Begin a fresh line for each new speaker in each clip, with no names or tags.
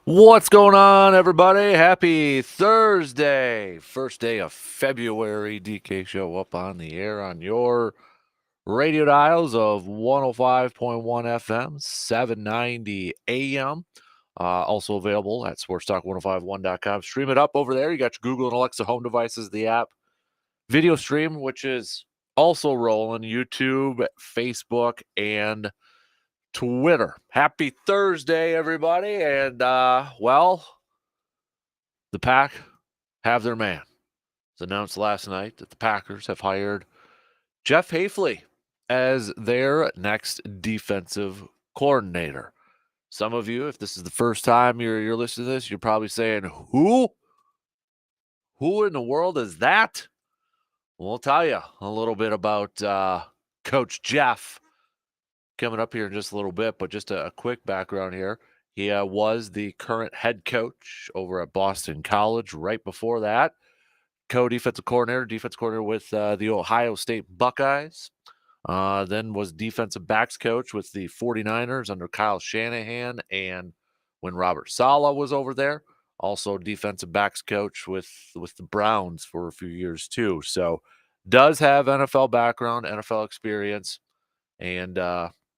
What's going on, everybody? Happy Thursday. First day of February. DK Show up on the air on your radio dials of 105.1 FM, 790 AM. Also available at sportstalk1051.com. Stream it up over there. You got your Google and Alexa home devices, the app. Video stream, which is also rolling YouTube, Facebook, and Twitter. Happy Thursday, everybody. And, the Pack have their man. It was announced last night that the Packers have hired Jeff Hafley as their next defensive coordinator. Some of you, if this is the first time you're listening to this, you're probably saying, who? Who in the world is that? We'll tell you a little bit about Coach Jeff coming up here in just a little bit, but just a quick background here. He was the current head coach over at Boston College. Right before that, defensive coordinator with the Ohio State Buckeyes. Then was defensive backs coach with the 49ers under Kyle Shanahan and when Robert Saleh was over there. Also defensive backs coach with the Browns for a few years too. So does have NFL background, NFL experience, and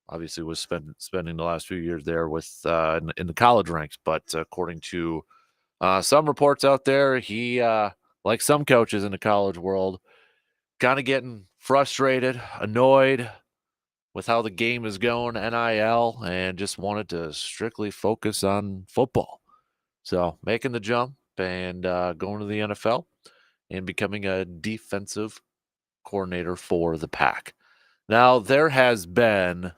obviously was spending the last few years there with in the college ranks. But according to some reports out there, he like some coaches in the college world, kind of getting frustrated, annoyed with how the game is going, NIL, and just wanted to strictly focus on football. So making the jump and going to the NFL and becoming a defensive coordinator for the Pack. Now, there has been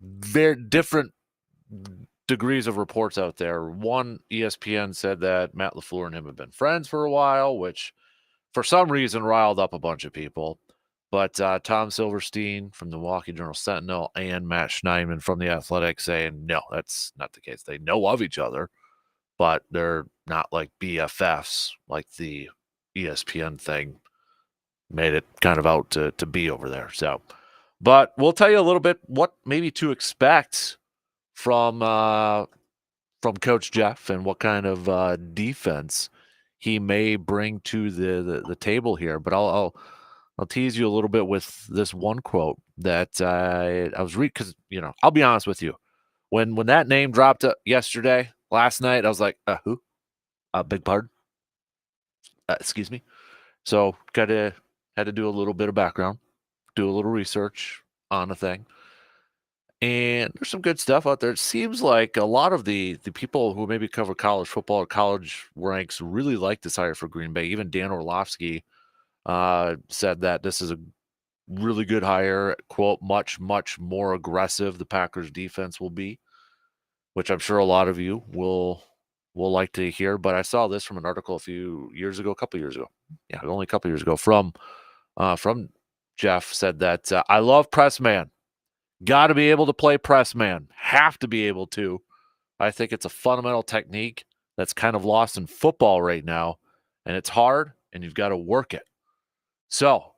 very different degrees of reports out there. One, ESPN said that Matt LaFleur and him have been friends for a while, which for some reason riled up a bunch of people. But Tom Silverstein from the Milwaukee Journal-Sentinel and Matt Schneidman from The Athletic saying, no, that's not the case. They know of each other, but they're not like BFFs like the ESPN thing made it kind of out to be over there. So, but we'll tell you a little bit what maybe to expect from Coach Jeff and what kind of defense he may bring to the table here. But I'll tease you a little bit with this one quote that I was reading because I'll be honest with you, when that name dropped last night, I was like, who? Big pardon? Excuse me. So had to do a little bit of background, do a little research on the thing. And there's some good stuff out there. It seems like a lot of the people who maybe cover college football or college ranks really like this hire for Green Bay. Even Dan Orlovsky said that this is a really good hire. Quote, much, much more aggressive the Packers defense will be, which I'm sure a lot of you will like to hear. But I saw this from an article a couple years ago. Yeah, only a couple years ago from Jeff said that I love press man. Got to be able to play press man. Have to be able to. I think it's a fundamental technique that's kind of lost in football right now, and it's hard, and you've got to work it. So,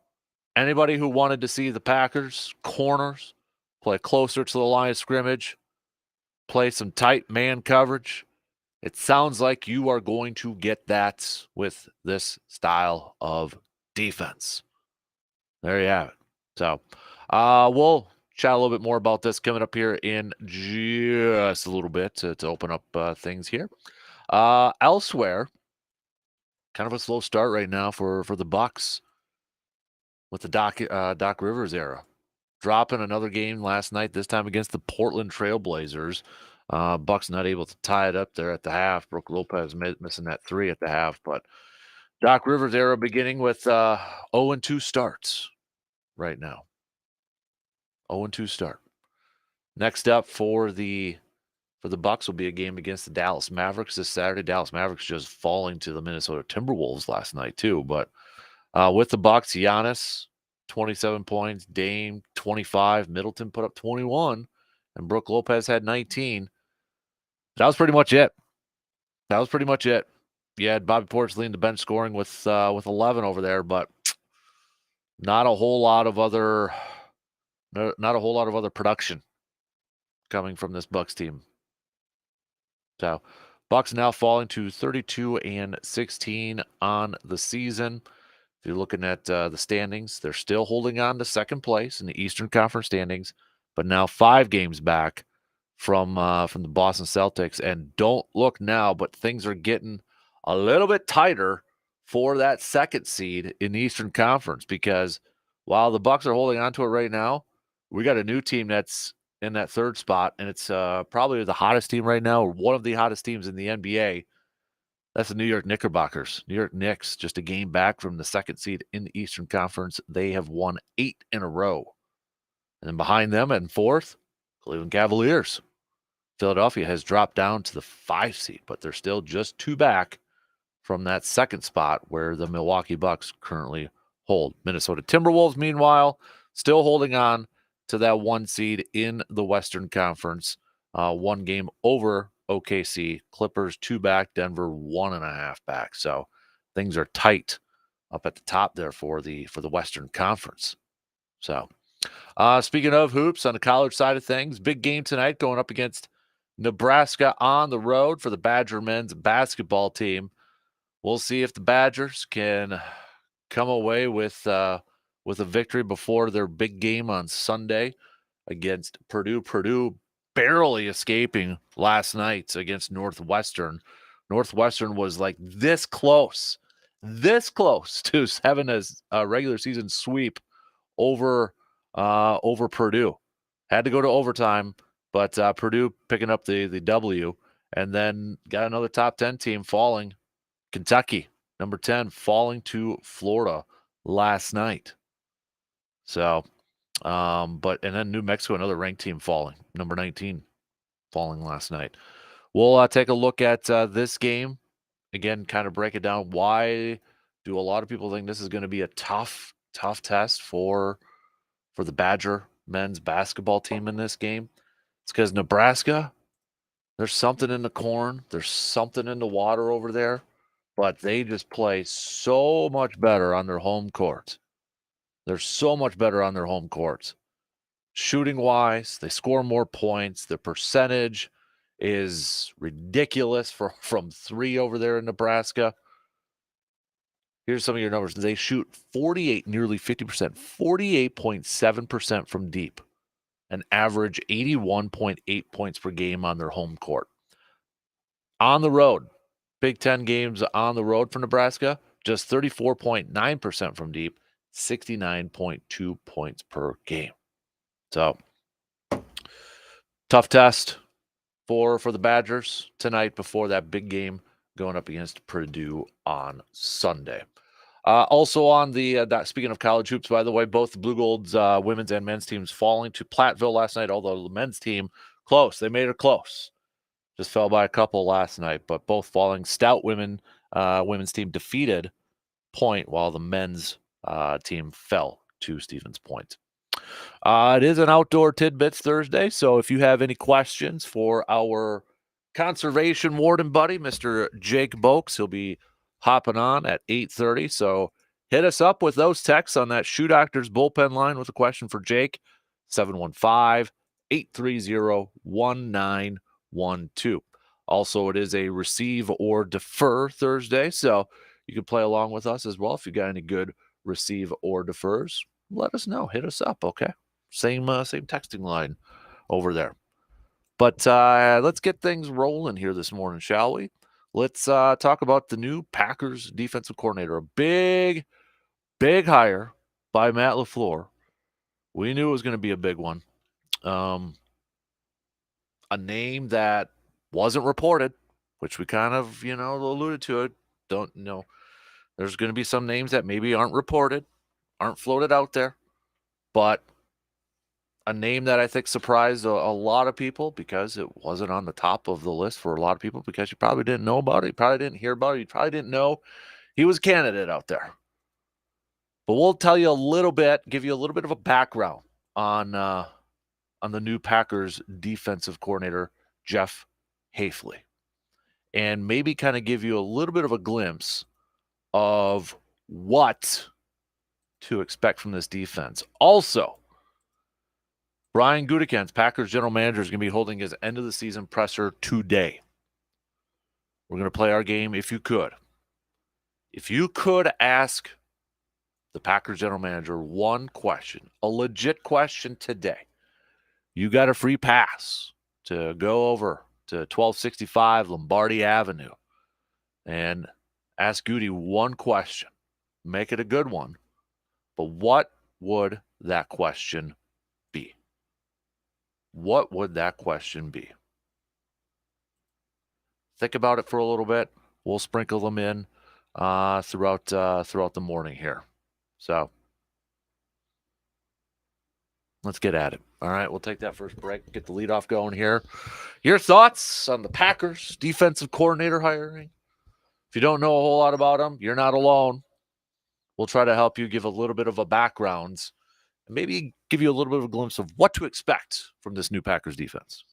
anybody who wanted to see the Packers corners play closer to the line of scrimmage, play some tight man coverage, it sounds like you are going to get that with this style of defense. There you have it. So, we'll chat a little bit more about this coming up here in just a little bit to open up things here. Elsewhere, kind of a slow start right now for the Bucks with the Doc Rivers era. Dropping another game last night, this time against the Portland Trailblazers. Bucks not able to tie it up there at the half. Brook Lopez missing that 3 at the half, but Doc Rivers era beginning with 0-2 starts right now. 0-2 start. Next up for the Bucks will be a game against the Dallas Mavericks this Saturday. Dallas Mavericks just falling to the Minnesota Timberwolves last night too. But with the Bucks, Giannis 27 points, Dame 25, Middleton put up 21, and Brook Lopez had 19. That was pretty much it. You had Bobby Portis leading the bench scoring with 11 over there, but not a whole lot of other production coming from this Bucks team. So Bucks now falling to 32-16 on the season. If you're looking at the standings, they're still holding on to second place in the Eastern Conference standings, but now 5 games back from the Boston Celtics. And don't look now, but things are getting a little bit tighter for that second seed in the Eastern Conference, because while the Bucks are holding on to it right now, we got a new team that's in that third spot, and it's probably the hottest team right now, or one of the hottest teams in the NBA. That's the New York Knickerbockers. New York Knicks, just a game back from the second seed in the Eastern Conference. They have won 8 in a row. And then behind them and fourth, Cleveland Cavaliers. Philadelphia has dropped down to the 5 seed, but they're still just 2 back from that second spot where the Milwaukee Bucks currently hold. Minnesota Timberwolves, meanwhile, still holding on to that 1 seed in the Western Conference. 1 game over OKC. Clippers 2 back. Denver 1.5 back. So things are tight up at the top there for the Western Conference. So speaking of hoops, on the college side of things, big game tonight going up against Nebraska on the road for the Badger men's basketball team. We'll see if the Badgers can come away with a victory before their big game on Sunday against Purdue. Purdue barely escaping last night against Northwestern. Northwestern was like this close to having a regular season sweep over Purdue. Had to go to overtime, but Purdue picking up the W, and then got another top 10 team falling. Kentucky, number 10, falling to Florida last night. So, and then New Mexico, another ranked team falling, number 19, falling last night. We'll take a look at this game. Again, kind of break it down. Why do a lot of people think this is going to be a tough test for the Badger men's basketball team in this game? It's because Nebraska, there's something in the corn. There's something in the water over there. But they just play so much better on their home court. They're so much better on their home courts. Shooting-wise, they score more points. Their percentage is ridiculous from 3 over there in Nebraska. Here's some of your numbers. They shoot 48, nearly 50%, 48.7% from deep, an average 81.8 points per game on their home court. On the road, Big Ten games on the road for Nebraska, just 34.9% from deep, 69.2 points per game. So, tough test for the Badgers tonight before that big game going up against Purdue on Sunday. Also on the speaking of college hoops, by the way, both the Blue Gold's women's and men's teams falling to Platteville last night, although the men's team close. They made it close. Just fell by a couple last night, but both falling. Stout women's team defeated Point, while the men's team fell to Stevens Point. It is an Outdoor Tidbits Thursday, so if you have any questions for our conservation warden buddy, Mr. Jake Boakes, he'll be hopping on at 8:30. So hit us up with those texts on that Shoe Doctors bullpen line with a question for Jake, 715-830-1912. Also, it is a receive or defer Thursday, so you can play along with us as well. If you got any good receive or defers, let us know. Hit us up, okay? Same texting line over there. But let's get things rolling here this morning, shall we? Let's talk about the new Packers defensive coordinator. A big hire by Matt LaFleur. We knew it was going to be a big one. A name that wasn't reported, which we kind of, alluded to it. Don't know. There's going to be some names that maybe aren't reported, aren't floated out there, but a name that I think surprised a lot of people because it wasn't on the top of the list for a lot of people because you probably didn't know about it. You probably didn't hear about it. You probably didn't know he was a candidate out there. But we'll tell you a little bit, give you a little bit of a background on the new Packers defensive coordinator, Jeff Hafley, and maybe kind of give you a little bit of a glimpse of what to expect from this defense. Also, Brian Gutekunst, Packers general manager, is going to be holding his end of the season presser today. We're going to play our game if you could. If you could ask the Packers general manager one question, a legit question today, you got a free pass to go over to 1265 Lombardi Avenue and ask Goody one question. Make it a good one. But what would that question be? What would that question be? Think about it for a little bit. We'll sprinkle them in throughout the morning here. So let's get at it. All right, we'll take that first break. Get the leadoff going here. Your thoughts on the Packers defensive coordinator hiring? If you don't know a whole lot about them, you're not alone. We'll try to help you give a little bit of a background and maybe give you a little bit of a glimpse of what to expect from this new Packers defense.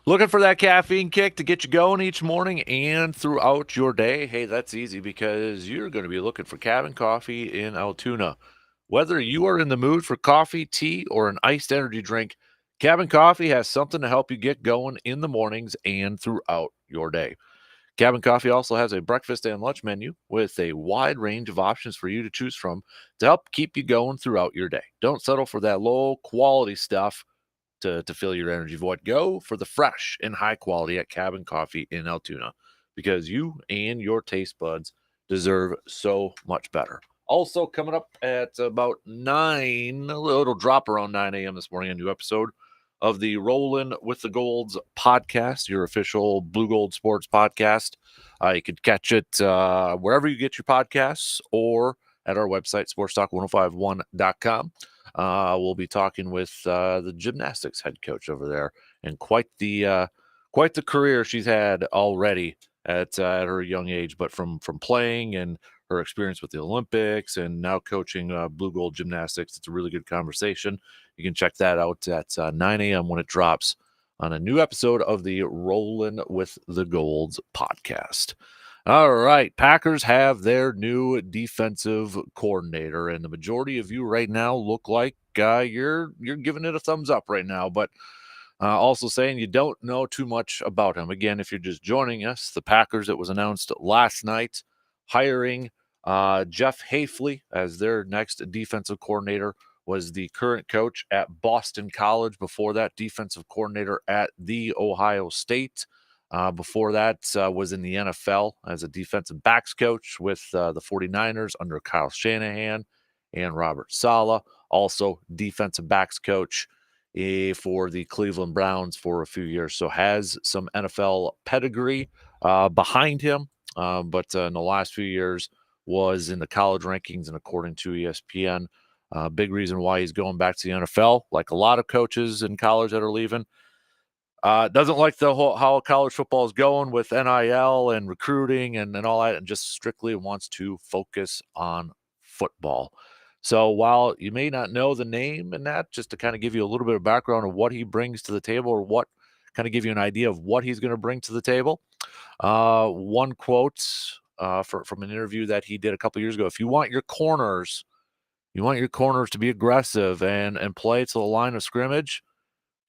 Looking for that caffeine kick to get you going each morning and throughout your day? Hey, that's easy because you're going to be looking for Cabin Coffee in Altoona. Whether you are in the mood for coffee, tea, or an iced energy drink, Cabin Coffee has something to help you get going in the mornings and throughout your day. Cabin Coffee also has a breakfast and lunch menu with a wide range of options for you to choose from to help keep you going throughout your day. Don't settle for that low quality stuff to fill your energy void. Go for the fresh and high quality at Cabin Coffee in Altoona because you and your taste buds deserve so much better. Also, coming up at about 9, it'll drop around 9 a.m. this morning, a new episode of the Rollin' with the Golds podcast, your official Blue Gold Sports podcast. You could catch it wherever you get your podcasts or at our website, sportstalk1051.com. We'll be talking with the gymnastics head coach over there, and quite the career she's had already at her young age, but from playing and her experience with the Olympics and now coaching Blue Gold Gymnastics. It's a really good conversation. You can check that out at 9 a.m. when it drops on a new episode of the Rollin' with the Golds podcast. All right, Packers have their new defensive coordinator, and the majority of you right now look like you're giving it a thumbs up right now, but also saying you don't know too much about him. Again, if you're just joining us, the Packers, it was announced last night, hiring Jeff Hafley as their next defensive coordinator. Was the current coach at Boston College. Before that, defensive coordinator at The Ohio State. Before that, was in the NFL as a defensive backs coach with the 49ers under Kyle Shanahan and Robert Saleh. Also, defensive backs coach for the Cleveland Browns for a few years. So has some NFL pedigree behind him, but in the last few years was in the college rankings, and according to ESPN, big reason why he's going back to the NFL, like a lot of coaches in college that are leaving. Doesn't like the whole how college football is going with NIL and recruiting and all that, and just strictly wants to focus on football. So while you may not know the name and that, just to kind of give you a little bit of background of what he brings to the table, or what kind of give you an idea of what he's going to bring to the table. One quote from an interview that he did a couple years ago: "If you want your corners to be aggressive and play to the line of scrimmage,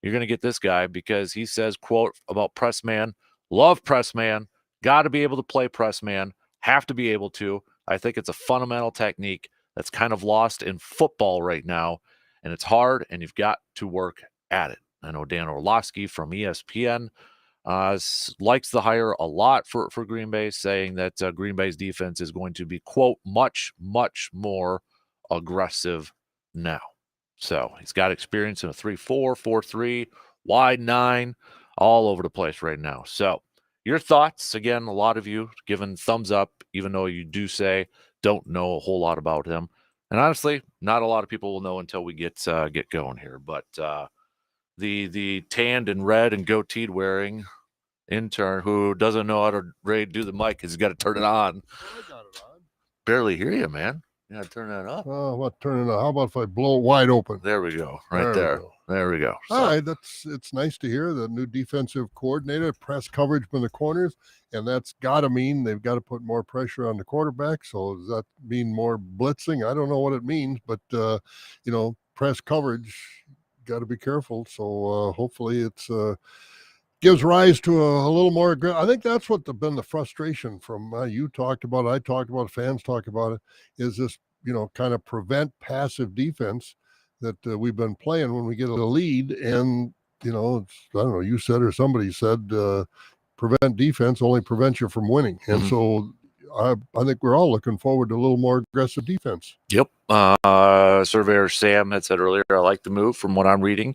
you're going to get this guy, because he says, quote, about press man, love press man, got to be able to play press man, have to be able to. I think it's a fundamental technique that's kind of lost in football right now, and it's hard, and you've got to work at it." I know Dan Orlovsky from ESPN likes the hire a lot for Green Bay, saying that Green Bay's defense is going to be, quote, much, much more aggressive now. So he's got experience in a 3-4, 4-3, wide 9, all over the place right now. So your thoughts, again, a lot of you giving thumbs up, even though you do say don't know a whole lot about him. And honestly, not a lot of people will know until we get going here. But the tanned and red and goateed wearing intern who doesn't know how to do the mic, has got to turn it on.
I got it on.
Barely hear you, man. You got to turn that up.
What turn it on? How about if I blow it wide open?
There we go. Right there. There we go.
So. All right. It's nice to hear the new defensive coordinator, press coverage from the corners, and that's got to mean they've got to put more pressure on the quarterback. So does that mean more blitzing? I don't know what it means, but press coverage, got to be careful. So hopefully it's gives rise to a little more. I think that's what been the frustration from you talked about. I talked about. Fans talk about it. Is this kind of prevent passive defense that we've been playing when we get a lead, and I don't know. You said or somebody said prevent defense only prevents you from winning, and so I think we're all looking forward to a little more aggressive defense.
Yep. Surveyor Sam had said earlier, I like the move from what I'm reading.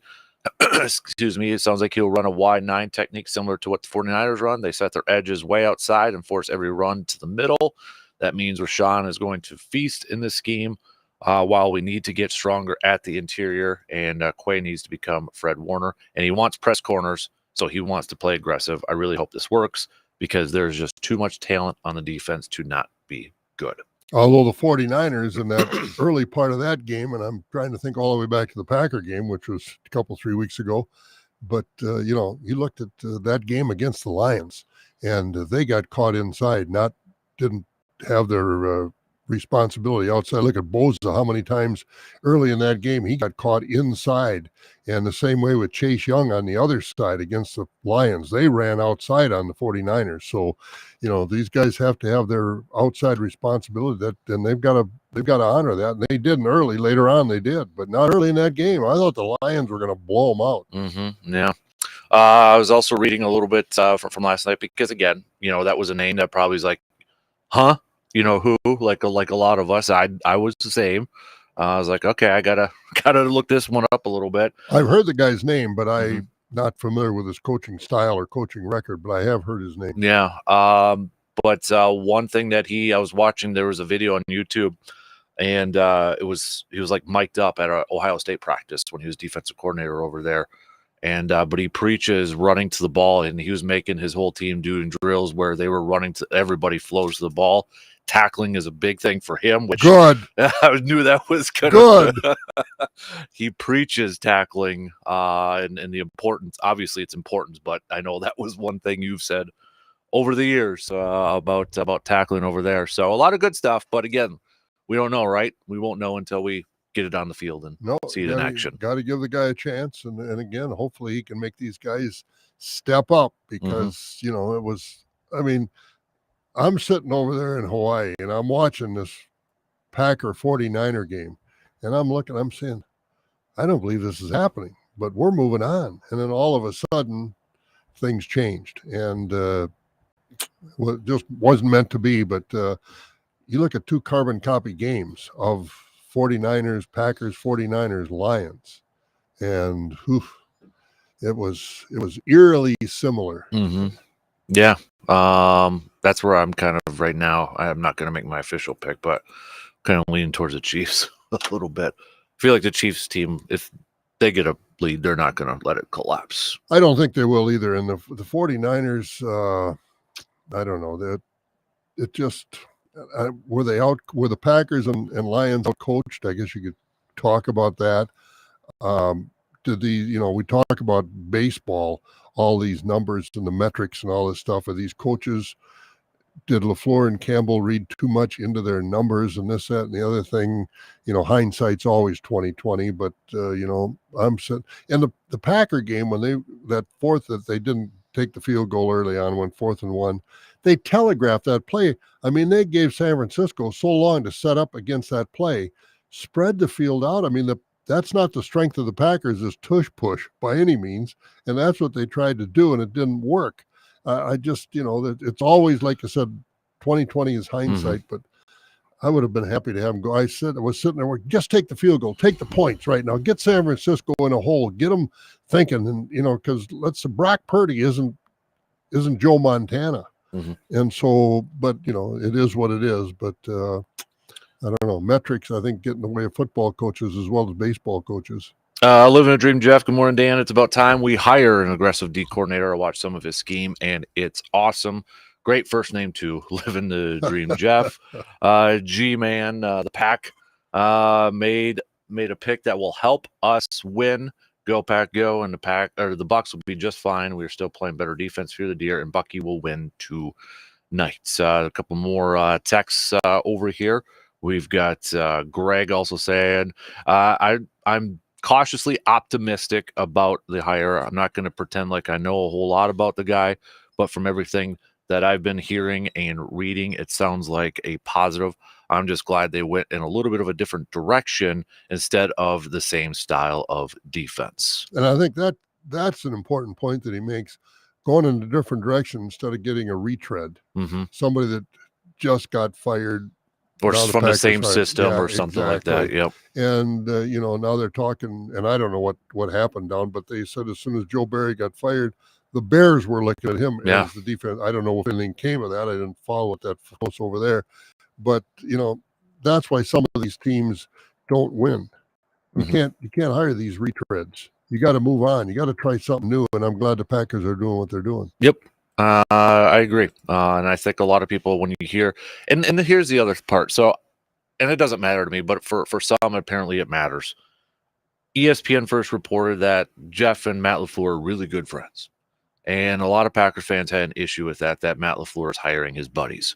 Excuse me. It sounds like he'll run a wide 9 technique similar to what the 49ers run. They set their edges way outside and force every run to the middle. That means Rashawn is going to feast in this scheme while we need to get stronger at the interior, and Quay needs to become Fred Warner. And he wants press corners, so he wants to play aggressive. I really hope this works, because there's just too much talent on the defense to not be good.
Although the 49ers in that early part of that game, and I'm trying to think all the way back to the Packer game, which was a couple, 3 weeks ago, But you looked at that game against the Lions, and they got caught inside, didn't have their responsibility outside. Look at Boza, how many times early in that game he got caught inside. And the same way with Chase Young on the other side against the Lions. They ran outside on the 49ers. So, these guys have to have their outside responsibility, and they've got to honor that. And they didn't early. Later on they did, but not early in that game. I thought the Lions were going to blow them out.
Mm-hmm. Yeah. I was also reading a little bit from last night because, again, that was a name that probably is like, huh? Who? Like a lot of us. I was the same. I was like, okay, I gotta look this one up a little bit.
I've heard the guy's name, but I'm not familiar with his coaching style or coaching record. But I have heard his name.
Yeah. But one thing that I was watching, there was a video on YouTube, and he was like mic'd up at an Ohio State practice when he was defensive coordinator over there. And but he preaches running to the ball, and he was making his whole team doing drills where they were running to everybody flows to the ball. Tackling is a big thing for him, which
good.
I knew that was
good.
He preaches tackling and the importance. Obviously, it's important, but I know that was one thing you've said over the years about tackling over there. So a lot of good stuff, but again, we don't know, right? We won't know until we get it on the field and see it in action.
Got to give the guy a chance, and again, hopefully he can make these guys step up because it was. I mean, I'm sitting over there in Hawaii and I'm watching this Packer 49er game, and I'm saying, I don't believe this is happening, but we're moving on, and then all of a sudden, things changed, and it just wasn't meant to be. But you look at two carbon copy games of 49ers, Packers, 49ers, Lions, and it was eerily similar.
Yeah. That's where I'm kind of right now. I'm not going to make my official pick, but kind of leaning towards the Chiefs a little bit. I feel like the Chiefs team, if they get a lead, they're not going to let it collapse.
I don't think they will either. And the 49ers, I don't know that it just, were the Packers and Lions out coached? I guess you could talk about that. We talk about baseball, all these numbers and the metrics and all this stuff. Are these coaches, did LaFleur and Campbell read too much into their numbers and this, that, and the other thing? Hindsight's always 20/20, but I'm sitting and the Packer game when that fourth that they didn't take the field goal early on, went 4th and 1. They telegraphed that play. I mean, they gave San Francisco so long to set up against that play, spread the field out. I mean, that's not the strength of the Packers is tush push by any means, and that's what they tried to do, and it didn't work. I just, it's always, like I said, 20/20 is hindsight, but I would have been happy to have him go. I was sitting there, just take the field goal, take the points right now, get San Francisco in a hole, get them thinking, and because Brock Purdy isn't Joe Montana, and so, but it is what it is. But I don't know, metrics I think get in the way of football coaches as well as baseball coaches.
Living a dream, Jeff. Good morning, Dan. It's about time we hire an aggressive D coordinator. I watched some of his scheme, and it's awesome. Great first name, too. Living the dream, Jeff. G-Man, the Pack made a pick that will help us win. Go, Pack, go. And the Bucks will be just fine. We're still playing better defense. Fear the Deer, and Bucky will win tonight. A couple more texts over here. We've got Greg also saying, I'm cautiously optimistic about the hire. I'm not going to pretend like I know a whole lot about the guy, but from everything that I've been hearing and reading, it sounds like a positive. I'm just glad they went in a little bit of a different direction instead of the same style of defense.
And I think that's an important point that he makes, going in a different direction instead of getting a retread. Somebody that just got fired,
or from the same system or something like that. Yep.
And, now they're talking, and I don't know what happened down, but they said as soon as Joe Barry got fired, the Bears were looking at him as the defense. I don't know if anything came of that. I didn't follow it that close over there. But, that's why some of these teams don't win. You can't hire these retreads. You got to move on. You got to try something new. And I'm glad the Packers are doing what they're doing.
Yep. I agree. And I think a lot of people, when you hear, and here's the other part. So, and it doesn't matter to me, but for some, apparently it matters. ESPN first reported that Jeff and Matt LaFleur are really good friends. And a lot of Packers fans had an issue with that Matt LaFleur is hiring his buddies.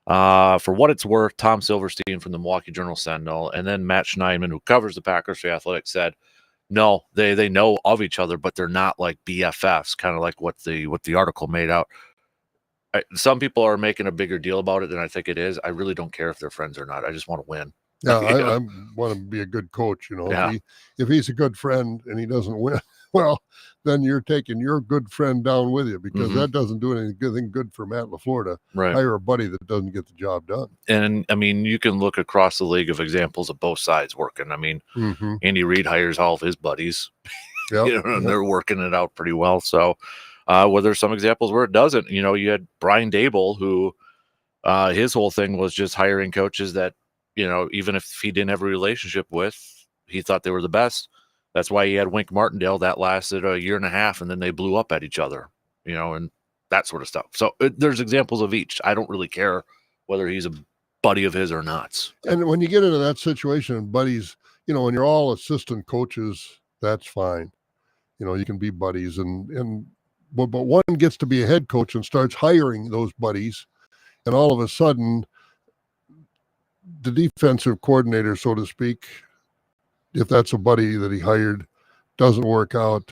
For what it's worth, Tom Silverstein from the Milwaukee Journal-Sentinel and then Matt Schneidman, who covers the Packers for The Athletic, said, no, they know of each other, but they're not like BFFs, kind of like what the article made out. Some people are making a bigger deal about it than I think it is. I really don't care if they're friends or not. I just want to win.
Yeah, I want to be a good coach.
Yeah.
If he's a good friend and he doesn't win, well, then you're taking your good friend down with you, because that doesn't do anything good for Matt LaFleur to hire a buddy that doesn't get the job done.
And I mean, you can look across the league of examples of both sides working. I mean, Andy Reid hires all of his buddies, and they're working it out pretty well. So, well, there's some examples where it doesn't. You had Brian Dable, who his whole thing was just hiring coaches that, even if he didn't have a relationship with, he thought they were the best. That's why he had Wink Martindale that lasted a year and a half, and then they blew up at each other, and that sort of stuff. So there's examples of each. I don't really care whether he's a buddy of his or not.
And when you get into that situation, buddies, when you're all assistant coaches, that's fine. You can be buddies, but one gets to be a head coach and starts hiring those buddies, and all of a sudden, the defensive coordinator, so to speak, if that's a buddy that he hired, doesn't work out.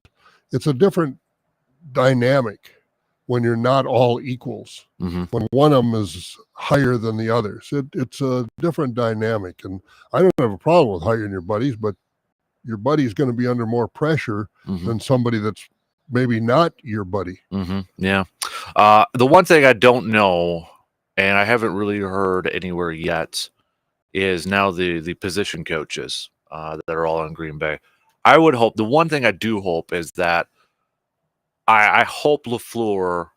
It's a different dynamic when you're not all equals. When one of them is higher than the others, it's a different dynamic. And I don't have a problem with hiring your buddies, but your buddy's going to be under more pressure than somebody that's maybe not your buddy.
Yeah. The one thing I don't know, and I haven't really heard anywhere yet, is now the position coaches that are all in Green Bay. I would hope, the one thing I do hope is that I hope LaFleur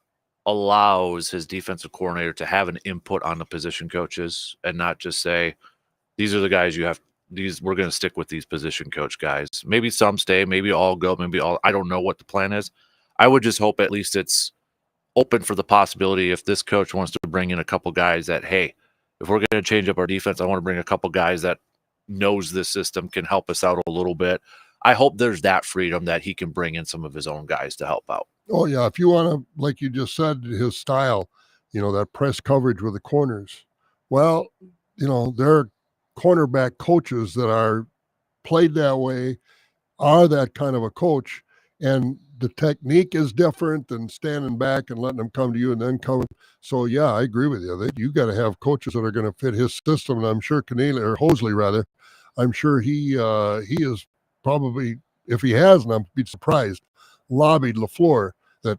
allows his defensive coordinator to have an input on the position coaches and not just say, these are the guys you have, we're going to stick with these position coach guys. Maybe some stay, maybe all go, maybe all, I don't know what the plan is. I would just hope at least it's open for the possibility if this coach wants to bring in a couple guys that, hey, if we're going to change up our defense, I want to bring a couple guys that knows this system, can help us out a little bit. I hope there's that freedom that he can bring in some of his own guys to help out.
Oh, yeah. If you want to, like you just said, his style, that press coverage with the corners. Well, there are cornerback coaches that are played that way, are that kind of a coach, and the technique is different than standing back and letting them come to you and then come. So, yeah, I agree with you. You got to have coaches that are going to fit his system, and I'm sure Hosley, rather, I'm sure he is probably, if he hasn't, I'd be surprised, lobbied LaFleur that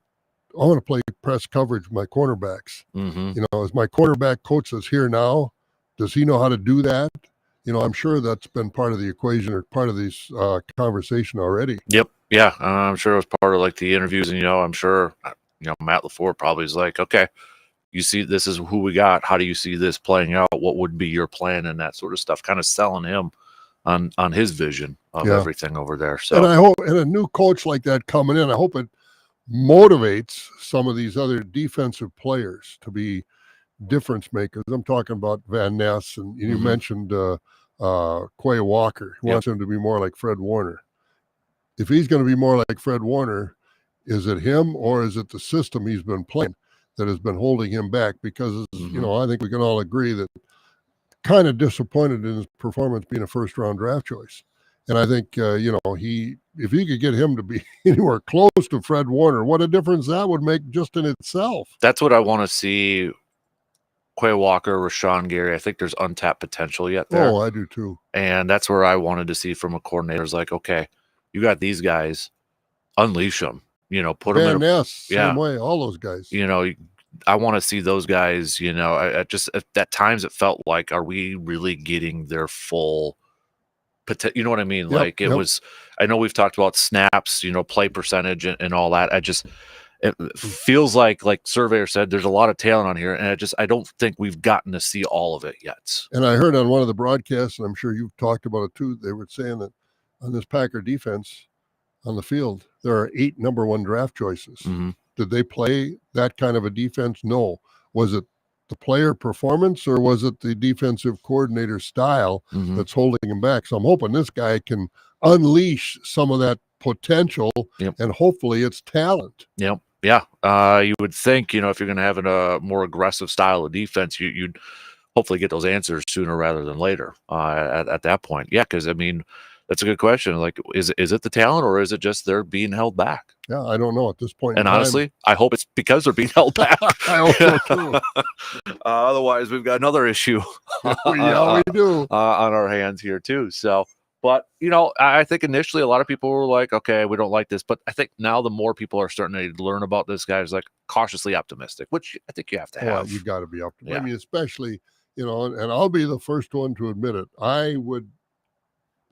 I want to play press coverage with my cornerbacks. Is my cornerback coach that's here now, does he know how to do that? I'm sure that's been part of the equation or part of this conversation already.
Yep. Yeah. I'm sure it was part of like the interviews, and, I'm sure, Matt LaFleur probably is like, okay, you see, this is who we got. How do you see this playing out? What would be your plan and that sort of stuff, kind of selling him on his vision of everything over there. So,
and I hope, and a new coach like that coming in, I hope it motivates some of these other defensive players to be difference makers. I'm talking about Van Ness, and you mentioned Quay Walker. He wants him to be more like Fred Warner. If he's going to be more like Fred Warner, is it him or is it the system he's been playing that has been holding him back? Because, I think we can all agree that kind of disappointed in his performance being a first-round draft choice. And I think, if you could get him to be anywhere close to Fred Warner, what a difference that would make just in itself.
That's what I want to see. Quay Walker, Rashawn Gary, I think there's untapped potential yet there.
Oh, I do too.
And that's where I wanted to see from a coordinator is like, okay, you got these guys, unleash them, put them in
a same way, all those guys.
I want to see those guys, I just at times it felt like, are we really getting their full potential? You know what I mean? Like it was, I know we've talked about snaps, play percentage and all that. It feels like Surveyor said, there's a lot of talent on here, and I don't think we've gotten to see all of it yet.
And I heard on one of the broadcasts, and I'm sure you've talked about it too, they were saying that on this Packer defense on the field, there are 8 number 1 draft choices. Did they play that kind of a defense? No. Was it the player performance, or was it the defensive coordinator style that's holding him back? So I'm hoping this guy can unleash some of that potential,
Yep.
and hopefully it's talent.
Yep. Yeah. You would think, if you're going to have a more aggressive style of defense, you'd hopefully get those answers sooner rather than later at that point. Yeah, because I mean, that's a good question. Like, is it the talent or is it just they're being held back?
Yeah, I don't know at this point in
And
time.
honestly, I hope it's because they're being held back.
I hope so too.
Otherwise, we've got another issue
Yeah, we do.
on our hands here too. So, but I think initially a lot of people were like, "Okay, we don't like this," but I think now the more people are starting to learn about this guy, is like cautiously optimistic, which I think you have to
Well,
have.
you got to be optimistic.
Yeah.
I mean, especially and I'll be the first one to admit it. I'm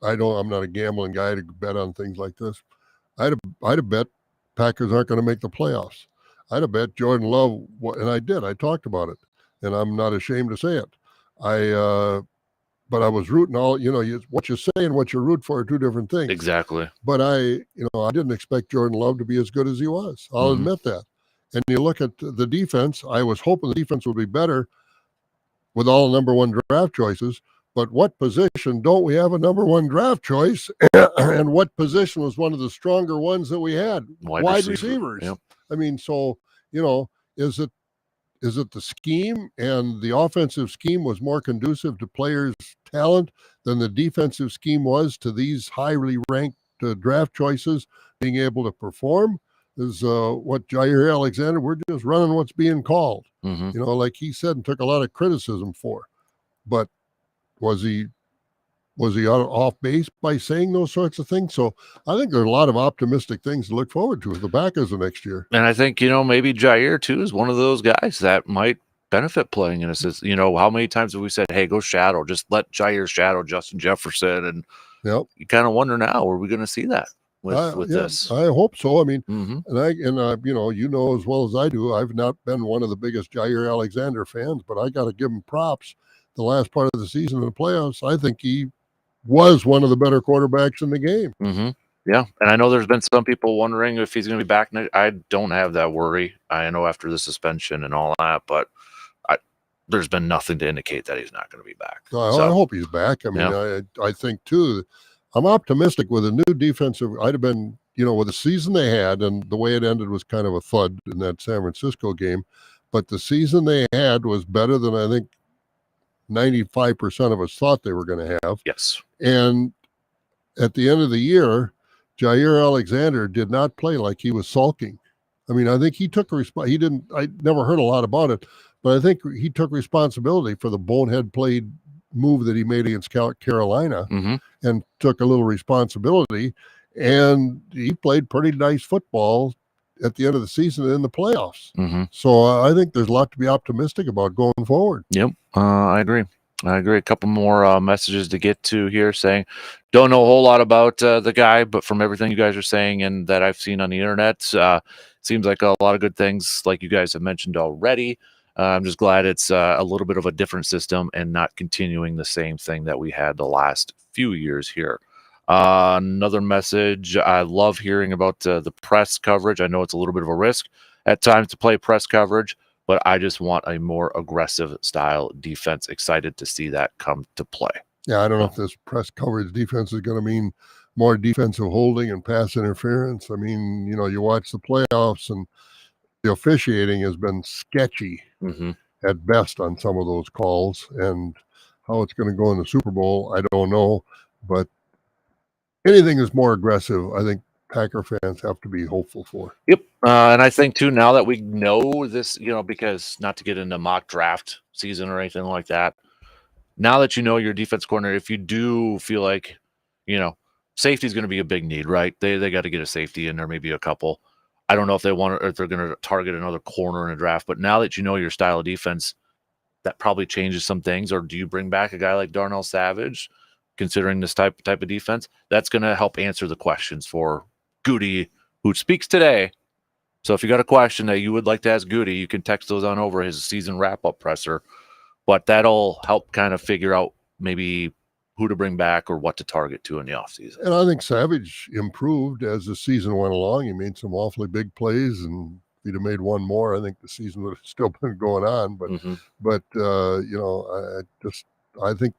not a gambling guy to bet on things like this. I'd have bet Packers aren't going to make the playoffs. I'd have bet Jordan Love, and I did. I talked about it, and I'm not ashamed to say it. But I was rooting what you say and what you root for are two different things.
Exactly.
But I didn't expect Jordan Love to be as good as he was. I'll admit that. And you look at the defense, I was hoping the defense would be better with all number one draft choices. But what position don't we have a number one draft choice? And what position was one of the stronger ones that we had? Wide receivers.
Yep.
I mean, so, is it the scheme, and the offensive scheme was more conducive to players' talent than the defensive scheme was to these highly ranked draft choices being able to perform? Is what Jair Alexander, we're just running what's being called, like he said, and took a lot of criticism for. But was he off base by saying those sorts of things? So I think there are a lot of optimistic things to look forward to with the Packers the next year.
And I think, maybe Jair too is one of those guys that might benefit playing in a system. How many times have we said, hey, go shadow, just let Jair shadow Justin Jefferson? And
you
kind of wonder now, are we going to see that with this?
I hope so. I mean,
Mm-hmm.
and as well as I do, I've not been one of the biggest Jair Alexander fans, but I got to give him props. The last part of the season in the playoffs, I think he was one of the better quarterbacks in the game.
Mm-hmm. Yeah, and I know there's been some people wondering if he's going to be back. I don't have that worry. I know after the suspension and all that, but there's been nothing to indicate that he's not going to be back.
I hope he's back. I mean, I think too, I'm optimistic with a new defensive. I'd have been, with the season they had, and the way it ended was kind of a thud in that San Francisco game, but the season they had was better than I think 95% of us thought they were going to have.
Yes.
And at the end of the year, Jair Alexander did not play like he was sulking. I mean, I think he took I never heard a lot about it, but I think he took responsibility for the bonehead played move that he made against Carolina, and took a little responsibility. And he played pretty nice football at the end of the season and in the playoffs. So I think there's a lot to be optimistic about going forward.
Yep, I agree. A couple more messages to get to here saying, don't know a whole lot about the guy, but from everything you guys are saying and that I've seen on the internet, seems like a lot of good things like you guys have mentioned already. I'm just glad it's a little bit of a different system and not continuing the same thing that we had the last few years here. Another message, I love hearing about the press coverage. I know it's a little bit of a risk at times to play press coverage, but I just want a more aggressive style defense. Excited to see that come to play.
Yeah, I don't know if this press coverage defense is going to mean more defensive holding and pass interference. I mean, you watch the playoffs and the officiating has been sketchy at best on some of those calls, and how it's going to go in the Super Bowl, I don't know. But anything that's more aggressive, I think Packer fans have to be hopeful for.
Yep. And I think too, now that we know this, because not to get into mock draft season or anything like that, now that you know your defense coordinator, if you do feel like, safety is going to be a big need, right? They got to get a safety in there, maybe a couple. I don't know if they want to, or if they're going to target another corner in a draft, but now that you know your style of defense, that probably changes some things. Or do you bring back a guy like Darnell Savage, considering this type of defense? That's going to help answer the questions for Goody, who speaks today. So if you got a question that you would like to ask Goody, you can text those on over his season wrap-up presser. But that'll help kind of figure out maybe who to bring back or what to target to in the offseason.
And I think Savage improved as the season went along. He made some awfully big plays, and if he'd have made one more, I think the season would have still been going on. But I think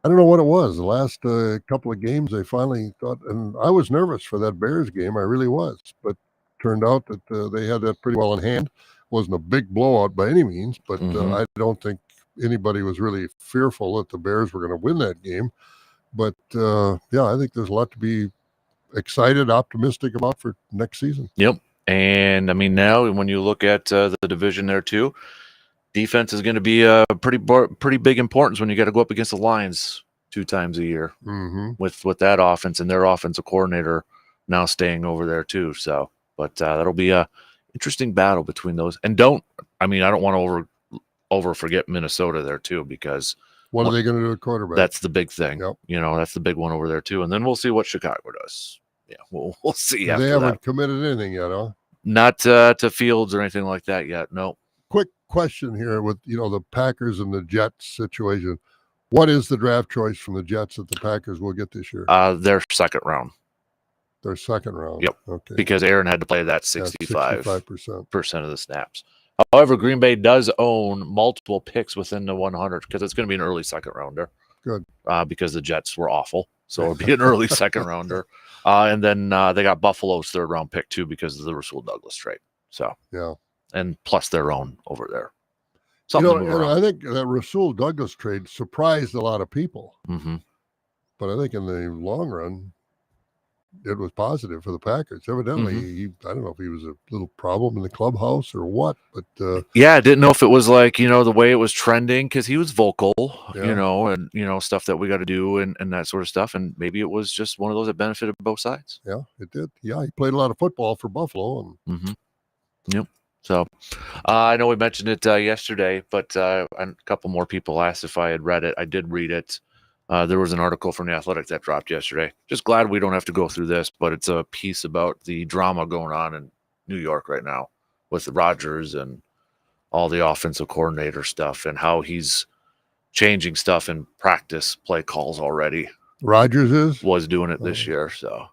I don't know what it was. The last couple of games, they finally thought, and I was nervous for that Bears game. I really was, but turned out that they had that pretty well in hand. Wasn't a big blowout by any means, but I don't think anybody was really fearful that the Bears were going to win that game. But yeah, I think there's a lot to be excited, optimistic about for next season.
Yep. And I mean, now when you look at the division there too, defense is going to be a pretty big importance when you got to go up against the Lions 2 times a year with that offense and their offensive coordinator now staying over there too. So, but that'll be a interesting battle between those. And I don't want to over forget Minnesota there too, because
what are they going to do at quarterback?
That's the big thing.
Yep.
That's the big one over there too. And then we'll see what Chicago does. Yeah, we'll see.
They haven't committed anything yet, huh?
Not to Fields or anything like that yet. No.
Quick question here with the Packers and the Jets situation. What is the draft choice from the Jets that the Packers will get this year?
Their second round.
Their second round.
Yep.
Okay.
Because Aaron had to play that 65%
65%
of the snaps. However, Green Bay does own multiple picks within the 100 because it's going to be an early second rounder.
Good.
Because the Jets were awful, so it'll be an early second rounder. And then they got Buffalo's third round pick too because of the Rasul Douglas trade. So
yeah,
and plus their own over there.
I think that Rasul Douglas trade surprised a lot of people. But I think in the long run, it was positive for the Packers. Evidently, I don't know if he was a little problem in the clubhouse or what, but
yeah, I didn't know if it was like the way it was trending because he was vocal, and stuff that we got to do and that sort of stuff, and maybe it was just one of those that benefited both sides.
Yeah, it did. Yeah, he played a lot of football for Buffalo, and
yep. So I know we mentioned it yesterday, but a couple more people asked if I had read it. I did read it. There was an article from The Athletic that dropped yesterday. Just glad we don't have to go through this, but it's a piece about the drama going on in New York right now with Rodgers and all the offensive coordinator stuff and how he's changing stuff in practice play calls already.
Rodgers
was doing it this year, so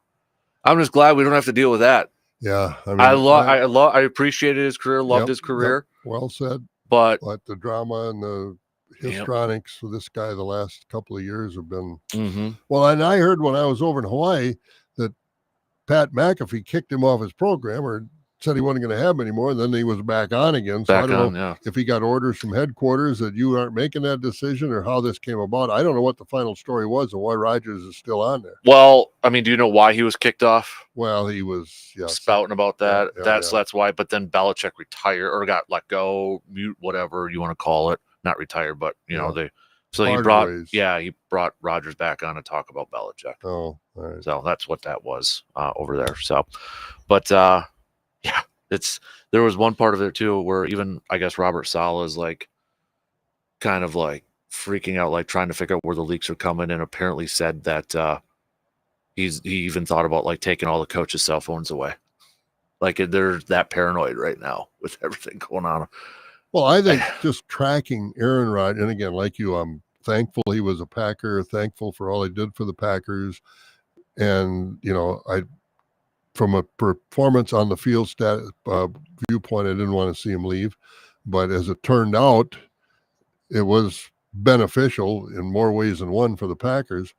I'm just glad we don't have to deal with that.
Yeah,
I appreciated his career, loved his career.
Yep, well said.
But
the drama and the histrionics for this guy the last couple of years have been well, and I heard when I was over in Hawaii that Pat McAfee kicked him off his program or said he wasn't going to have him anymore, and then he was back on again. So I don't know if he got orders from headquarters that you aren't making that decision or how this came about. I don't know what the final story was and why Rodgers is still on there.
Well, I mean, do you know why he was kicked off?
Well, he was
spouting about that. That's why. But then Belichick retired or got let go, mute, whatever you want to call it. Not retired, but he brought Rodgers back on to talk about Belichick.
Oh, all right.
So that's what that was over there. So, but yeah, there was one part of it too where even I guess Robert Saleh is like kind of like freaking out, like trying to figure out where the leaks are coming, and apparently said that he even thought about like taking all the coaches' cell phones away. Like they're that paranoid right now with everything going on.
Well, I think just tracking Aaron Rodgers, and again, like you, I'm thankful he was a Packer, thankful for all he did for the Packers. And, from a performance on the field viewpoint, I didn't want to see him leave. But as it turned out, it was beneficial in more ways than one for the Packers.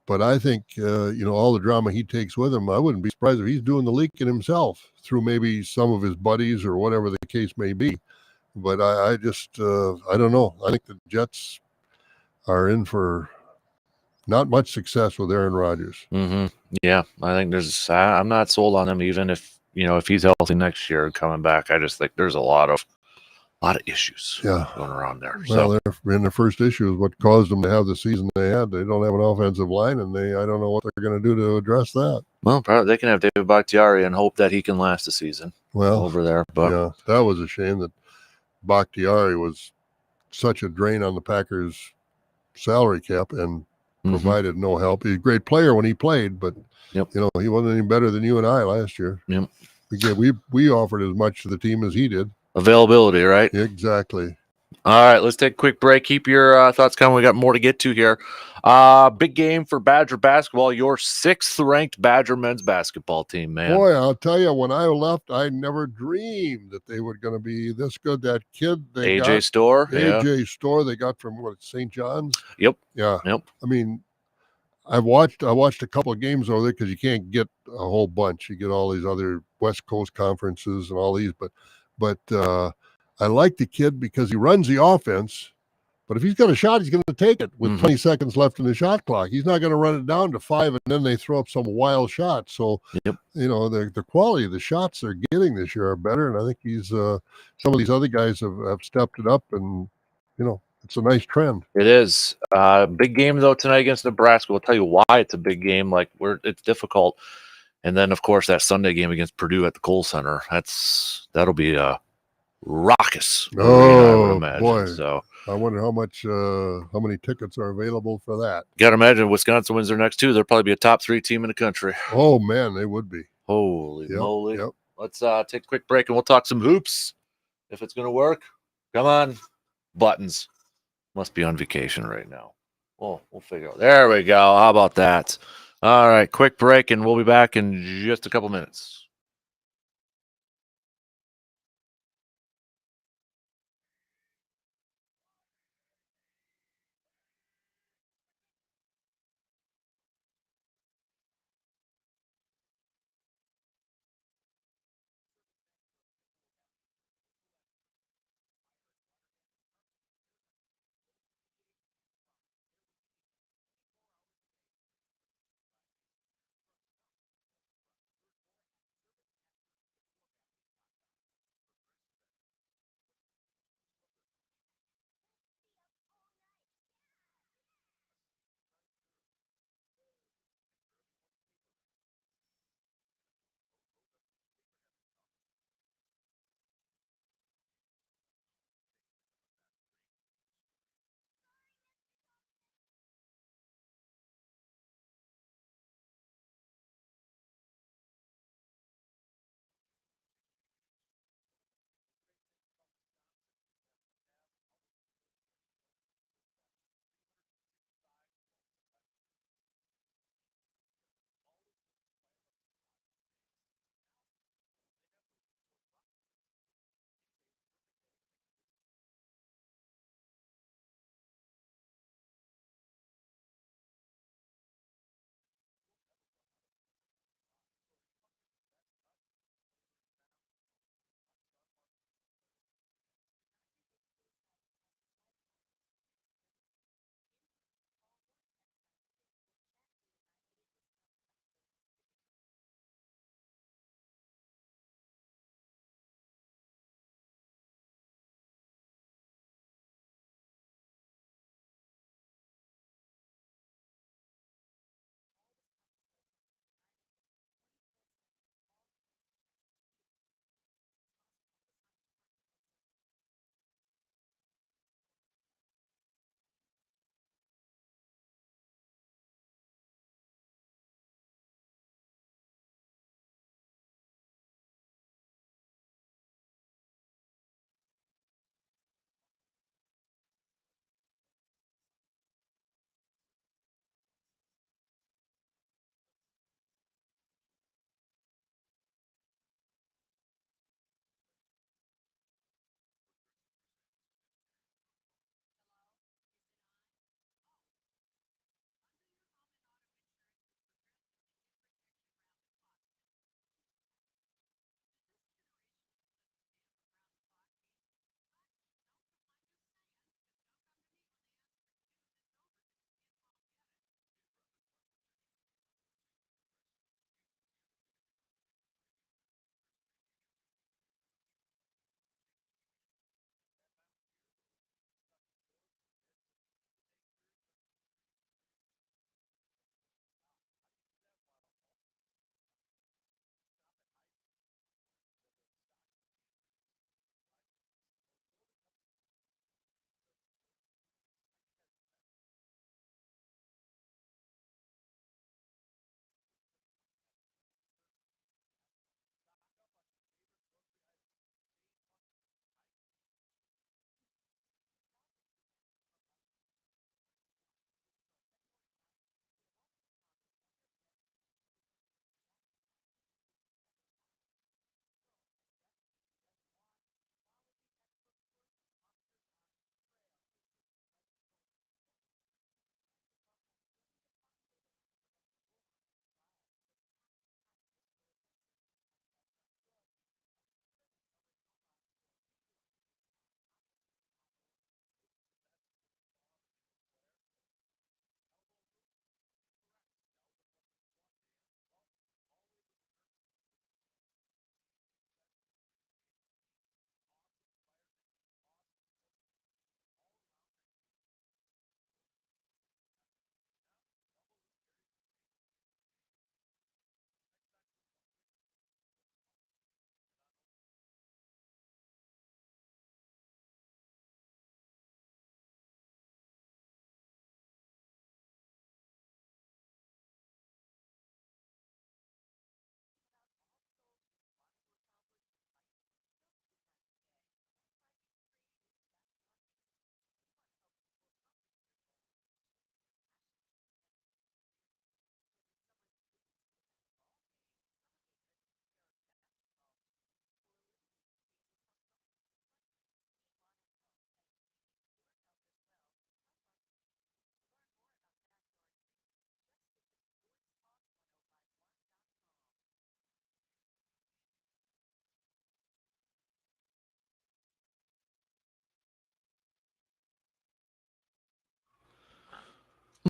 But I think, all the drama he takes with him, I wouldn't be surprised if he's doing the leaking himself through maybe some of his buddies or whatever the case may be. But I just, I don't know. I think the Jets are in for not much success with Aaron Rodgers.
Yeah, I think I'm not sold on him even if he's healthy next year coming back. I just think there's a lot of issues going around there.
Well, their first issue is what caused them to have the season they had. They don't have an offensive line, and I don't know what they're going to do to address that.
Well, probably they can have David Bakhtiari and hope that he can last the season over there. But
yeah, that was a shame that Bakhtiari was such a drain on the Packers' salary cap and provided no help. He's a great player when he played, but he wasn't any better than you and I last year.
Yep.
We offered as much to the team as he did.
Availability, right?
Exactly.
All right, let's take a quick break. Keep your thoughts coming. We got more to get to here. Big game for Badger basketball. Your 6th-ranked Badger men's basketball team, man.
Boy, I'll tell you, when I left, I never dreamed that they were going to be this good. That kid they
AJ
got,
Store. Yeah.
AJ Store, they got from what, St. John's?
Yep.
Yeah.
Yep.
I mean, I watched a couple of games over there because you can't get a whole bunch. You get all these other West Coast conferences and all these, but I like the kid because he runs the offense. But if he's got a shot, he's going to take it with 20 seconds left in the shot clock. He's not going to run it down to 5 and then they throw up some wild shot. So,
Yep.
you know, the quality of the shots they're getting this year are better. And I think he's some of these other guys have stepped it up, and you know, it's a nice trend.
It is. Big game though tonight against Nebraska. We'll tell you why it's a big game. Like it's difficult. And then of course that Sunday game against Purdue at the Kohl Center. That'll be a raucous arena, I would imagine.
Boy.
So
I wonder how many tickets are available for that.
Got to imagine if Wisconsin wins their next 2, they'll probably be a top 3 team in the country.
Oh man, they would be.
Holy moly.
Yep.
Let's take a quick break and we'll talk some hoops. If it's going to work, come on. Buttons. Must be on vacation right now. Well, we'll figure out. There we go. How about that? All right, quick break and we'll be back in just a couple minutes.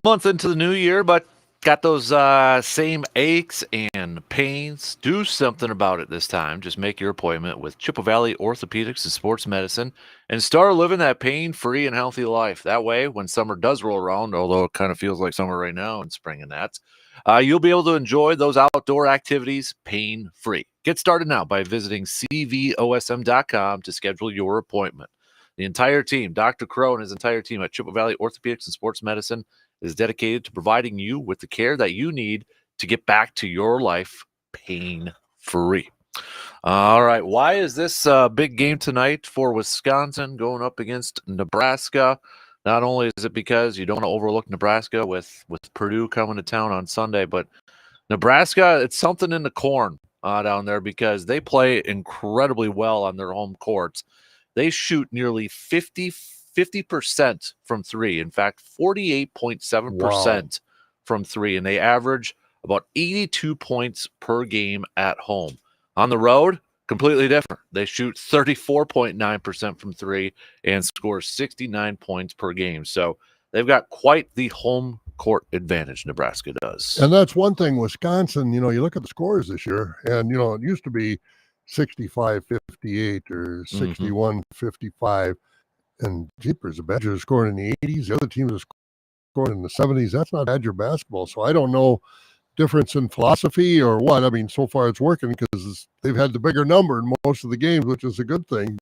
month into the new year, but got those same aches and pains. Do something about it this time. Just make your appointment with Chippewa Valley Orthopedics and Sports Medicine and start living that pain-free and healthy life. That way, when summer does roll around, although it kind of feels like summer right now and spring and that, you'll be able to enjoy those outdoor activities pain-free. Get started now by visiting cvosm.com to schedule your appointment. The entire team, Dr. Crow and his entire team at Chippewa Valley Orthopedics and Sports Medicine, is dedicated to providing you with the care that you need to get back to your life pain-free. All right, why is this big game tonight for Wisconsin going up against Nebraska? Not only is it because you don't want to overlook Nebraska with Purdue coming to town on Sunday, but Nebraska, it's something in the corn down there because they play incredibly well on their home courts. They shoot nearly 50% from three. In fact, 48.7% from three. And they average about 82 points per game at home. On the road, completely different. They shoot 34.9% from three and score 69 points per game. So they've got quite the home court advantage, Nebraska does.
And that's one thing, Wisconsin, you look at the scores this year, and, it used to be 65-58 or 61-55. And jeepers, the Badgers are scoring in the 80s. The other teams are scoring in the 70s. That's not Badger basketball. So I don't know difference in philosophy or what. I mean, so far it's working because they've had the bigger number in most of the games, which is a good thing.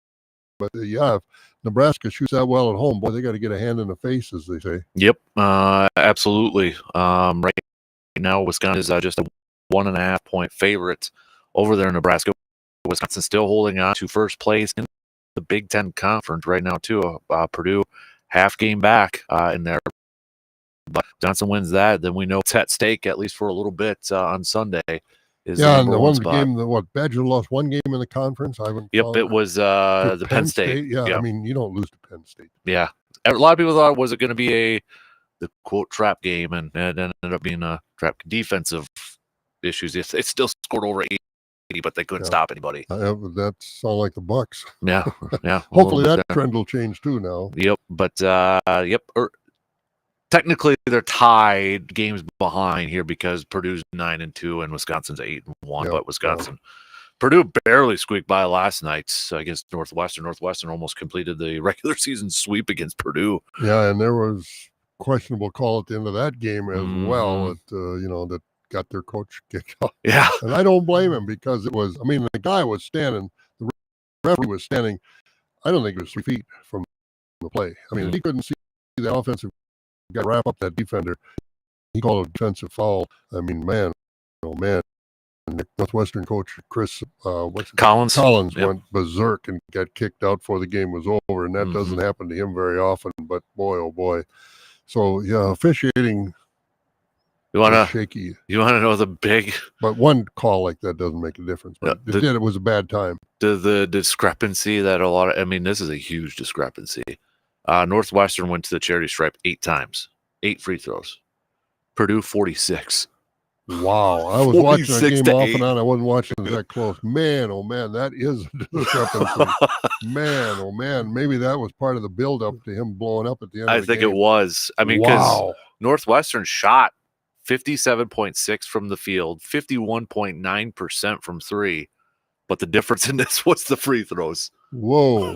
But if Nebraska shoots that well at home, boy, they got to get a hand in the face, as they say.
Yep, absolutely. Right now, Wisconsin is just a 1.5 point favorite over there in Nebraska. Wisconsin still holding on to first place in the Big Ten Conference right now, too. Purdue half game back in there. But Johnson wins that, then we know it's at stake, at least for a little bit on Sunday.
And the one game, Badger lost one game in the conference. I haven't.
Yep, it was the Penn State.
Yeah, I mean, you don't lose to Penn State.
Yeah, a lot of people thought was it going to be the quote trap game, and it ended up being a trap defensive issues. It still scored over 80, but they couldn't stop anybody.
That's all like the Bucks.
Yeah.
Hopefully that trend will change too now.
Yep, but technically they're tied games behind here because Purdue's 9-2 and Wisconsin's 8-1. Yep, but Purdue barely squeaked by last night against Northwestern. Northwestern almost completed the regular season sweep against Purdue.
Yeah, and there was questionable call at the end of that game as well. That got their coach kicked off.
Yeah,
and I don't blame him because it was. I mean, the guy was standing. The referee was standing. I don't think it was 3 feet from the play. I mean, he couldn't see the offensive guy wrap up that defender. He called a defensive foul. I mean, man, oh man. And Northwestern coach Chris
Collins
went berserk and got kicked out before the game was over, and that doesn't happen to him very often. But boy, oh boy! So yeah, officiating.
Shaky. You want to know the big?
But one call like that doesn't make a difference. But it was a bad time.
The discrepancy that a lot of. I mean, this is a huge discrepancy. Northwestern went to the charity stripe 8 times, 8 free throws. Purdue 46.
Wow, I was watching that game off and on. I wasn't watching it that close. Man, oh man, that is a discrepancy. Man, oh man, maybe that was part of the build-up to him blowing up at the end.
I think it was. I mean, because Northwestern shot 57.6 from the field, 51.9% from three, but the difference in this was the free throws.
Whoa.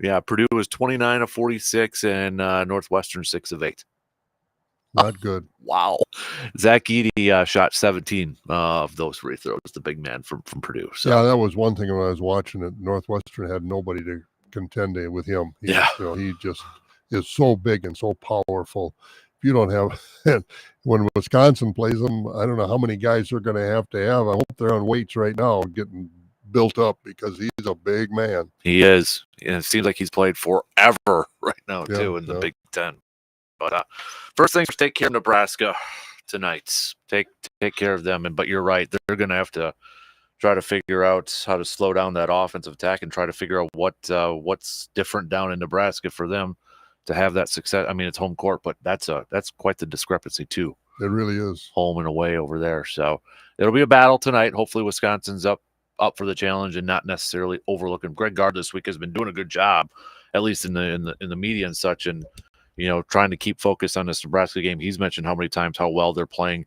Yeah, Purdue was 29 of 46 and Northwestern 6 of 8.
Not good.
Wow. Zach Edey shot 17 of those free throws, the big man from Purdue. So.
Yeah, that was one thing when I was watching it. Northwestern had nobody to contend with him. He just is so big and so powerful. If you don't have – when Wisconsin plays them, I don't know how many guys they're going to have. I hope they're on weights right now getting built up because he's a big man.
He is. And it seems like he's played forever right now, too, in the Big Ten. But first things, take care of Nebraska tonight. Take care of them. But you're right. They're going to have to try to figure out how to slow down that offensive attack and try to figure out what's different down in Nebraska for them to have that success. I mean, it's home court, but that's quite the discrepancy too.
It really is.
Home and away over there. So it'll be a battle tonight. Hopefully Wisconsin's up for the challenge and not necessarily overlooking. Greg Gard this week has been doing a good job, at least in the media and such, and trying to keep focus on this Nebraska game. He's mentioned how many times how well they're playing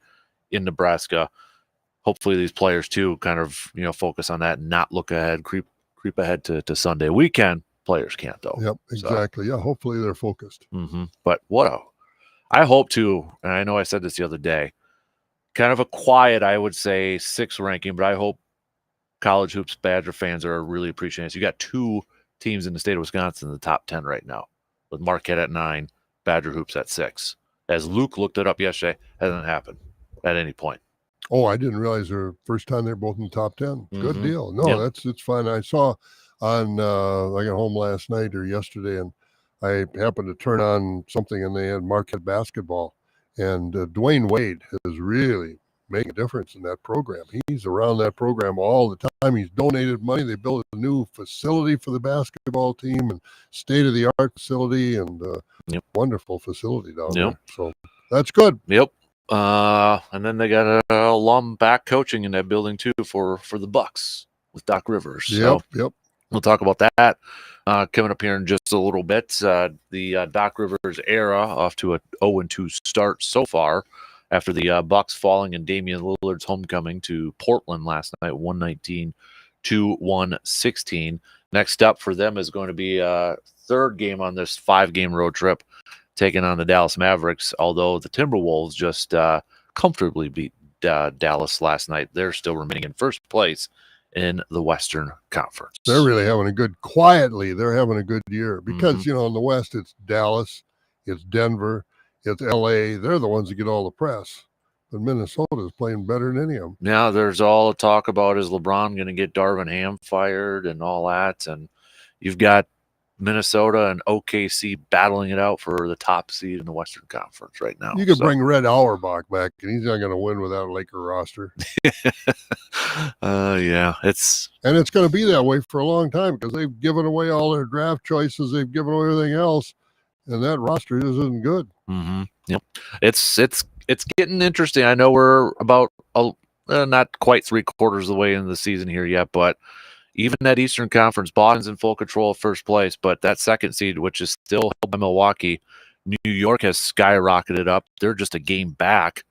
in Nebraska. Hopefully these players too kind of, focus on that and not look ahead, creep ahead to Sunday weekend. Players can't though.
Yep, exactly. Yeah, hopefully they're focused.
But I hope to, and I know I said this the other day, kind of a quiet, I would say, 6 ranking, but I hope college hoops Badger fans are really appreciating this. You got 2 teams in the state of Wisconsin in the top 10 right now, with Marquette at 9, Badger hoops at 6. As Luke looked it up yesterday, hasn't happened at any point.
Oh, I didn't realize they're first time they're both in the top 10. Good deal. No,
Yep.
it's fine. I saw on I got home last night or yesterday, and I happened to turn on something, and they had Marquette basketball, and Dwayne Wade is really making a difference in that program. He's around that program all the time. He's donated money. They built a new facility for the basketball team, and state-of-the-art facility, and wonderful facility down there. So that's good.
Yep. And then they got a alum back coaching in that building too for the Bucks with Doc Rivers.
Yep.
We'll talk about that coming up here in just a little bit. The Doc Rivers era off to a 0-2 start so far after the Bucks falling in Damian Lillard's homecoming to Portland last night, 119-116. Next up for them is going to be a third game on this 5-game road trip, taking on the Dallas Mavericks, although the Timberwolves just comfortably beat Dallas last night. They're still remaining in first place in the Western Conference.
They're really having they're having a good year because, in the West, it's Dallas, it's Denver, it's LA. They're the ones that get all the press. But Minnesota is playing better than any of them.
Now there's all the talk about is LeBron going to get Darvin Ham fired and all that. And you've got Minnesota and OKC battling it out for the top seed in the Western Conference right now.
You could bring Red Auerbach back, and he's not going to win without a Laker roster.
Yeah, it's
going to be that way for a long time because they've given away all their draft choices. They've given away everything else, and that roster isn't good.
Yep, it's getting interesting. I know we're about not quite 3/4 of the way into the season here yet, but even that Eastern Conference, Boston's in full control of first place, but that second seed, which is still held by Milwaukee, New York has skyrocketed up. They're just a game back.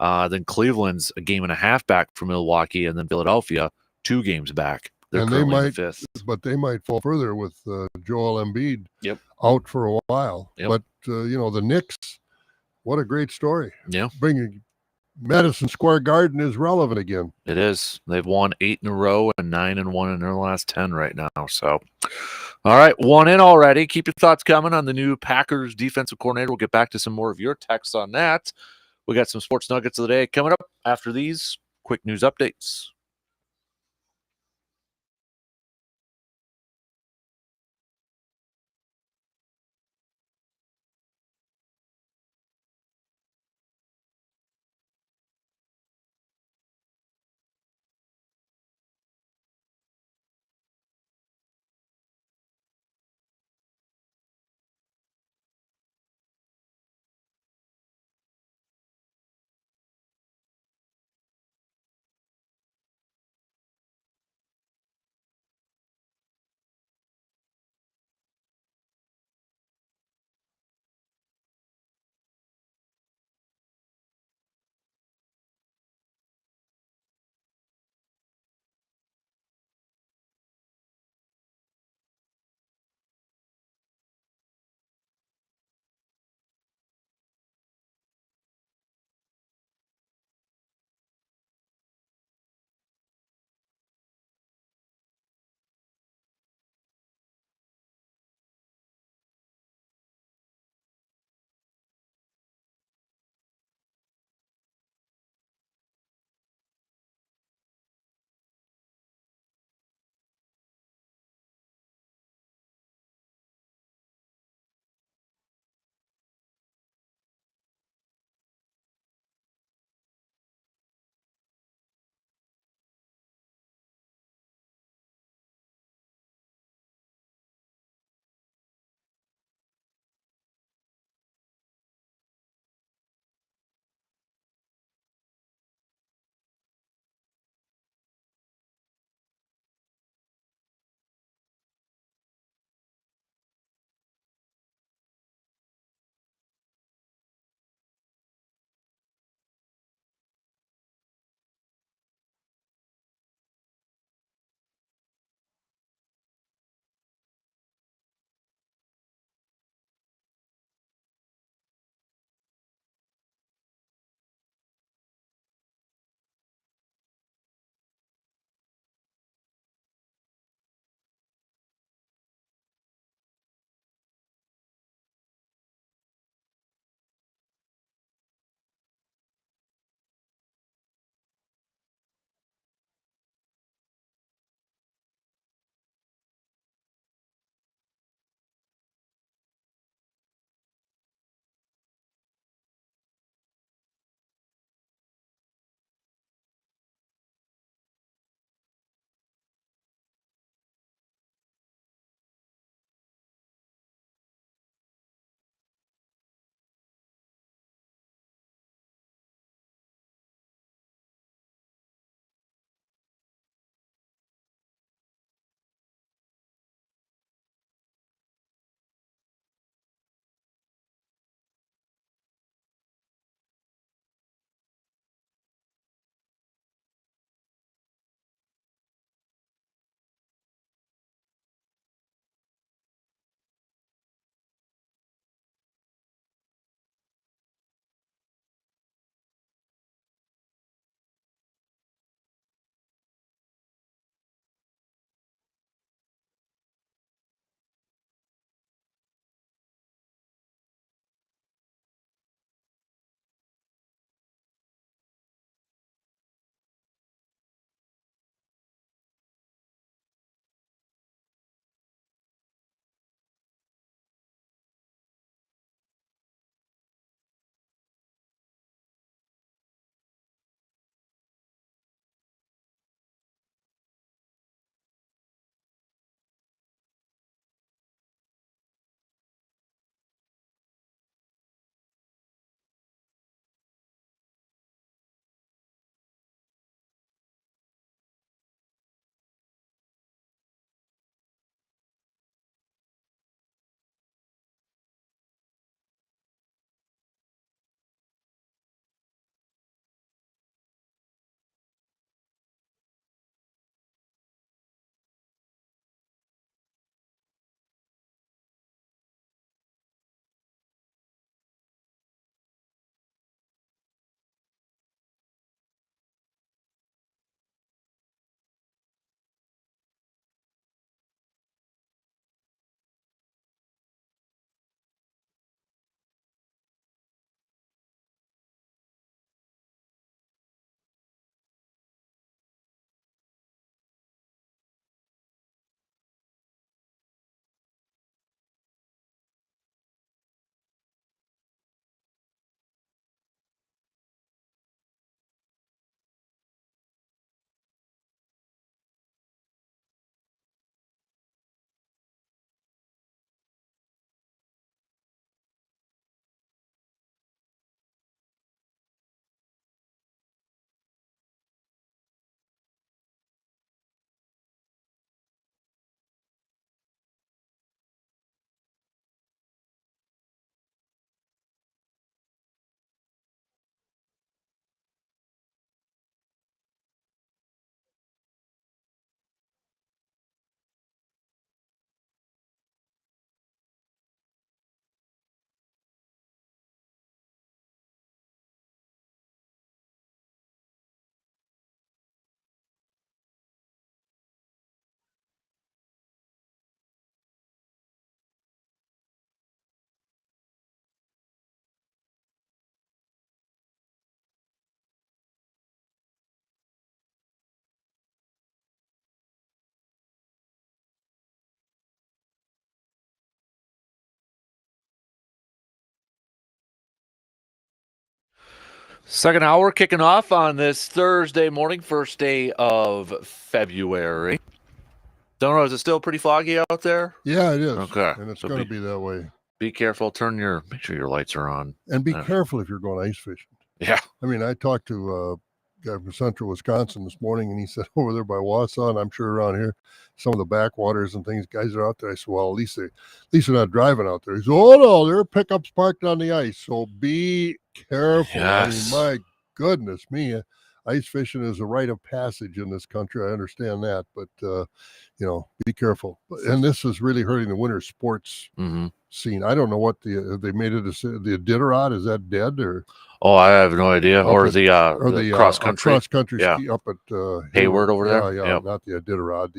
Then Cleveland's a game and a half back from Milwaukee, and then Philadelphia 2 games back. They're currently in 5th.
But they might fall further with Joel Embiid
out
for a while. But, the Knicks, what a great story.
Yeah.
Bringing Madison Square Garden is relevant again.
It is. They've won 8 in a row and 9-1 in their last 10 right now. So, all right, 1 in already. Keep your thoughts coming on the new Packers defensive coordinator. We'll get back to some more of your texts on that. We got some sports nuggets of the day coming up after these quick news updates. Second hour kicking off on this Thursday morning, first day of February. Don't know, is it still pretty foggy out there?
Yeah, it is.
Okay.
And it's
So
going to be that way.
Be careful. Make sure your lights are on.
And be careful if you're going ice fishing.
Yeah.
I mean, I talked to a guy from central Wisconsin this morning, and he said over there by Wausau, and I'm sure around here, some of the backwaters and things, guys are out there. I said, well, at least they're not driving out there. He said, oh, no, there are pickups parked on the ice. So be careful.
Yes.
I mean, my goodness me. Ice fishing is a rite of passage in this country. I understand that, but, be careful. And this is really hurting the winter sports scene. I don't know what they made it the Iditarod. Is that dead or?
Oh, I have no idea. Or the cross country.
Cross country ski up at
Hayward over there.
Yeah, yep. Not the Iditarod.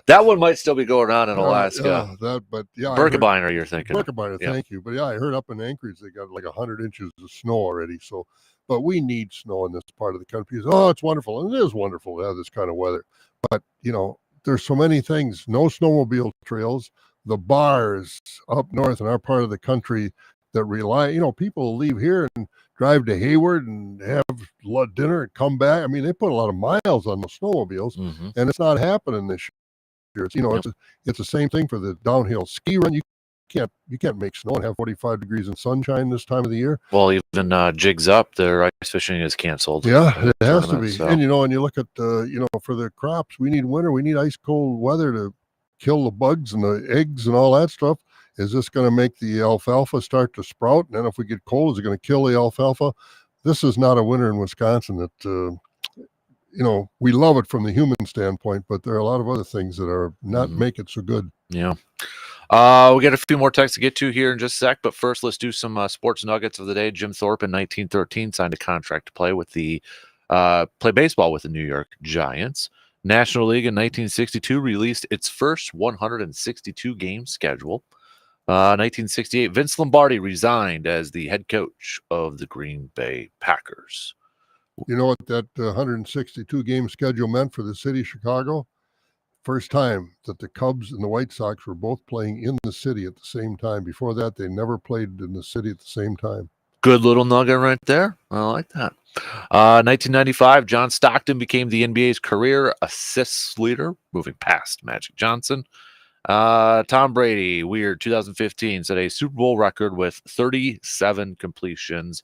That one might still be going on in Alaska. Birkebeiner, you're thinking.
Birkebeiner, thank you. But yeah, I heard up in Anchorage they got like 100 inches of snow already. So, but we need snow in this part of the country. Oh, it's wonderful. And it is wonderful to have this kind of weather. But, there's so many things. No snowmobile trails. The bars up north in our part of the country that rely, people leave here and drive to Hayward and have dinner and come back. I mean, they put a lot of miles on the snowmobiles, and it's not happening this year. It's, it's the same thing for the downhill ski run. You can't make snow and have 45 degrees and sunshine this time of the year.
Well, even Jigs Up, their ice fishing is canceled.
Yeah, it has to be. So. And, and you look at, for the crops, we need winter. We need ice cold weather to kill the bugs and the eggs and all that stuff. Is this going to make the alfalfa start to sprout? And then if we get cold, is it going to kill the alfalfa? This is not a winter in Wisconsin that, we love it from the human standpoint, but there are a lot of other things that are not make it so good.
Yeah. We got a few more texts to get to here in just a sec, but first let's do some sports nuggets of the day. Jim Thorpe in 1913 signed a contract to play play baseball with the New York Giants. National League in 1962 released its first 162 game schedule. 1968, Vince Lombardi resigned as the head coach of the Green Bay Packers.
You know what that 162 game schedule meant for the city of Chicago? First time that the Cubs and the White Sox were both playing in the city at the same time. Before that, they never played in the city at the same time.
Good little nugget right there. I like that. 1995, John Stockton became the NBA's career assists leader, moving past Magic Johnson. Tom Brady, 2015, set a Super Bowl record with 37 completions.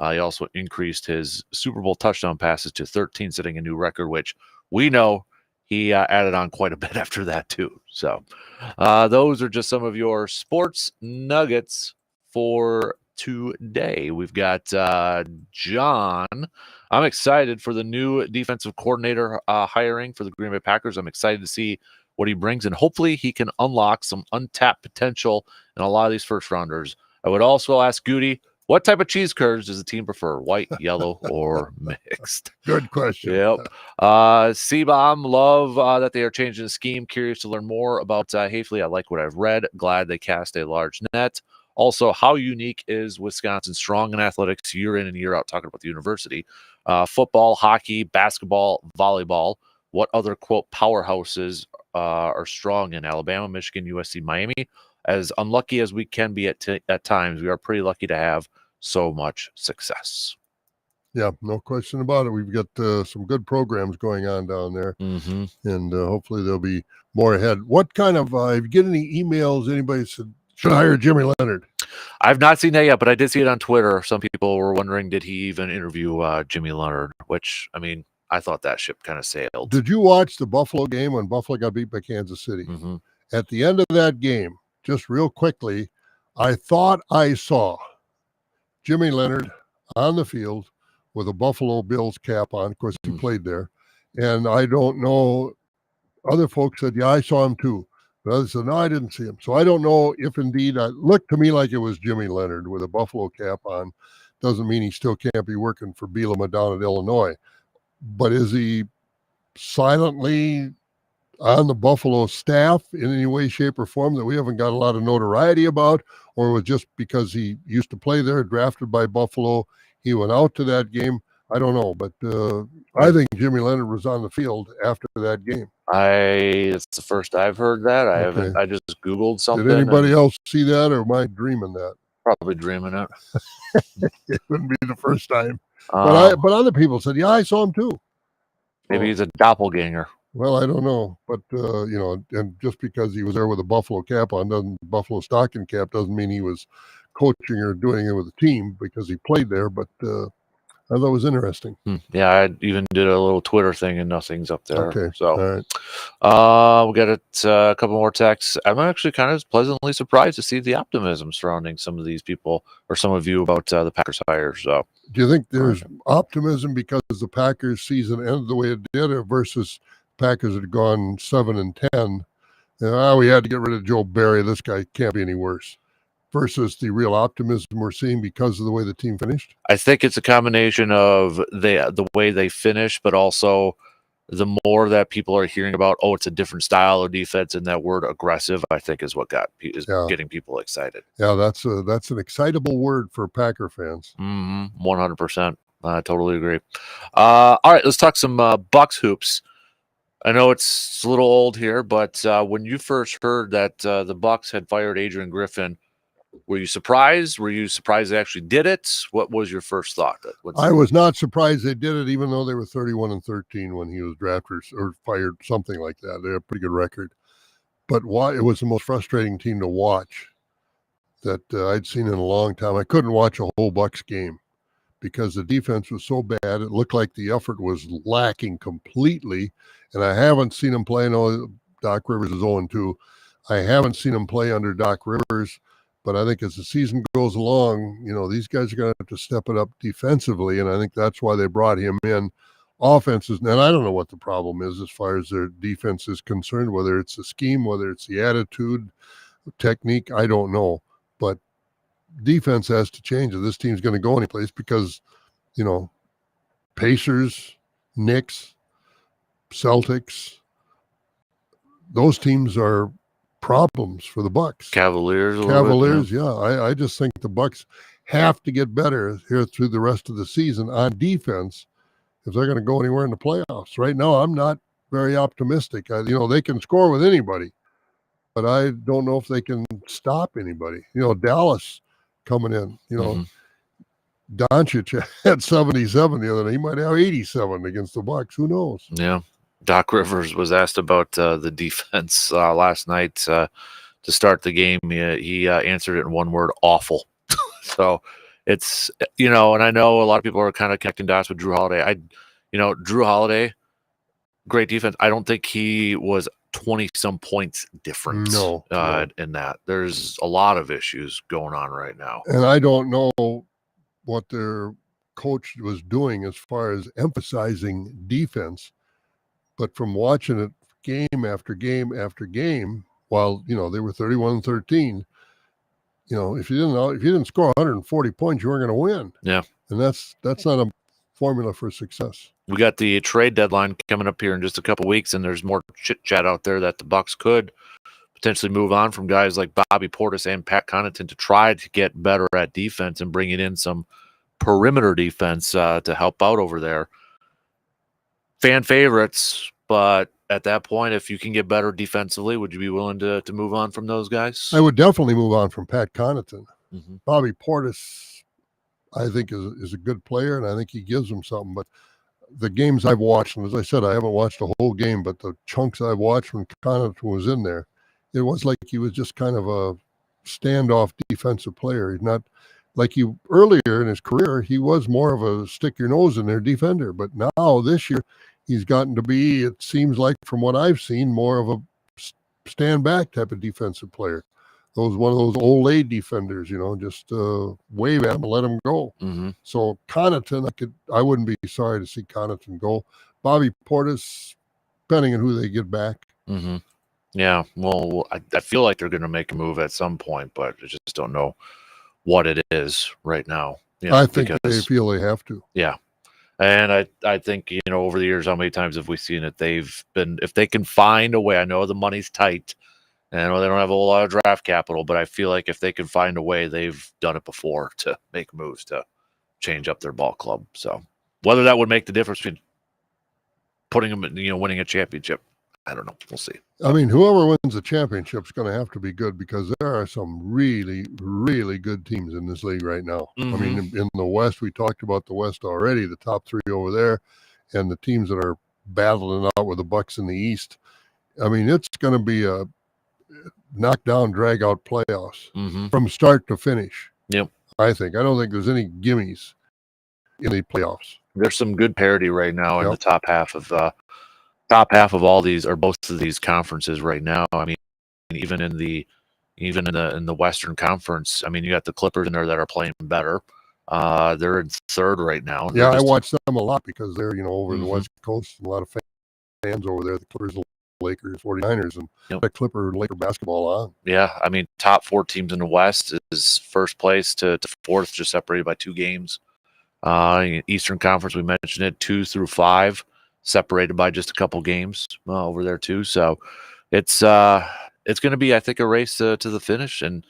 He also increased his Super Bowl touchdown passes to 13, setting a new record, which we know he added on quite a bit after that, too. So those are just some of your sports nuggets for today. We've got John. I'm excited for the new defensive coordinator hiring for the Green Bay Packers. I'm excited to see what he brings, and hopefully he can unlock some untapped potential in a lot of these first rounders. I would also ask Goody, what type of cheese curds does the team prefer? White, yellow, or mixed?
Good question.
Yep. C-Bomb, love that they are changing the scheme. Curious to learn more about Hafley. I like what I've read. Glad they cast a large net. Also, how unique is Wisconsin strong in athletics year in and year out? Talking about the university. Football, hockey, basketball, volleyball. What other, quote, powerhouses are strong in Alabama, Michigan, USC, Miami? As unlucky as we can be at times, we are pretty lucky to have so much success.
Yeah, no question about it. We've got some good programs going on down there, and hopefully there'll be more ahead. What kind of, if you get any emails, anybody said, should hire Jimmy Leonard?
I've not seen that yet, but I did see it on Twitter. Some people were wondering, did he even interview Jimmy Leonard? Which, I mean, I thought that ship kind of sailed.
Did you watch the Buffalo game when Buffalo got beat by Kansas City? At the end of that game, just real quickly, I thought I saw Jimmy Leonard on the field with a Buffalo Bills cap on. Of course, he played there. And I don't know, other folks said, yeah, I saw him too. But others said, no, I didn't see him. So I don't know if indeed, it looked to me like it was Jimmy Leonard with a Buffalo cap on. Doesn't mean he still can't be working for Bielema down at Illinois. But is he silently on the Buffalo staff in any way, shape, or form that we haven't got a lot of notoriety about, or was just because he used to play there, drafted by Buffalo, he went out to that game? I don't know, but I think Jimmy Leonard was on the field after that game.
It's the first I've heard that. I just Googled something.
Did anybody else see that, or am I dreaming that?
Probably dreaming it.
It wouldn't be the first time. But other people said, yeah, I saw him too.
Maybe he's a doppelganger.
Well, I don't know, but and just because he was there with a Buffalo cap on, Buffalo stocking cap doesn't mean he was coaching or doing it with the team because he played there. But I thought it was interesting.
Yeah, I even did a little Twitter thing and nothing's up there.
Okay,
so
all right.
we got a couple more texts. I'm actually kind of pleasantly surprised to see the optimism surrounding some of these people or some of you about the Packers hires. So,
do you think there's optimism because the Packers season ended the way it did, or versus Packers had gone 7-10? We had to get rid of Joe Barry. This guy can't be any worse. Versus the real optimism we're seeing because of the way the team finished?
I think it's a combination of the way they finish, but also the more that people are hearing about, it's a different style of defense, and that word aggressive, I think, is what is getting people excited.
Yeah, that's an excitable word for Packer fans.
100%. I totally agree. All right, let's talk some Bucks hoops. I know it's a little old here, but when you first heard that the Bucks had fired Adrian Griffin, were you surprised? Were you surprised they actually did it? What was your first thought?
I was not surprised they did it, even though they were 31-13 when he was drafted or fired, something like that. They had a pretty good record. But it was the most frustrating team to watch that I'd seen in a long time. I couldn't watch a whole Bucks game because the defense was so bad. It looked like the effort was lacking completely. And I haven't seen them play. I know Doc Rivers is 0-2. I haven't seen them play under Doc Rivers. But I think as the season goes along, these guys are going to have to step it up defensively, and I think that's why they brought him in. Offenses, and I don't know what the problem is as far as their defense is concerned, whether it's the scheme, whether it's the attitude, technique, I don't know. But defense has to change if this team's going to go anyplace because, Pacers, Knicks, Celtics, those teams are problems for the Bucks.
Cavaliers,
yeah. I just think the Bucks have to get better here through the rest of the season on defense if they're going to go anywhere in the playoffs. Right now, I'm not very optimistic. They can score with anybody, but I don't know if they can stop anybody. Dallas coming in, Doncic had 77 the other day. He might have 87 against the Bucks. Who knows?
Yeah. Doc Rivers was asked about the defense last night to start the game. He answered it in one word: awful. So it's, and I know a lot of people are kind of connecting dots with Drew Holiday. Drew Holiday, great defense. I don't think he was 20-some points different in that. There's a lot of issues going on right now.
And I don't know what their coach was doing as far as emphasizing defense. But from watching it game after game after game, while they were 31-13, if you didn't score 140 points, you weren't going to win.
Yeah,
and that's not a formula for success.
We got the trade deadline coming up here in just a couple weeks, and there's more chit chat out there that the Bucks could potentially move on from guys like Bobby Portis and Pat Connaughton to try to get better at defense and bringing in some perimeter defense to help out over there. Fan favorites, but at that point, if you can get better defensively, would you be willing to move on from those guys?
I would definitely move on from Pat Connaughton.
Mm-hmm.
Bobby Portis, I think, is a good player, and I think he gives them something. But the games I've watched, and as I said, I haven't watched a whole game, but the chunks I've watched when Connaughton was in there, it was like he was just kind of a standoff defensive player. He's not like earlier in his career, he was more of a stick your nose in there defender. But now this year, he's gotten to be, it seems like from what I've seen, more of a stand back type of defensive player. One of those old lady defenders, just wave at him and let him go.
Mm-hmm.
So Connaughton, I wouldn't be sorry to see Connaughton go. Bobby Portis, depending on who they get back.
Mm-hmm. Yeah, well, I feel like they're going to make a move at some point, but I just don't know what it is right now.
I think they feel they have to.
Yeah. And I think, over the years, how many times have we seen it? If they can find a way, I know the money's tight, and I know they don't have a whole lot of draft capital, but I feel like if they can find a way, they've done it before to make moves to change up their ball club. So whether that would make the difference between putting them, winning a championship, I don't know. We'll see.
I mean, whoever wins the championship is going to have to be good because there are some really, really good teams in this league right now. I mean, in the West, we talked about the West already, the top three over there, and the teams that are battling out with the Bucks in the East. I mean, it's going to be a knockdown, drag-out playoffs from start to finish.
Yep.
I think. I don't think there's any gimmies in the playoffs.
There's some good parity right now in the top half of all these or both of these conferences right now. I mean, even in the Western Conference, I mean, you got the Clippers in there that are playing better. They're in third right now.
Yeah, I watch them a lot because they're, over in the West Coast, and a lot of fans over there, the Clippers, the Lakers, 49ers, and the Laker basketball on.
Yeah, I mean, top 4 teams in the West is first place to fourth, just separated by 2 games. Eastern Conference, we mentioned it, 2 through 5, separated by just a couple games over there too. So it's going to be, I think, a race to the finish. And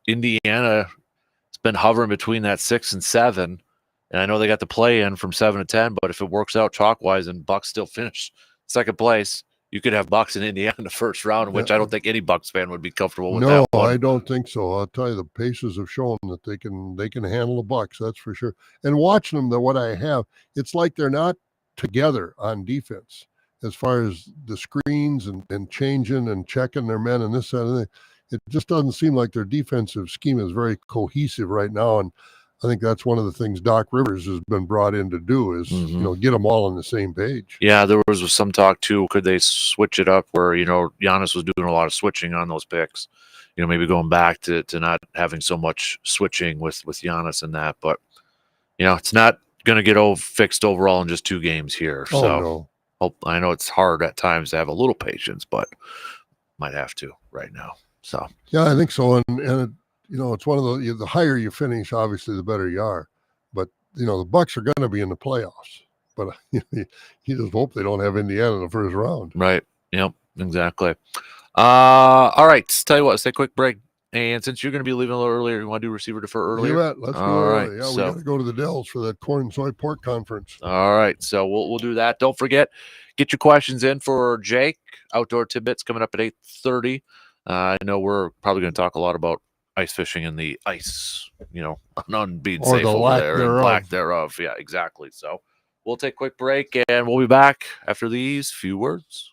Indiana has been hovering between that 6 and 7, and I know they got the play in from 7 to 10. But if it works out chalk wise and Bucks still finish second place, you could have Bucks in Indiana in the first round, which I don't think any Bucks fan would be comfortable with.
No,
that one.
I don't think so. I'll tell you, the Pacers have shown that they can handle the Bucks. That's for sure. And watching them, what I have, it's like they're not together on defense as far as the screens and changing and checking their men and this and that. It just doesn't seem like their defensive scheme is very cohesive right now. And I think that's one of the things Doc Rivers has been brought in to do is, get them all on the same page.
Yeah, there was some talk too. Could they switch it up where, Giannis was doing a lot of switching on those picks, maybe going back to not having so much switching with Giannis and that. But, it's not going to get fixed overall in just 2 games here. So I know it's hard at times to have a little patience, but might have to right now. So,
yeah, I think so. And it's one of the higher you finish, obviously, the better you are. But, the Bucks are going to be in the playoffs. But you just hope they don't have Indiana in the first round.
Right. Yep, exactly. All right. Tell you what, let's take a quick break. And since you're going to be leaving a little earlier, you want to do receiver defer earlier?
You bet. Let's do it early. Yeah, we got to go to the Dells for that corn and soy pork conference.
All right. So we'll do that. Don't forget, get your questions in for Jake. Outdoor Tidbits coming up at 8:30. I know we're probably going to talk a lot about ice fishing and the ice, none being safe over there and lack thereof. Yeah, exactly. So we'll take a quick break and we'll be back after these few words.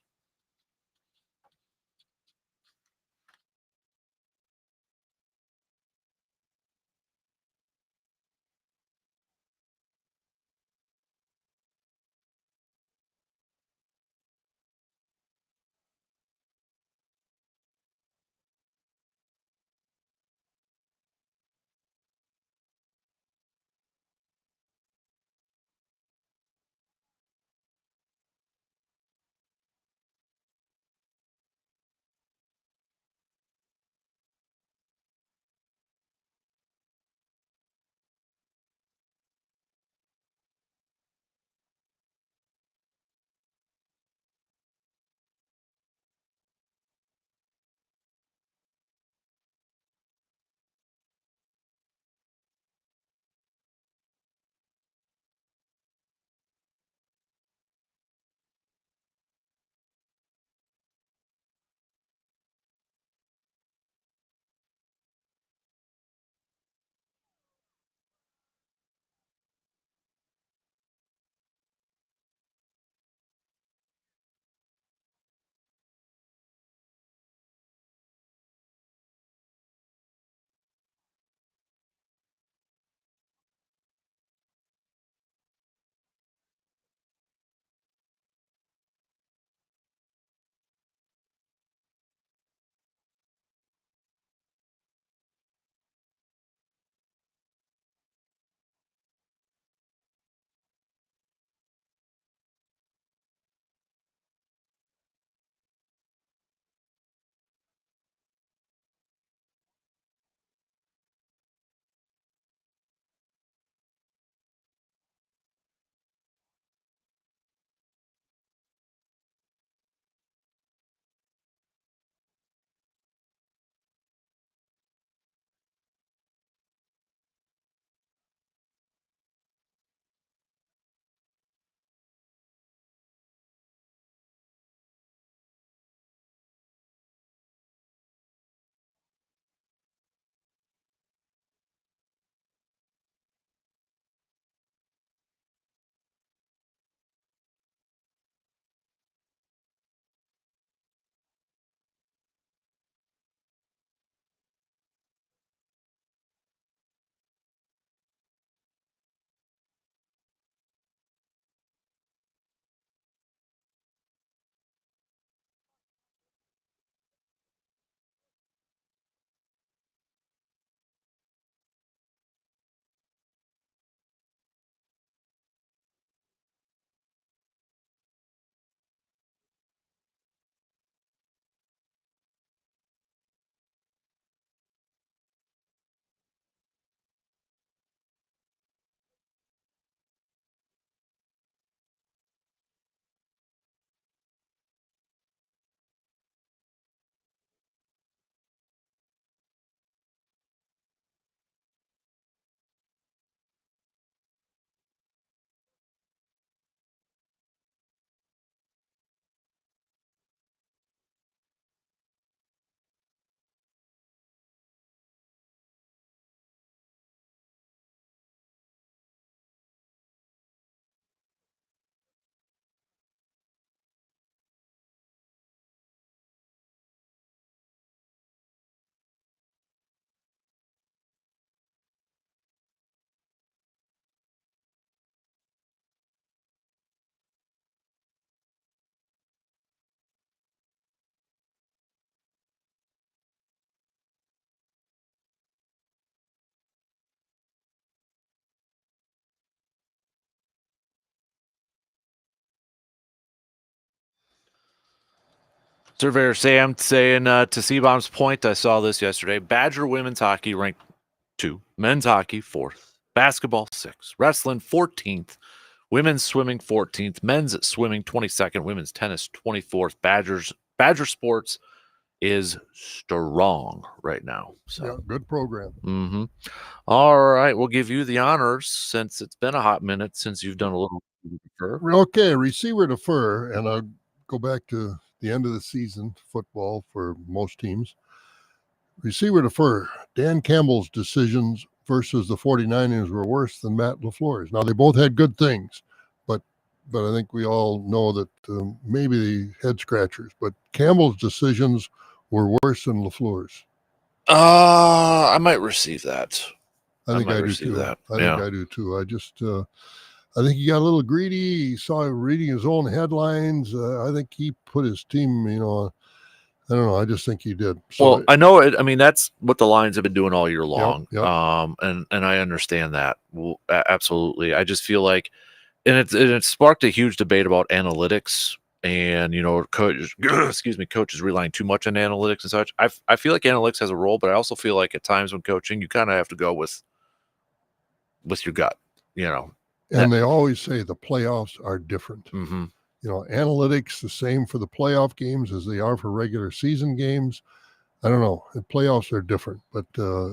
Surveyor Sam saying to C-Bomb's point, I saw this yesterday. Badger women's hockey ranked 2, men's hockey 4th, basketball 6th, wrestling 14th, women's swimming 14th, men's swimming 22nd, women's tennis 24th. Badger sports is strong right now. So
Yeah, good program.
Mm-hmm. All right, we'll give you the honors since it's been a hot minute since you've done a little.
Okay, receiver defer, and I'll go back to the end of the season football for most teams. Receiver defer, Dan Campbell's decisions versus the 49ers were worse than Matt LaFleur's. Now, they both had good things, but I think we all know that maybe the head scratchers, but Campbell's decisions were worse than LaFleur's.
I might receive that.
I think I do too. I think I do too. I think he got a little greedy. He saw reading his own headlines. I think he put his team, I don't know. I just think he did.
So, well, I know it. I mean, that's what the Lions have been doing all year long.
Yep.
And I understand that. Well, absolutely. I just feel like, and it sparked a huge debate about analytics and, coaches relying too much on analytics and such. I feel like analytics has a role, but I also feel like at times when coaching, you kind of have to go with your gut,
And they always say the playoffs are different.
Mm-hmm.
Analytics the same for the playoff games as they are for regular season games. I don't know. The playoffs are different, but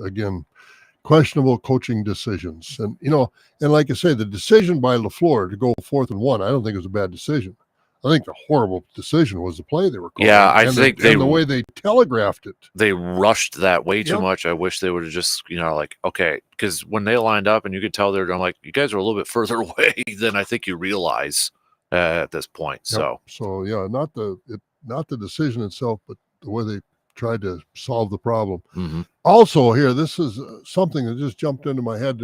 again, questionable coaching decisions. And and like I say, the decision by LaFleur to go 4th and 1, I don't think it was a bad decision. I think the horrible decision was the play they were calling.
Yeah, I think
the way they telegraphed it.
They rushed that way too much. I wish they would have just, okay, because when they lined up and you could tell I'm like, you guys are a little bit further away than I think you realize at this point.
Yep. So yeah, not the decision itself, but the way they tried to solve the problem.
Mm-hmm.
Also, here, this is something that just jumped into my head.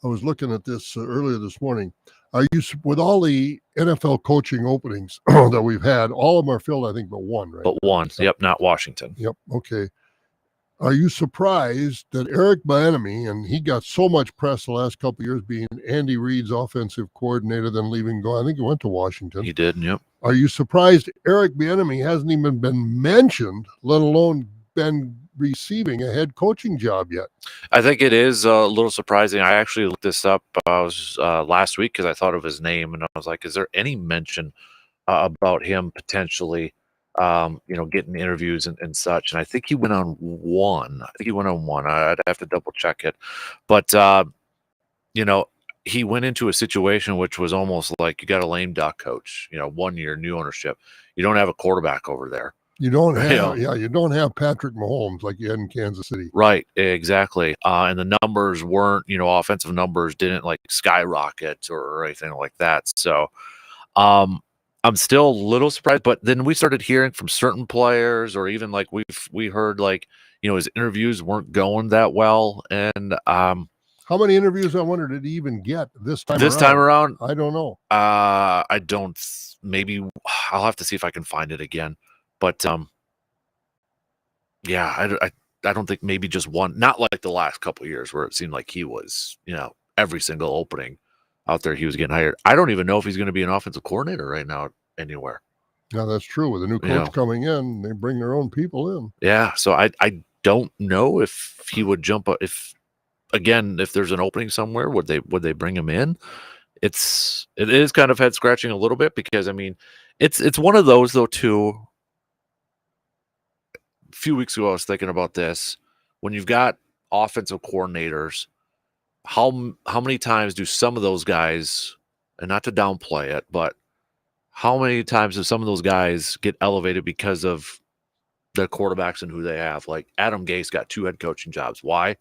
I was looking at this earlier this morning. Are you, with all the NFL coaching openings that we've had, all of them are filled, I think, but one, right?
But one. Yep, not Washington.
Yep. Okay. Are you surprised that Eric Bieniemy, and he got so much press the last couple of years being Andy Reid's offensive coordinator, then leaving go? I think he went to Washington.
He did. Yep.
Are you surprised Eric Bieniemy hasn't even been mentioned, let alone been receiving a head coaching job yet?
I think it is a little surprising. I actually looked this up last week because I thought of his name, and I was like, is there any mention about him potentially getting interviews and such? And I think he went on one. I'd have to double check it. But, he went into a situation which was almost like you got a lame duck coach, 1 year, new ownership. You don't have a quarterback over there.
You don't have, you don't have Patrick Mahomes like you had in Kansas City.
Right, exactly. And the numbers weren't, offensive numbers didn't like skyrocket or anything like that. So, I'm still a little surprised, but then we started hearing from certain players, or even like we heard like, his interviews weren't going that well. And
how many interviews, I wonder, did he even get this time
around?
I don't know.
I don't, maybe I'll have to see if I can find it again. But I don't think, maybe just one, not like the last couple of years where it seemed like he was, every single opening out there he was getting hired. I don't even know if he's going to be an offensive coordinator right now anywhere.
Yeah, that's true. With a new coach coming in, they bring their own people in.
Yeah, so I don't know if he would jump up. If there's an opening somewhere, would they bring him in? It is kind of head scratching a little bit, because I mean, it's one of those though too. A few weeks ago, I was thinking about this. When you've got offensive coordinators, how many times do some of those guys, and not to downplay it, but how many times do some of those guys get elevated because of their quarterbacks and who they have? Like Adam Gase got 2 head coaching jobs. Why?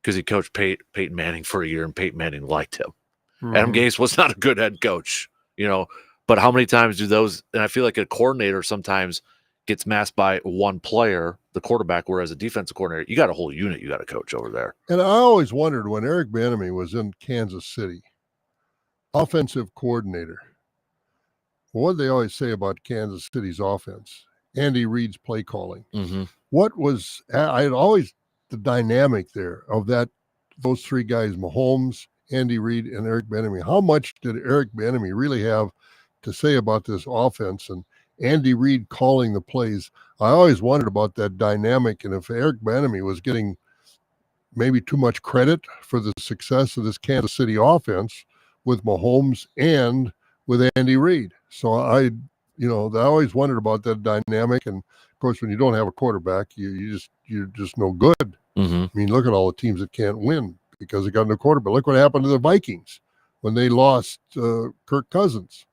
Because he coached Peyton Manning for a year, and Peyton Manning liked him. Mm-hmm. Adam Gase was not a good head coach, but how many times do those, and I feel like a coordinator sometimes gets masked by one player, the quarterback, whereas a defensive coordinator, you got a whole unit you got to coach over there.
And I always wondered, when Eric Bieniemy was in Kansas City, offensive coordinator, what did they always say about Kansas City's offense? Andy Reid's play calling.
Mm-hmm.
What was, I had always, the dynamic there of those 3 guys, Mahomes, Andy Reid, and Eric Bieniemy. How much did Eric Bieniemy really have to say about this offense? Andy Reid calling the plays. I always wondered about that dynamic, and if Eric Bieniemy was getting maybe too much credit for the success of this Kansas City offense with Mahomes and with Andy Reid. So I always wondered about that dynamic. And of course, when you don't have a quarterback, you're just no good.
Mm-hmm.
I mean, look at all the teams that can't win because they got no quarterback. Look what happened to the Vikings when they lost Kirk Cousins.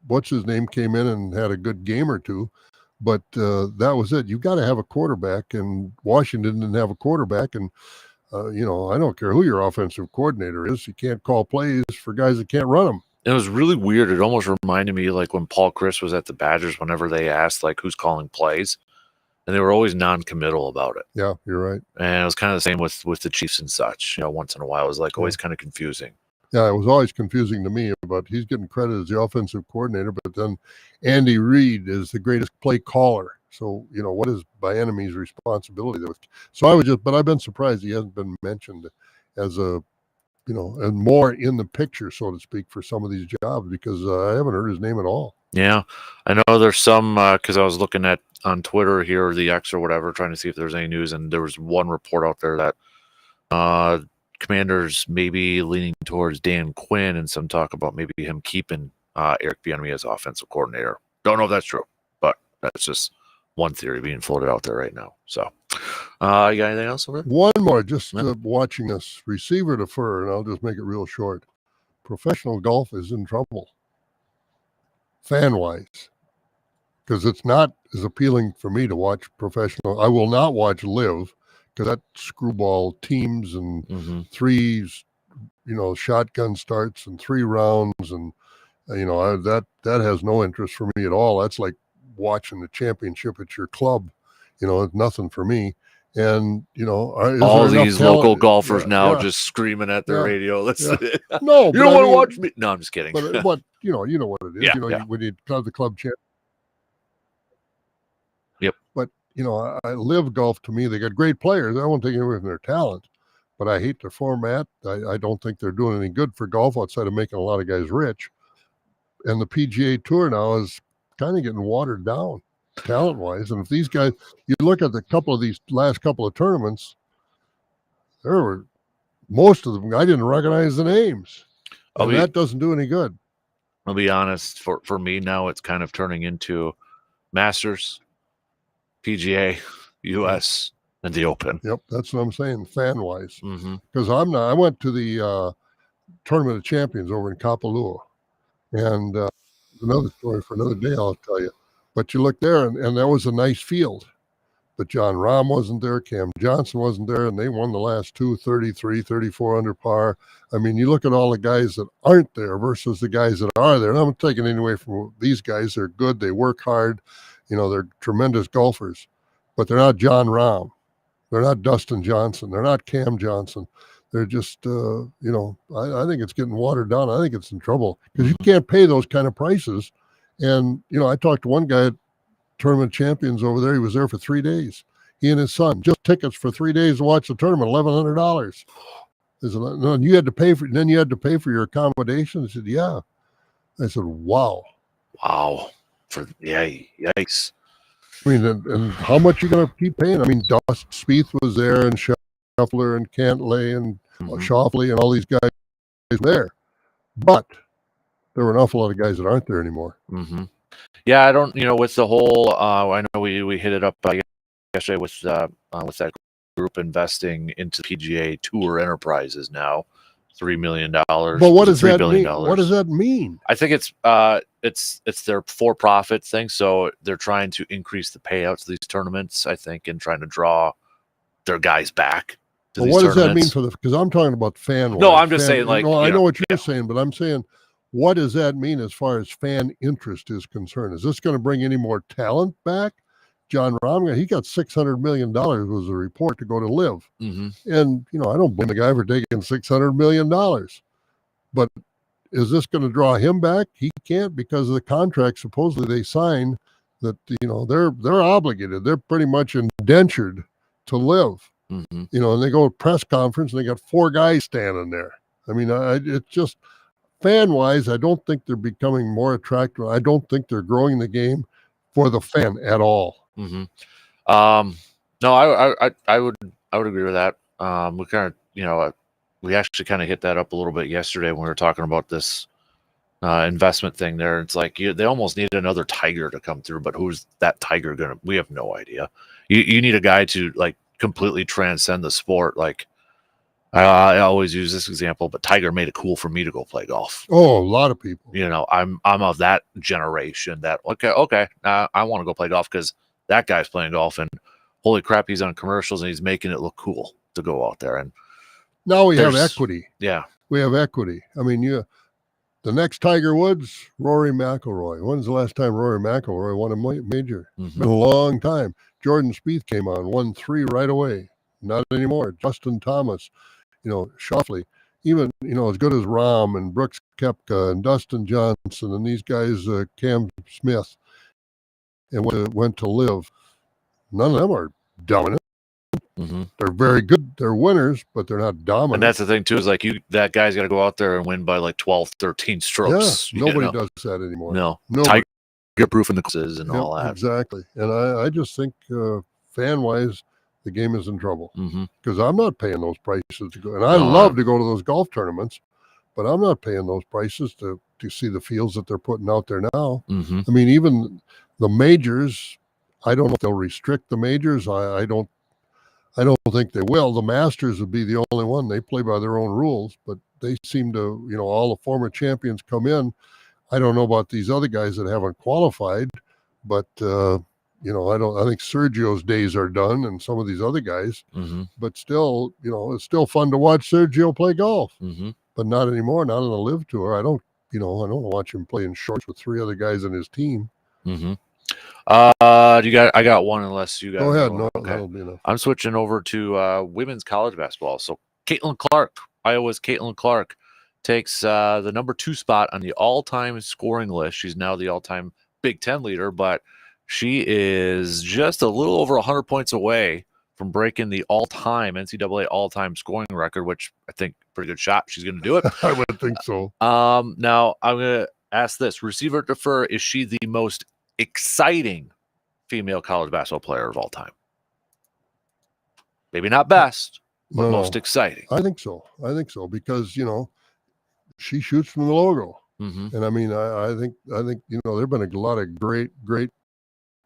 What's his name came in and had a good game or two, but that was it. You got to have a quarterback, and Washington didn't have a quarterback. And I don't care who your offensive coordinator is, you can't call plays for guys that can't run them.
It was really weird. It almost reminded me like when Paul Chris was at the Badgers, whenever they asked like who's calling plays, and they were always non-committal about it.
Yeah, you're right.
And it was kind of the same with the Chiefs and such. Once in a while, it was like always kind of confusing.
Yeah, it was always confusing to me, but he's getting credit as the offensive coordinator, but then Andy Reid is the greatest play caller. So, what is Bieniemy's responsibility? But I've been surprised he hasn't been mentioned as and more in the picture, so to speak, for some of these jobs, because I haven't heard his name at all.
Yeah, I know there's some, because I was looking at on Twitter here, or the X or whatever, trying to see if there's any news, and there was one report out there that Commanders maybe leaning towards Dan Quinn, and some talk about maybe him keeping Eric Bieniemy as offensive coordinator. Don't know if that's true, but that's just one theory being floated out there right now. So, you got anything else over there?
One more, just watching this receiver defer, and I'll just make it real short. Professional golf is in trouble, fan-wise, because it's not as appealing for me to watch professional. I will not watch live, because that screwball teams and threes, shotgun starts and 3 rounds, and that has no interest for me at all. That's like watching the championship at your club. It's nothing for me. And
all these local golfers just screaming at their radio. Listen,
no,
you don't want to watch me. No, I'm just kidding.
But you know what it is. When you have the club champ.
Yep.
But I live golf. To me, they got great players. I won't take away from their talent, but I hate their format. I don't think they're doing any good for golf outside of making a lot of guys rich. And the PGA Tour now is kind of getting watered down talent-wise. And if these guys, you look at these last couple of tournaments, there were most of them I didn't recognize the names. That doesn't do any good.
I'll be honest. For me now, it's kind of turning into Masters, PGA, US, and the Open.
Yep, that's what I'm saying, fan-wise. Because I went to the Tournament of Champions over in Kapalua, and another story for another day, I'll tell you. But you look there, and that was a nice field. But John Rahm wasn't there, Cam Johnson wasn't there, and they won the last two, 33, 34 under par. I mean, you look at all the guys that aren't there versus the guys that are there. And I'm taking it away from these guys. They're good. They work hard. They're tremendous golfers. But they're not John Rahm. They're not Dustin Johnson. They're not Cam Johnson. They're just, I think it's getting watered down. I think it's in trouble because you can't pay those kind of prices. And, I talked to one guy at Tournament Champions over there. He was there for 3 days. He and his son, just tickets for 3 days to watch the tournament, $1,100. No, you had to pay for. Then you had to pay for your accommodation. I said, yeah. I said, wow.
Yikes.
I mean, and how much are you going to keep paying? I mean, Dust Spieth was there, and Scheffler, and Cantlay, and Schauffele, and all these guys there. But there were an awful lot of guys that aren't there anymore.
Yeah, I don't, with the whole, I know we hit it up yesterday with that group investing into PGA Tour Enterprises now, $3 million. But
what does that mean? What does that mean?
I think it's their for-profit thing, so they're trying to increase the payouts of these tournaments, I think, and trying to draw their guys back.
But what does that mean for because I'm talking about fan?
No, I'm just saying, like,
I know what you're saying, but I'm saying, what does that mean as far as fan interest is concerned? Is this going to bring any more talent back? John Rahm, he got $600 million was a report to go to live. And, I don't blame the guy for taking $600 million. But is this going to draw him back? He can't because of the contract supposedly they signed that, they're obligated. They're pretty much indentured to live. And they go to a press conference and they got 4 guys standing there. I mean, it's just fan-wise, I don't think they're becoming more attractive. I don't think they're growing the game for the fan at all.
Mm-hmm. No, I would agree with that. We kind of, we actually kind of hit that up a little bit yesterday when we were talking about this investment thing there. It's like they almost need another tiger to come through, but who's that tiger gonna? We have no idea. You need a guy to like completely transcend the sport. Like I always use this example, but Tiger made it cool for me to go play golf.
Oh, a lot of people.
I'm of that generation that okay, I want to go play golf because that guy's playing golf and holy crap, he's on commercials and he's making it look cool to go out there. And
now we have equity.
Yeah,
we have equity. I mean, the next Tiger Woods, Rory McIlroy. When's the last time Rory McIlroy won a major? It's been a long time. Jordan Spieth came on, won 3 right away. Not anymore. Justin Thomas, Schauffele, even, as good as Rahm and Brooks Koepka and Dustin Johnson and these guys, Cam Smith, and went to live. None of them are dominant.
Mm-hmm.
They're very good. They're winners, but they're not dominant.
And that's the thing too, is like that guy's got to go out there and win by like 12, 13 strokes.
Yeah, nobody does that anymore.
No, Tiger proof in the courses and all that.
Exactly. And I just think fan-wise, the game is in trouble because
Mm-hmm.
I'm not paying those prices to go. And I love to go to those golf tournaments, but I'm not paying those prices to see the fields that they're putting out there now.
Mm-hmm.
I mean, even the majors, I don't know if they'll restrict the majors. I don't think they will. The Masters would be the only one. They play by their own rules, but they seem to, all the former champions come in. I don't know about these other guys that haven't qualified, but I think Sergio's days are done and some of these other guys, but still, it's still fun to watch Sergio play golf, but not anymore. Not on the Live Tour. I don't watch him play in shorts with 3 other guys on his team.
I got one unless you got.
Go ahead.
One.
No,
Okay.
that'll be enough.
I'm switching over to women's college basketball. So Caitlin Clark, Iowa's Caitlin Clark, takes the number 2 spot on the all-time scoring list. She's now the all-time Big Ten leader, but she is just a little over 100 points away from breaking the all-time NCAA all-time scoring record, which I think pretty good shot she's going to do it.
I would think so.
Now I'm going to ask this: receiver defer, is she the most exciting female college basketball player of all time? Maybe not best, but most exciting.
I think so because she shoots from the logo, and I mean I think there've been a lot of great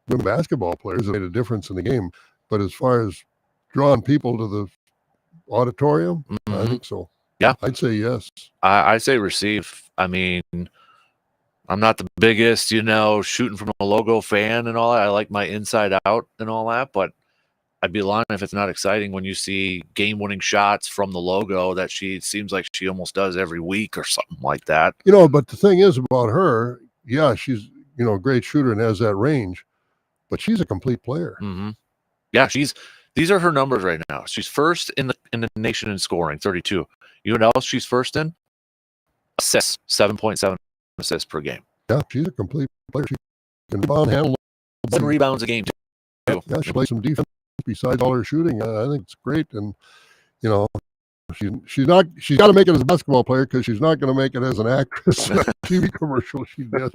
women basketball players that made a difference in the game, but as far as drawing people to the auditorium, I think so.
Yeah,
I'd say yes.
I say receive. I mean, I'm not the biggest, shooting from a logo fan and all that. I like my inside out and all that, but I'd be lying if it's not exciting when you see game-winning shots from the logo that she seems like she almost does every week or something like that.
But the thing is about her, yeah, she's, a great shooter and has that range, but she's a complete player.
Yeah, these are her numbers right now. She's first in the nation in scoring, 32. You know what else she's first in? Assists, 7.7 assists per game.
Yeah, she's a complete player. She can rebound, handle
7 rebounds a game too.
Yeah, she plays some defense besides all her shooting. I think it's great, and she's got to make it as a basketball player because she's not going to make it as an actress. TV commercial she did,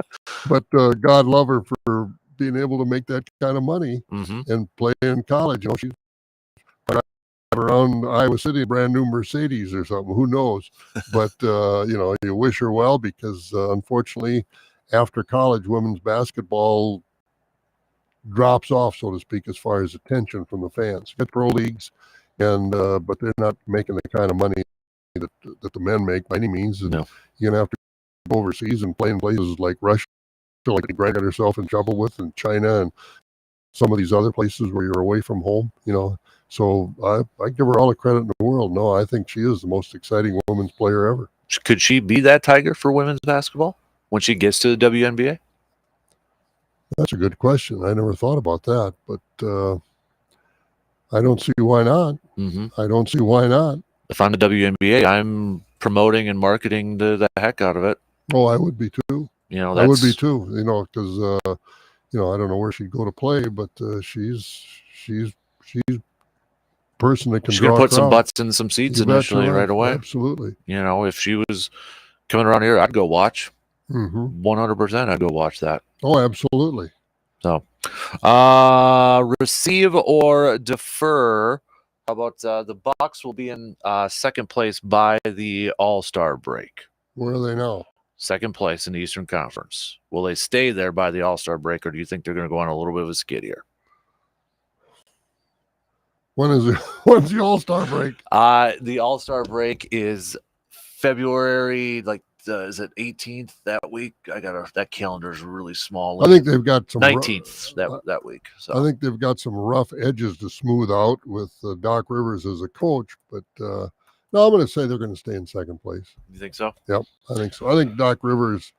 but God love her for being able to make that kind of money and play in college. She's around Iowa City, a brand new Mercedes or something. Who knows? But you wish her well because unfortunately, after college, women's basketball drops off, so to speak, as far as attention from the fans. Get pro leagues, and but they're not making the kind of money that the men make by any means. And you're gonna have to go overseas and play in places like Russia, like Greg got herself in trouble with, and China, and some of these other places where you're away from home. So I give her all the credit in the world. No, I think she is the most exciting women's player ever.
Could she be that tiger for women's basketball when she gets to the WNBA?
That's a good question. I never thought about that, but I don't see why not. I don't see why not.
If I'm the WNBA, I'm promoting and marketing the heck out of it.
Oh, I would be too. I would be too. Because I don't know where she'd go to play, but she's person that can.
She's gonna put some butts in some seats initially, right away.
Absolutely.
If she was coming around here, I'd go watch.
Mm-hmm.
100%, I'd go watch that.
Oh, absolutely.
So, receive or defer. How about the Bucks will be in second place by the All-Star break.
Where are they now?
Second place in the Eastern Conference. Will they stay there by the All-Star break, or do you think they're going to go on a little bit of a skid here?
When's the All-Star break?
The All-Star break is February, is it 18th that week? That calendar is really small.
I think they've got some
19th that week. So
I think they've got some rough edges to smooth out with Doc Rivers as a coach, but no, I'm going to say they're going to stay in second place.
You think so?
Yep, I think so. I think Doc Rivers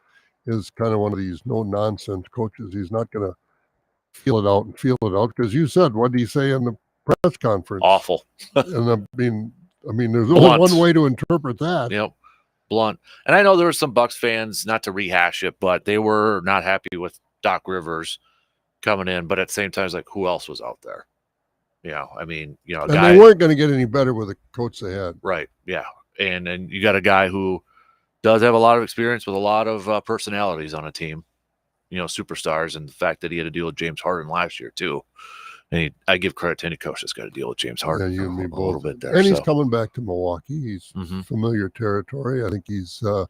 is kind of one of these no-nonsense coaches. He's not going to feel it out because you said, what did he say in the press conference?
Awful.
And I mean, there's
Blunt.
only one way to interpret that.
Yep. Blunt. And I know there were some Bucks fans, not to rehash it, but they were not happy with Doc Rivers coming in. But at the same time, it's like, who else was out there? I mean,
and they weren't going to get any better with the coach they had.
Right. Yeah. And you got a guy who does have a lot of experience with a lot of personalities on a team, superstars, and the fact that he had to deal with James Harden last year too. And I give credit to any coach that's got to deal with James Harden.
Yeah, you and me
a
both.
little bit there.
And he's coming back to Milwaukee. He's familiar territory. I think it's a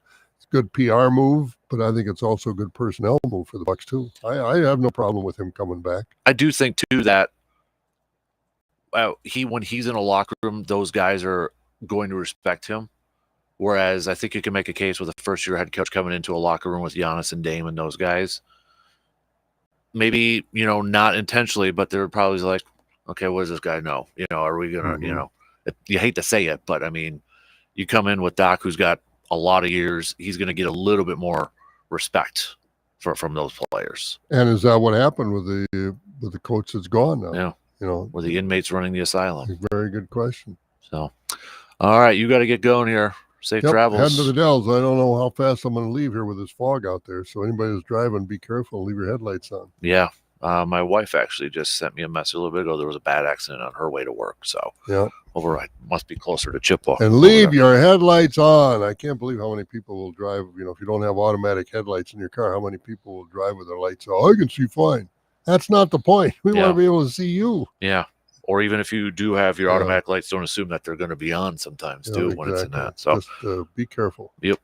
good PR move, but I think it's also a good personnel move for the Bucks too. I have no problem with him coming back.
I do think too that when he's in a locker room, those guys are going to respect him. Whereas I think you can make a case with a first-year head coach coming into a locker room with Giannis and Dame and those guys. Maybe, not intentionally, but they're probably like, okay, what does this guy know? Are we going to, you hate to say it, but I mean, you come in with Doc, who's got a lot of years, he's going to get a little bit more respect from those players.
And is that what happened with the coach that's gone now?
Yeah. Were the inmates running the asylum?
Very good question.
So, all right, you got to get going here. Safe travels.
Heading to the Dells. I don't know how fast I'm going to leave here with this fog out there. So anybody who's driving, be careful. Leave your headlights on.
Yeah. My wife actually just sent me a message a little bit ago. There was a bad accident on her way to work. So must be closer to Chippewa.
And leave your headlights on. I can't believe how many people will drive. If you don't have automatic headlights in your car, how many people will drive with their lights on? I can see fine. That's not the point. We want to be able to see you.
Yeah. Or even if you do have your automatic lights, don't assume that they're going to be on sometimes too when it's in that. So
just be careful.
Yep.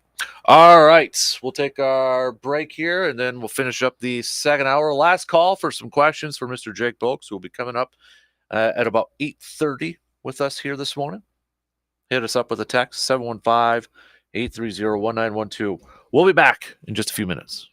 All right. We'll take our break here and then we'll finish up the second hour. Last call for some questions for Mr. Jake Bolks, who will be coming up at about 8:30 with us here this morning. Hit us up with a text, 715-830-1912. We'll be back in just a few minutes.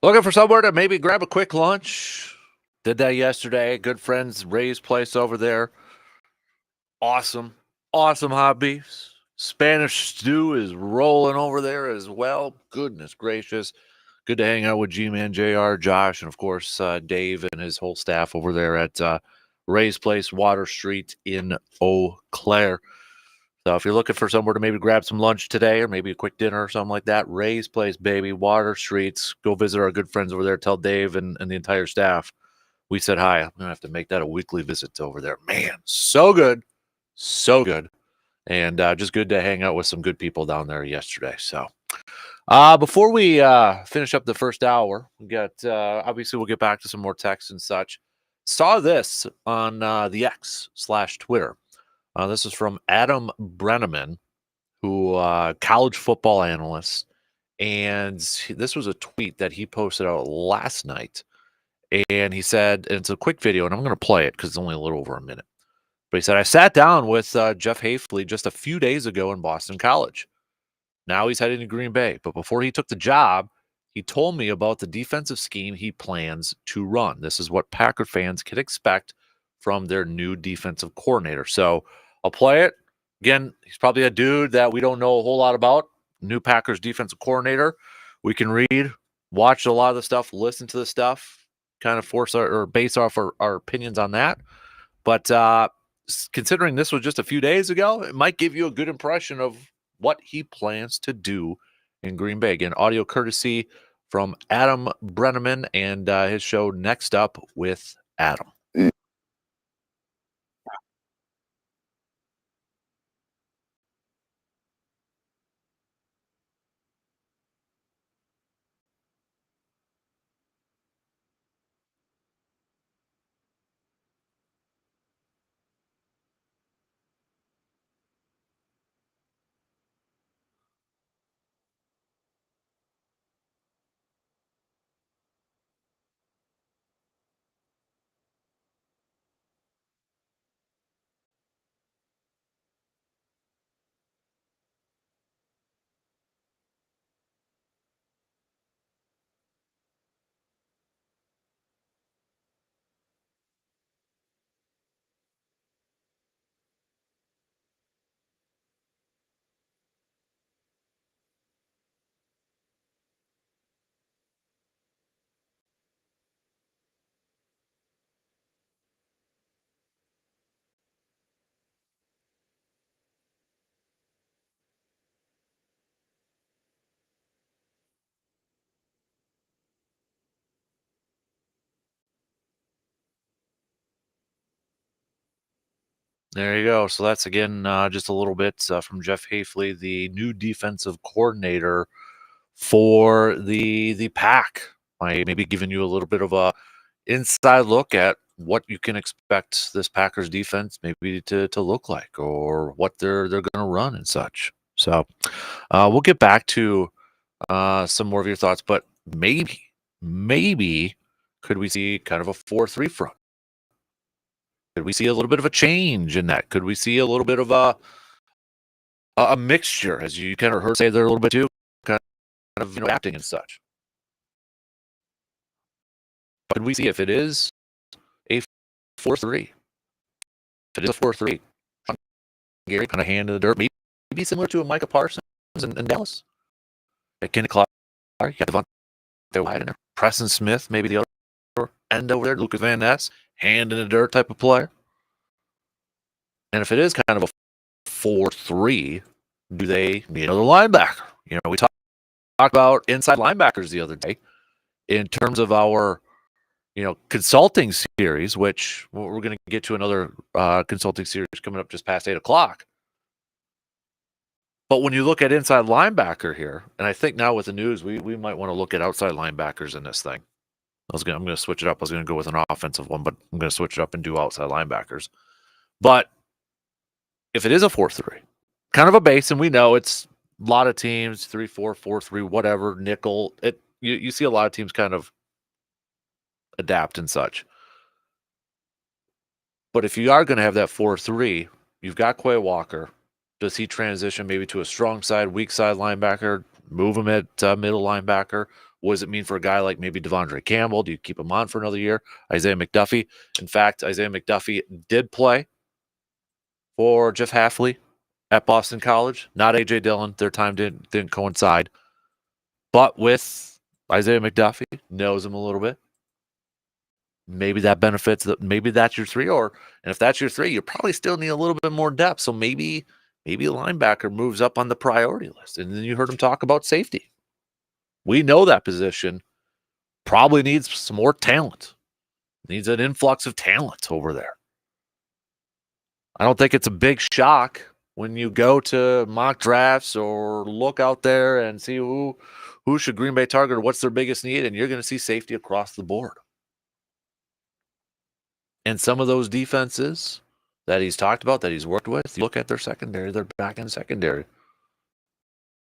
Looking for somewhere to maybe grab a quick lunch. Did that yesterday. Good friends, Ray's place over there. Awesome. Awesome hot beefs. Spanish stew is rolling over there as well. Goodness gracious. Good to hang out with G-Man, JR, Josh, and of course, Dave and his whole staff over there at Ray's Place, Water Street in Eau Claire. So if you're looking for somewhere to maybe grab some lunch today or maybe a quick dinner or something like that, Ray's Place, baby, Water Streets. Go visit our good friends over there. Tell Dave and the entire staff we said hi. I'm going to have to make that a weekly visit over there. Man, so good. So good. And just good to hang out with some good people down there yesterday. So before we finish up the first hour, we got obviously we'll get back to some more texts and such. Saw this on the X/Twitter. This is from Adam Brenneman, who college football analyst, and this was a tweet that he posted out last night. And he said, and it's a quick video, and I'm going to play it because it's only a little over a minute. But he said, I sat down with Jeff Hafley just a few days ago in Boston College. Now he's heading to Green Bay. But before he took the job, he told me about the defensive scheme he plans to run. This is what Packer fans can expect from their new defensive coordinator. So I'll play it. Again, he's probably a dude that we don't know a whole lot about. New Packers defensive coordinator. We can read, watch a lot of the stuff, listen to the stuff, kind of force or base off our opinions on that. But considering this was just a few days ago, it might give you a good impression of what he plans to do in Green Bay. Again, audio courtesy from Adam Brenneman and his show Next Up with Adam. There you go. So that's again just a little bit from Jeff Hafley, the new defensive coordinator for the Pack. I maybe giving you a little bit of a inside look at what you can expect this Packers defense maybe to look like, or what they're going to run and such. So we'll get back to some more of your thoughts, but maybe could we see kind of a 4-3 front? Could we see a little bit of a change in that? Could we see a little bit of a mixture, as you kind of heard say there a little bit too, kind of acting and such? Could we see if it is a 4-3? If it is a 4-3, Gary kind of hand in the dirt, maybe similar to a Micah Parsons in Dallas. Kenny Clark, you got Devontae White in there. Preston Smith, maybe the other end over there. Lucas Van Ness, hand in the dirt type of player. And if it is kind of a 4-3, do they need another linebacker? We talked about inside linebackers the other day in terms of our consulting series, which we're going to get to another consulting series coming up just past 8 o'clock. But when you look at inside linebacker here, and I think now with the news, we might want to look at outside linebackers in this thing. I'm going to switch it up. I was going to go with an offensive one, but I'm going to switch it up and do outside linebackers. But if it is a 4-3, kind of a base, and we know it's a lot of teams, 3-4, 4-3, whatever, nickel. You see a lot of teams kind of adapt and such. But if you are going to have that 4-3, you've got Quay Walker. Does he transition maybe to a strong side, weak side linebacker, move him at middle linebacker? What does it mean for a guy like maybe Devondre Campbell? Do you keep him on for another year? Isaiah McDuffie. In fact, Isaiah McDuffie did play for Jeff Hafley at Boston College. Not A.J. Dillon. Their time didn't coincide. But with Isaiah McDuffie, knows him a little bit. Maybe that benefits. Maybe that's your 3. And if that's your 3, you probably still need a little bit more depth. So maybe a linebacker moves up on the priority list. And then you heard him talk about safety. We know that position probably needs some more talent. Needs an influx of talent over there. I don't think it's a big shock when you go to mock drafts or look out there and see who should Green Bay target or what's their biggest need, and you're going to see safety across the board. And some of those defenses that he's talked about, that he's worked with, you look at their secondary, their back end secondary.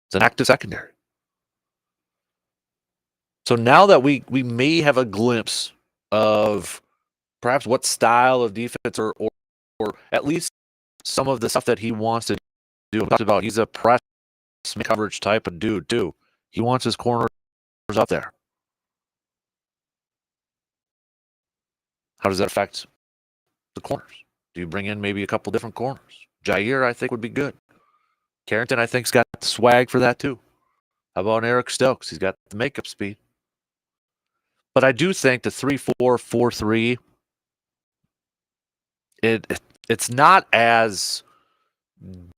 It's an active secondary. So now that we may have a glimpse of perhaps what style of defense or at least some of the stuff that he wants to do. We talked about he's a press coverage type of dude too. He wants his corners up there. How does that affect the corners? Do you bring in maybe a couple different corners? Jair, I think, would be good. Carrington, I think, has got the swag for that too. How about Eric Stokes? He's got the makeup speed. But I do think the 3-4-4-3, it's not as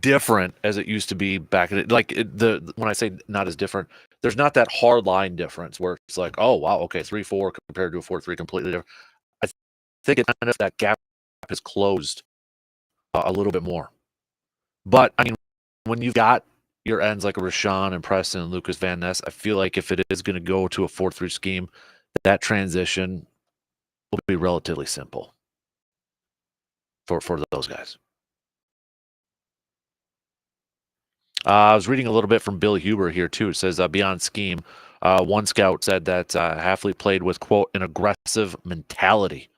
different as it used to be back in it. When I say not as different, there's not that hard line difference where it's like, oh wow, okay, 3-4 compared to a 4-3, completely different. I think it kind of that gap has closed a little bit more. But I mean, when you've got your ends like a Rashawn and Preston and Lucas Van Ness, I feel like if it is going to go to a 4-3 scheme, that transition will be relatively simple for those guys. I was reading a little bit from Bill Huber here too. It says beyond scheme, one scout said that Hafley played with, quote, an aggressive mentality.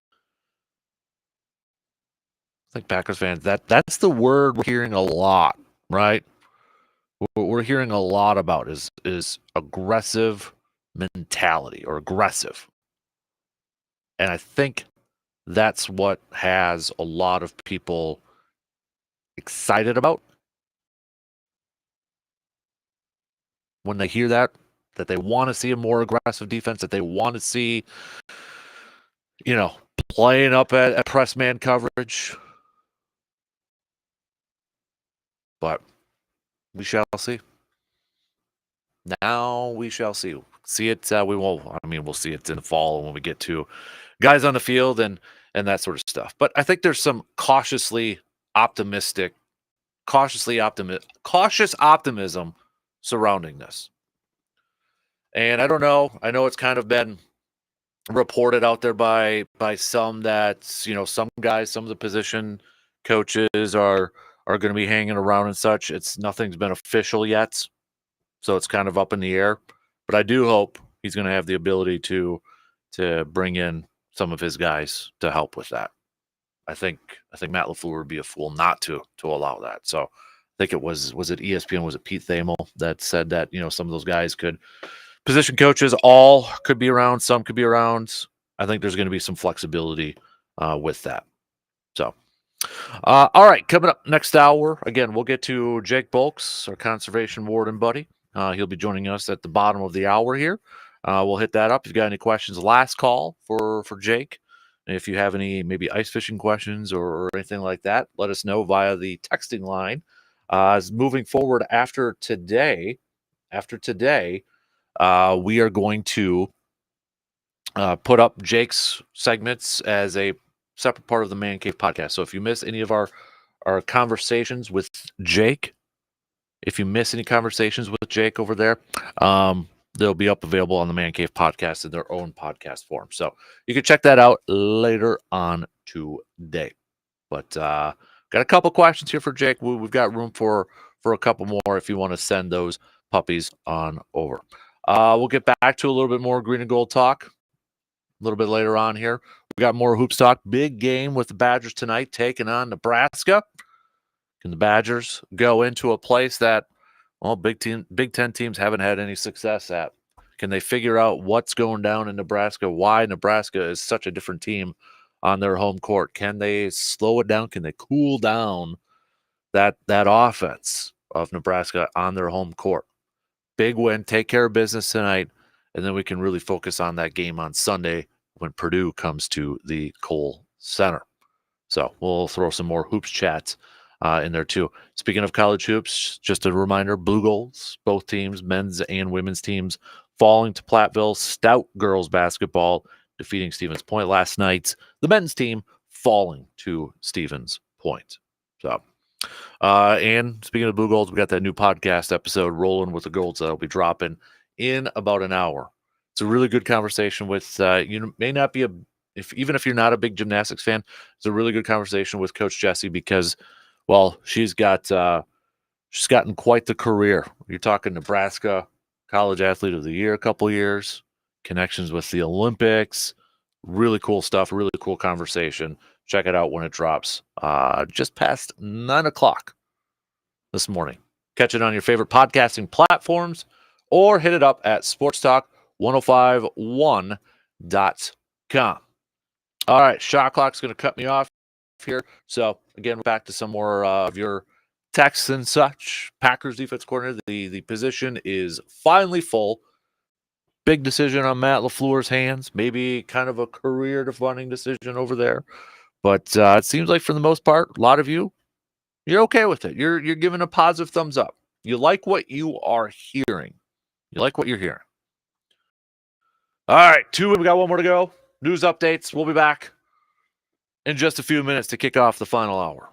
I think Packers fans, that's the word we're hearing a lot, right? What we're hearing a lot about is aggressive mentality or aggressive. And I think that's what has a lot of people excited about when they hear that they want to see a more aggressive defense, that they want to see, playing up at press man coverage. But we shall see. Now we shall see. See it. We'll see it in the fall when we get to guys on the field and that sort of stuff. But I think there's some cautious optimism surrounding this. And I don't know. I know it's kind of been reported out there by some that, some guys, some of the position coaches are going to be hanging around and such. Nothing's been official yet. So it's kind of up in the air. But I do hope he's going to have the ability to bring in some of his guys to help with that. I think Matt LaFleur would be a fool not to allow that. So I think it was it ESPN, was it Pete Thamel that said that, some of those guys position coaches all could be around, some could be around. I think there's going to be some flexibility with that. So, all right, coming up next hour, again, we'll get to Jake Bulks, our conservation warden buddy. He'll be joining us at the bottom of the hour here. We'll hit that up. If you've got any questions, last call for Jake. And if you have any maybe ice fishing questions or anything like that, let us know via the texting line. Moving forward after today, we are going to put up Jake's segments as a separate part of the Man Cave podcast. So if you miss any of our conversations with Jake, over there, they'll be available on the Man Cave podcast in their own podcast form. So you can check that out later on today. But got a couple questions here for Jake. We've got room for a couple more if you want to send those puppies on over. We'll get back to a little bit more green and gold talk a little bit later on here. We got more hoops talk. Big game with the Badgers tonight, taking on Nebraska. Can the Badgers go into a place that, well, Big Ten teams haven't had any success at? Can they figure out what's going down in Nebraska? Why Nebraska is such a different team on their home court? Can they slow it down? Can they cool down that offense of Nebraska on their home court? Big win, take care of business tonight, and then we can really focus on that game on Sunday when Purdue comes to the Kohl Center. So we'll throw some more hoops chats in there too. Speaking of college hoops, just a reminder, Blue Goals, both teams, men's and women's teams, falling to Platteville. Stout girls basketball defeating Stevens Point last night. The men's team falling to Stevens Point. So, and speaking of Blue Golds, we got that new podcast episode, Rolling with the Golds, that'll be dropping in about an hour. It's a really good conversation with, you may not be even if you're not a big gymnastics fan, it's a really good conversation with Coach Jessie because, well, she's gotten quite the career. You're talking Nebraska College Athlete of the Year a couple years, connections with the Olympics, really cool stuff, really cool conversation. Check it out when it drops just past 9 o'clock this morning. Catch it on your favorite podcasting platforms or hit it up at sportstalk1051.com. All right, shot clock's going to cut me off here. So, again, back to some more of your texts and such. Packers defense coordinator, the position is finally full. Big decision on Matt LaFleur's hands. Maybe kind of a career-defining decision over there. But it seems like for the most part, a lot of you're okay with it. You're giving a positive thumbs up. You like what you are hearing. You like what you're hearing. All right, we got one more to go. News updates. We'll be back in just a few minutes to kick off the final hour.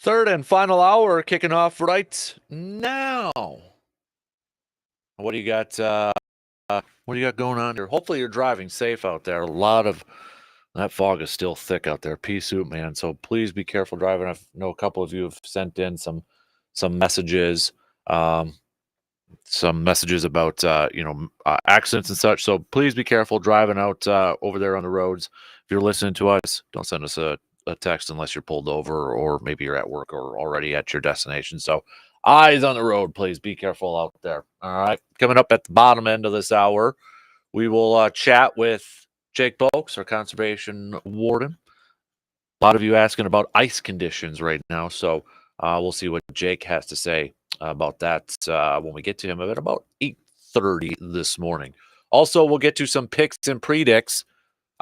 Third and final hour kicking off right now. What do you got? What do you got going on here? Hopefully you're driving safe out there. A lot of that fog is still thick out there. Pea soup, man. So please be careful driving. I know a couple of you have sent in some messages, about accidents and such. So please be careful driving out over there on the roads. If you're listening to us, don't send us a text unless you're pulled over or maybe you're at work or already at your destination. So eyes on the road, please be careful out there. All right. Coming up at the bottom end of this hour, we will chat with Jake Boakes, our conservation warden. A lot of you asking about ice conditions right now. So we'll see what Jake has to say about that when we get to him at about 8:30 this morning. Also, we'll get to some picks and predicts.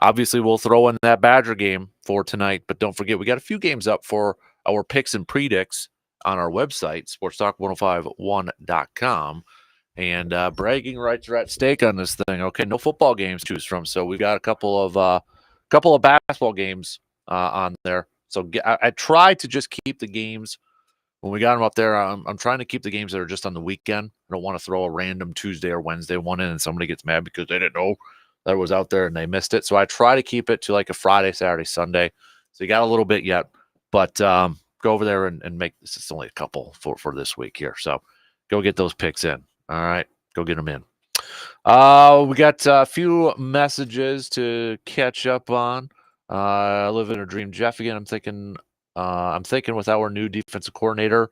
Obviously, we'll throw in that Badger game for tonight, but don't forget, we got a few games up for our picks and predicts on our website, sportstalk1051.com. And bragging rights are at stake on this thing. Okay, no football games to choose from, so we got a couple of basketball games on there. So I try to just keep the games when we got them up there. I'm trying to keep the games that are just on the weekend. I don't want to throw a random Tuesday or Wednesday one in and somebody gets mad because they didn't know that it was out there and they missed it. So I try to keep it to like a Friday, Saturday, Sunday. So you got a little bit yet, but go over there and make this is only a couple for this week here. So go get those picks in. All right, go get them in. We got a few messages to catch up on. I live in a dream, Jeff. Again, I'm thinking with our new defensive coordinator,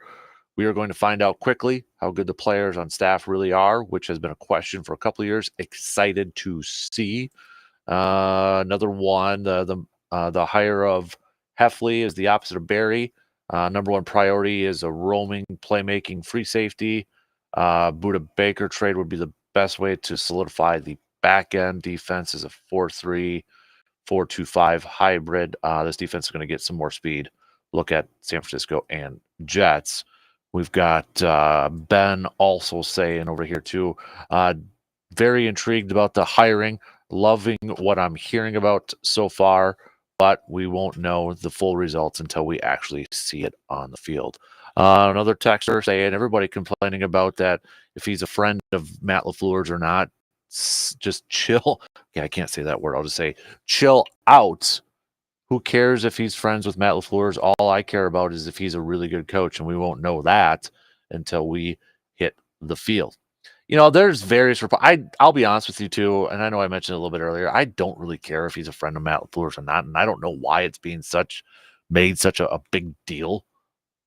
we are going to find out quickly how good the players on staff really are, which has been a question for a couple of years. Excited to see. Another one, the hire of Heffley is the opposite of Barry. Number one priority is a roaming, playmaking, free safety. Buda Baker trade would be the best way to solidify the back end defense as a 4-3, 4-2-5 hybrid. This defense is going to get some more speed. Look at San Francisco and Jets. We've got Ben also saying over here too, very intrigued about the hiring, loving what I'm hearing about so far, but we won't know the full results until we actually see it on the field. Another texter saying everybody complaining about that if he's a friend of Matt LaFleur's or not. Just chill. Yeah, I can't say that word. I'll just say chill out. Who cares if he's friends with Matt LaFleur's? All I care about is if he's a really good coach, and we won't know that until we hit the field. There's various. I'll be honest with you too, and I know I mentioned it a little bit earlier. I don't really care if he's a friend of Matt LaFleur's or not, and I don't know why it's being made such a big deal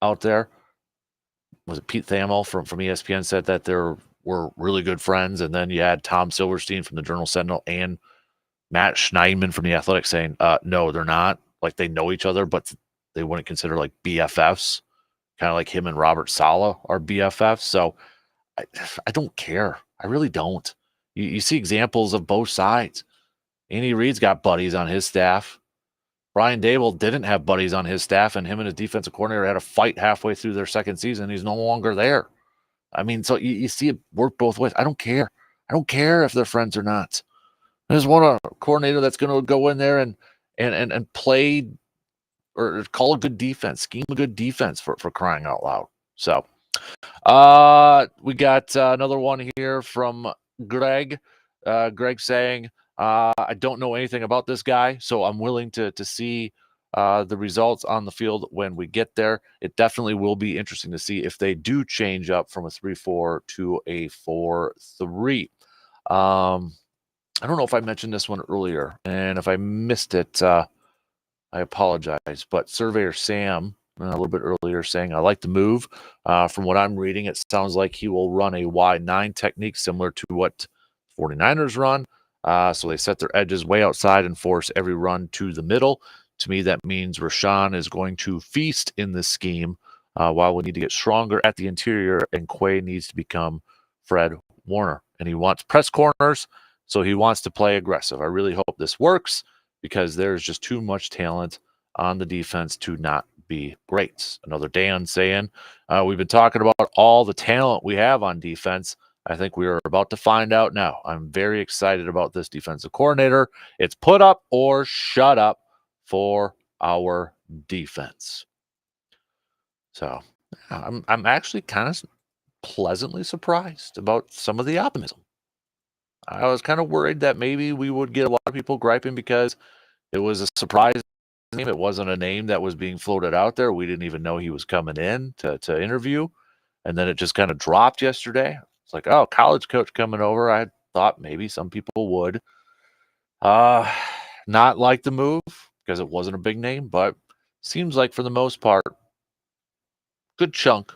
out there. Was it Pete Thamel from ESPN said that there were really good friends, and then you had Tom Silverstein from the Journal Sentinel and Matt Schneidman from the Athletic saying, no, they're not. Like they know each other, but they wouldn't consider like BFFs, kind of like him and Robert Saleh are BFFs. So I don't care. I really don't. You see examples of both sides. Andy Reid's got buddies on his staff. Brian Dable didn't have buddies on his staff, and him and his defensive coordinator had a fight halfway through their second season. He's no longer there. I mean, so you see it work both ways. I don't care. I don't care if they're friends or not. I just want a coordinator that's going to go in there and play or call a good defense, scheme a good defense for crying out loud. So we got another one here from Greg. Greg saying, I don't know anything about this guy, so I'm willing to see the results on the field when we get there. It definitely will be interesting to see if they do change up from a 3-4 to a 4-3. I don't know if I mentioned this one earlier, and if I missed it, I apologize. But Surveyor Sam, a little bit earlier, saying, I like the move. From what I'm reading, it sounds like he will run a Y9 technique similar to what 49ers run. So they set their edges way outside and force every run to the middle. To me, that means Rashawn is going to feast in this scheme while we need to get stronger at the interior, and Quay needs to become Fred Warner. And he wants press corners, so he wants to play aggressive. I really hope this works because there's just too much talent on the defense to not be great. Another Dan saying, we've been talking about all the talent we have on defense. I think we are about to find out now. I'm very excited about this defensive coordinator. It's put up or shut up for our defense. So I'm actually kind of pleasantly surprised about some of the optimism. I was kind of worried that maybe we would get a lot of people griping because it was a surprise name. It wasn't a name that was being floated out there. We didn't even know he was coming in to interview. And then it just kind of dropped yesterday. It's like, oh, college coach coming over. I thought maybe some people would uh not like the move because it wasn't a big name, but seems like for the most part, good chunk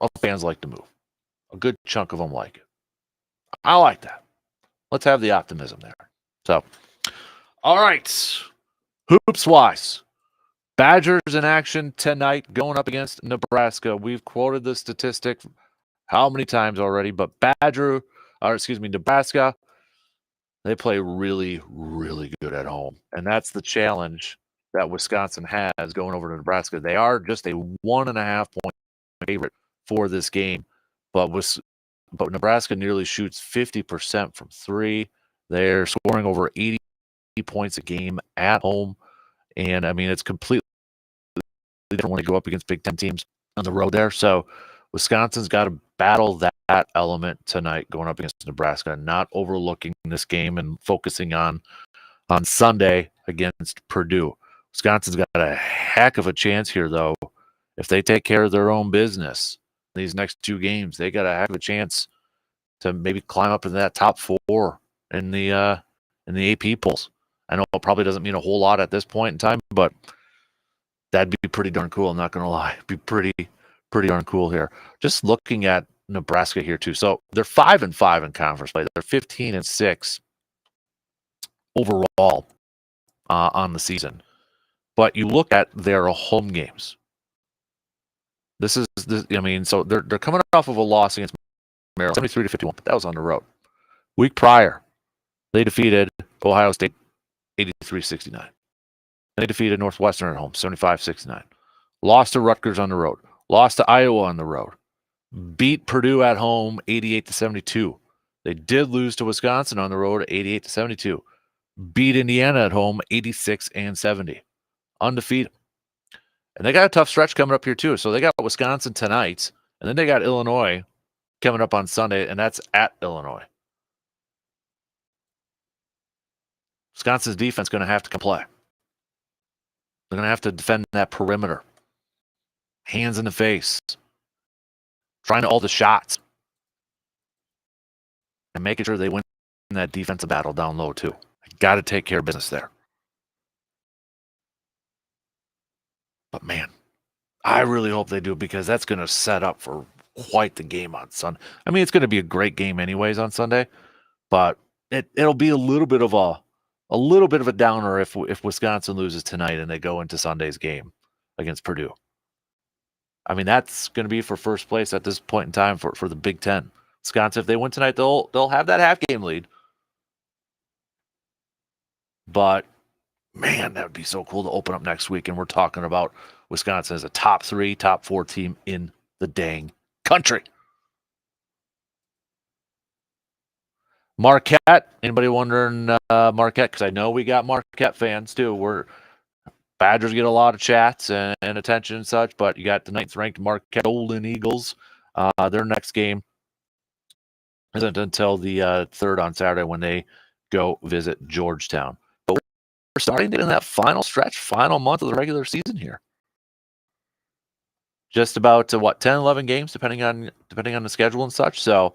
of fans like the move. A good chunk of them like it. I like that. Let's have the optimism there. So, all right. Hoops wise, Badgers in action tonight going up against Nebraska. We've quoted the statistic how many times already, but Nebraska, they play really, really good at home. And that's the challenge that Wisconsin has going over to Nebraska. They are just a 1.5 point favorite for this game, but Nebraska nearly shoots 50% from three. They're scoring over 80 points a game at home. And I mean, it's completely different when they go up against Big Ten teams on the road there. So Wisconsin's got to battle that element tonight going up against Nebraska, not overlooking this game and focusing on Sunday against Purdue. Wisconsin's got a heck of a chance here, though. If they take care of their own business these next two games, they got a heck of a chance to maybe climb up in that top four in the AP polls. I know it probably doesn't mean a whole lot at this point in time, but that'd be pretty darn cool. I'm not going to lie. It'd be pretty darn cool here. Just looking at Nebraska here too. So they're 5-5 in conference play. They're 15-6 overall on the season. But you look at their home games. So they're coming off of a loss against Maryland, 73-51, but that was on the road. Week prior, they defeated Ohio State 83-69. They defeated Northwestern at home, 75-69. Lost to Rutgers on the road. Lost to Iowa on the road. Beat Purdue at home, 88-72. They did lose to Wisconsin on the road, 88-72. Beat Indiana at home, 86-70. Undefeated. And they got a tough stretch coming up here too. So they got Wisconsin tonight, and then they got Illinois coming up on Sunday, and that's at Illinois. Wisconsin's defense is going to have to comply. They're going to have to defend that perimeter. Hands in the face. Trying to all the shots. And making sure they win that defensive battle down low, too. Got to take care of business there. But, man, I really hope they do because that's going to set up for quite the game on Sunday. I mean, it's going to be a great game anyways on Sunday, but it'll be a little bit of a downer if Wisconsin loses tonight and they go into Sunday's game against Purdue. I mean, that's going to be for first place at this point in time for the Big Ten. Wisconsin, if they win tonight, they'll have that half game lead. But man, that would be so cool to open up next week, and we're talking about Wisconsin as a top 3, top 4 team in the dang country. Marquette. Anybody wondering Marquette? Because I know we got Marquette fans too. Badgers get a lot of chats and attention and such, but you got the 9th-ranked Marquette Golden Eagles. Their next game isn't until the 3rd on Saturday when they go visit Georgetown. But we're starting to get in that final stretch, final month of the regular season here. Just about 10, 11 games, depending on the schedule and such. So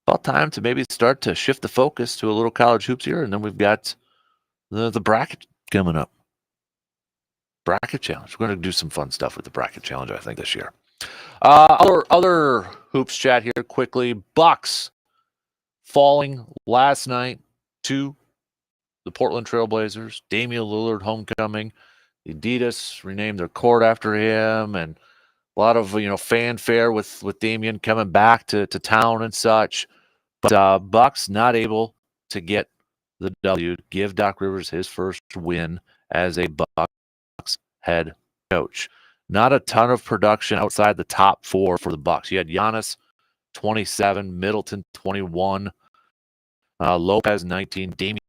about time to maybe start to shift the focus to a little college hoops here, and then we've got the bracket coming up. Bracket challenge. We're going to do some fun stuff with the bracket challenge, I think, this year. Other hoops chat here quickly. Bucks falling last night to the Portland Trailblazers. Damian Lillard homecoming. Adidas renamed their court after him, and a lot of fanfare with Damian coming back to town and such. But Bucks not able to get the W, give Doc Rivers his first win as a Bucks head coach. Not a ton of production outside the top 4 for the Bucks. You had Giannis, 27, Middleton, 21, Lopez, 19, Damian,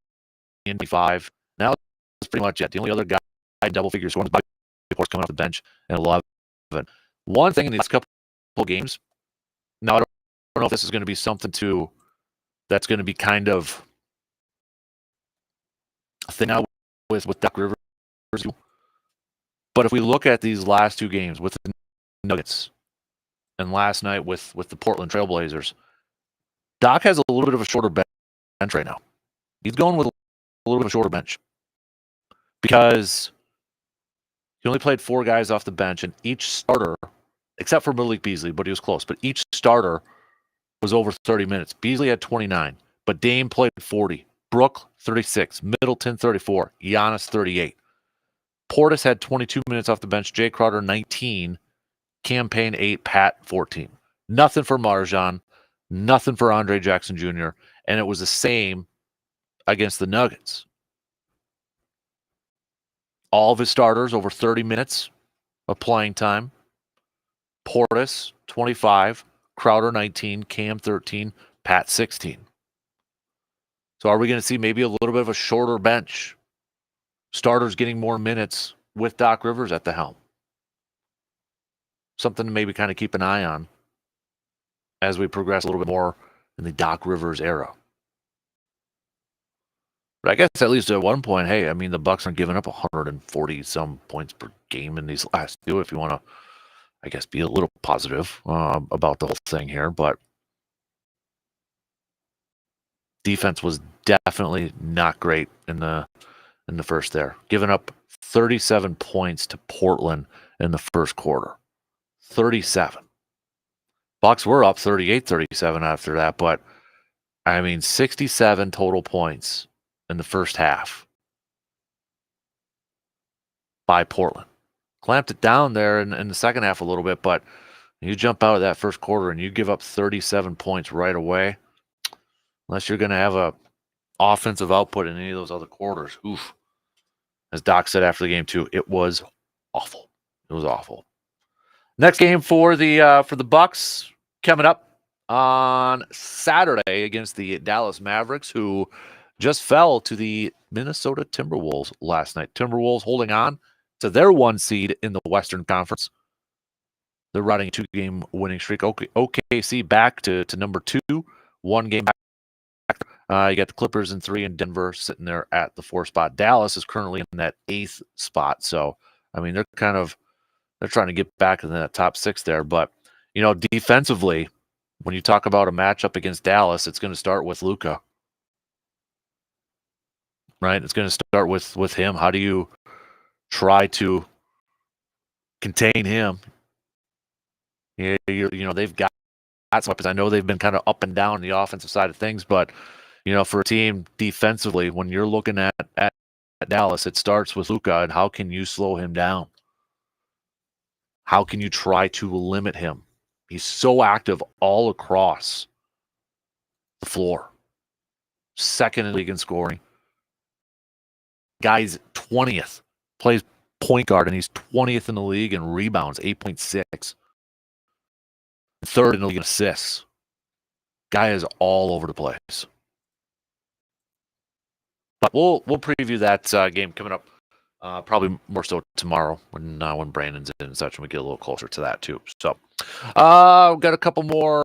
25. Now that's pretty much it. The only other guy double figures scoring was Bobby Portis coming off the bench at 11. One thing in these couple of games, now I don't know if this is going to be something that's going to be kind of a thing now with Doc Rivers. But if we look at these last two games with the Nuggets and last night with the Portland Trailblazers, Doc has a little bit of a shorter bench right now. He's going with a little bit of a shorter bench because he only played 4 guys off the bench, and each starter, except for Malik Beasley, but he was close, but each starter was over 30 minutes. Beasley had 29, but Dame played 40. Brook, 36. Middleton, 34. Giannis, 38. Portis had 22 minutes off the bench. Jay Crowder, 19. Cam Payne, 8. Pat, 14. Nothing for Marjan. Nothing for Andre Jackson Jr. And it was the same against the Nuggets. All of his starters over 30 minutes of playing time. Portis, 25. Crowder, 19. Cam, 13. Pat, 16. So are we going to see maybe a little bit of a shorter bench? Starters getting more minutes with Doc Rivers at the helm. Something to maybe kind of keep an eye on as we progress a little bit more in the Doc Rivers era. But I guess at least at one point, hey, I mean, the Bucks aren't giving up 140 some points per game in these last two. If you want to, I guess, be a little positive about the whole thing here, but defense was definitely not great in the first there. Giving up 37 points to Portland in the first quarter. 37. Bucks were up 38-37 after that, but I mean 67 total points in the first half by Portland. Clamped it down there in the second half a little bit, but you jump out of that first quarter and you give up 37 points right away, unless you're going to have a offensive output in any of those other quarters. Oof. As Doc said after the game too, it was awful. It was awful. Next game for the Bucks coming up on Saturday against the Dallas Mavericks, who just fell to the Minnesota Timberwolves last night. Timberwolves holding on to their 1 seed in the Western Conference. They're riding a 2-game winning streak. OKC back to number 2, 1 game back. You got the Clippers in 3 and Denver sitting there at the 4 spot. Dallas is currently in that 8th spot. So, I mean, they're trying to get back in that top 6 there. But, you know, defensively, when you talk about a matchup against Dallas, it's going to start with Luka. Right? It's going to start with him. How do you try to contain him? You know, they've got some weapons. I know they've been kind of up and down on the offensive side of things, but, you know, for a team defensively, when you're looking at Dallas, it starts with Luka, and how can you slow him down? How can you try to limit him? He's so active all across the floor. Second in the league in scoring. Guy's 20th. Plays point guard, and he's 20th in the league in rebounds, 8.6. Third in the league in assists. Guy is all over the place. But we'll preview that game coming up. Probably more so tomorrow when Brandon's in and such, and we get a little closer to that too. So, we've got a couple more.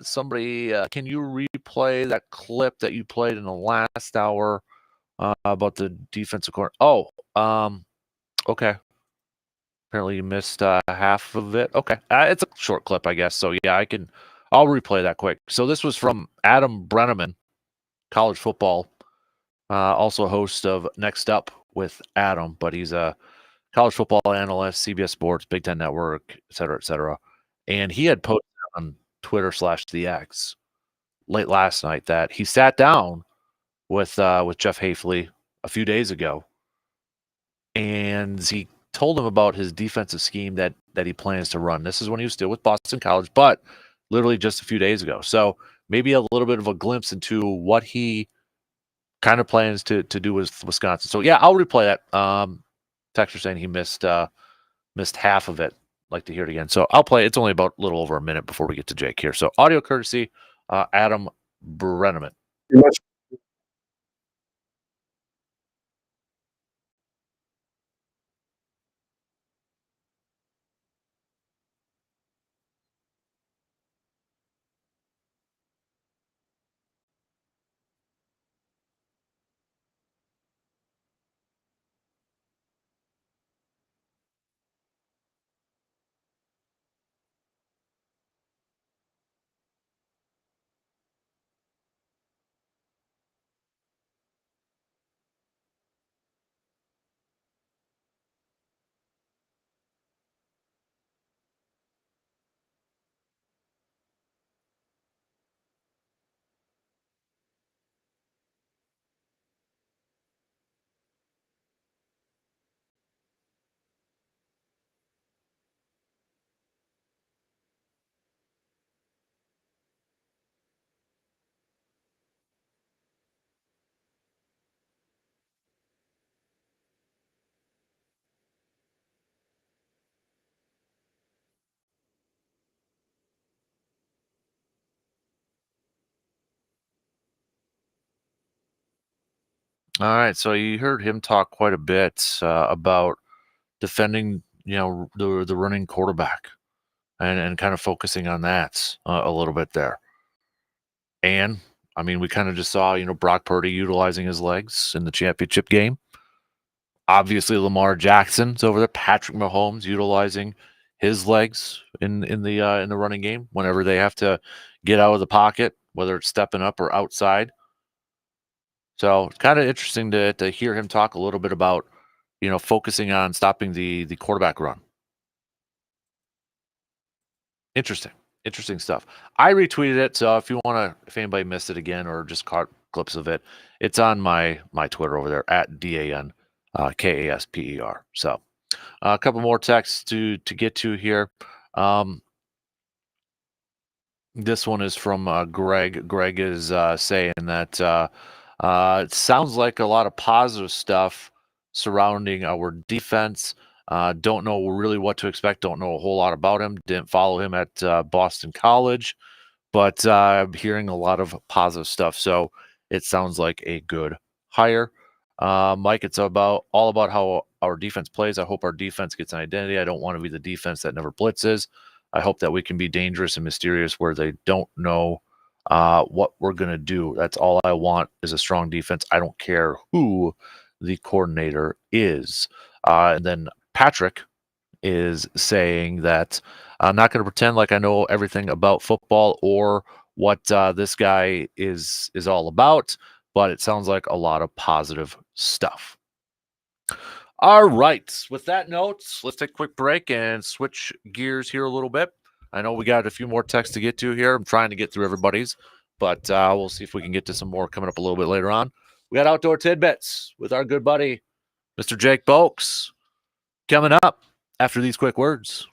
Somebody, can you replay that clip that you played in the last hour about the defensive corner? Oh, okay. Apparently you missed half of it. Okay, it's a short clip, I guess. So yeah, I'll replay that quick. So this was from Adam Brenneman, college football, also host of Next Up with Adam, but he's a college football analyst, CBS Sports, Big Ten Network, et cetera, et cetera. And he had posted on Twitter/the X late last night that he sat down with Jeff Hafley a few days ago, and he told him about his defensive scheme that he plans to run. This is when he was still with Boston College, but literally just a few days ago. So maybe a little bit of a glimpse into what he kind of plans to do with Wisconsin. So yeah, I'll replay that. Texter saying he missed half of it. Like to hear it again. So I'll play. It's only about a little over a minute before we get to Jake here. So audio courtesy, Adam Brenneman. All right, so you heard him talk quite a bit about defending, the running quarterback and kind of focusing on that a little bit there. And I mean, we kind of just saw, Brock Purdy utilizing his legs in the championship game. Obviously, Lamar Jackson's over there. Patrick Mahomes utilizing his legs in the running game whenever they have to get out of the pocket, whether it's stepping up or outside. So it's kind of interesting to hear him talk a little bit about, focusing on stopping the quarterback run. Interesting. Interesting stuff. I retweeted it, so if anybody missed it again or just caught clips of it, it's on my Twitter over there at DAN KASPER. So a couple more texts to get to here. This one is from Greg. Greg is saying that it sounds like a lot of positive stuff surrounding our defense. Don't know really what to expect. Don't know a whole lot about him. Didn't follow him at Boston College, but I'm hearing a lot of positive stuff. So it sounds like a good hire. Mike, it's all about how our defense plays. I hope our defense gets an identity. I don't want to be the defense that never blitzes. I hope that we can be dangerous and mysterious where they don't know what we're going to do. That's all I want is a strong defense. I don't care who the coordinator is. And then Patrick is saying that I'm not going to pretend like I know everything about football or what this guy is all about, but it sounds like a lot of positive stuff. All right. With that note, let's take a quick break and switch gears here a little bit. I know we got a few more texts to get to here. I'm trying to get through everybody's, but we'll see if we can get to some more coming up a little bit later on. We got Outdoor Tidbits with our good buddy, Mr. Jake Bolks, coming up after these quick words.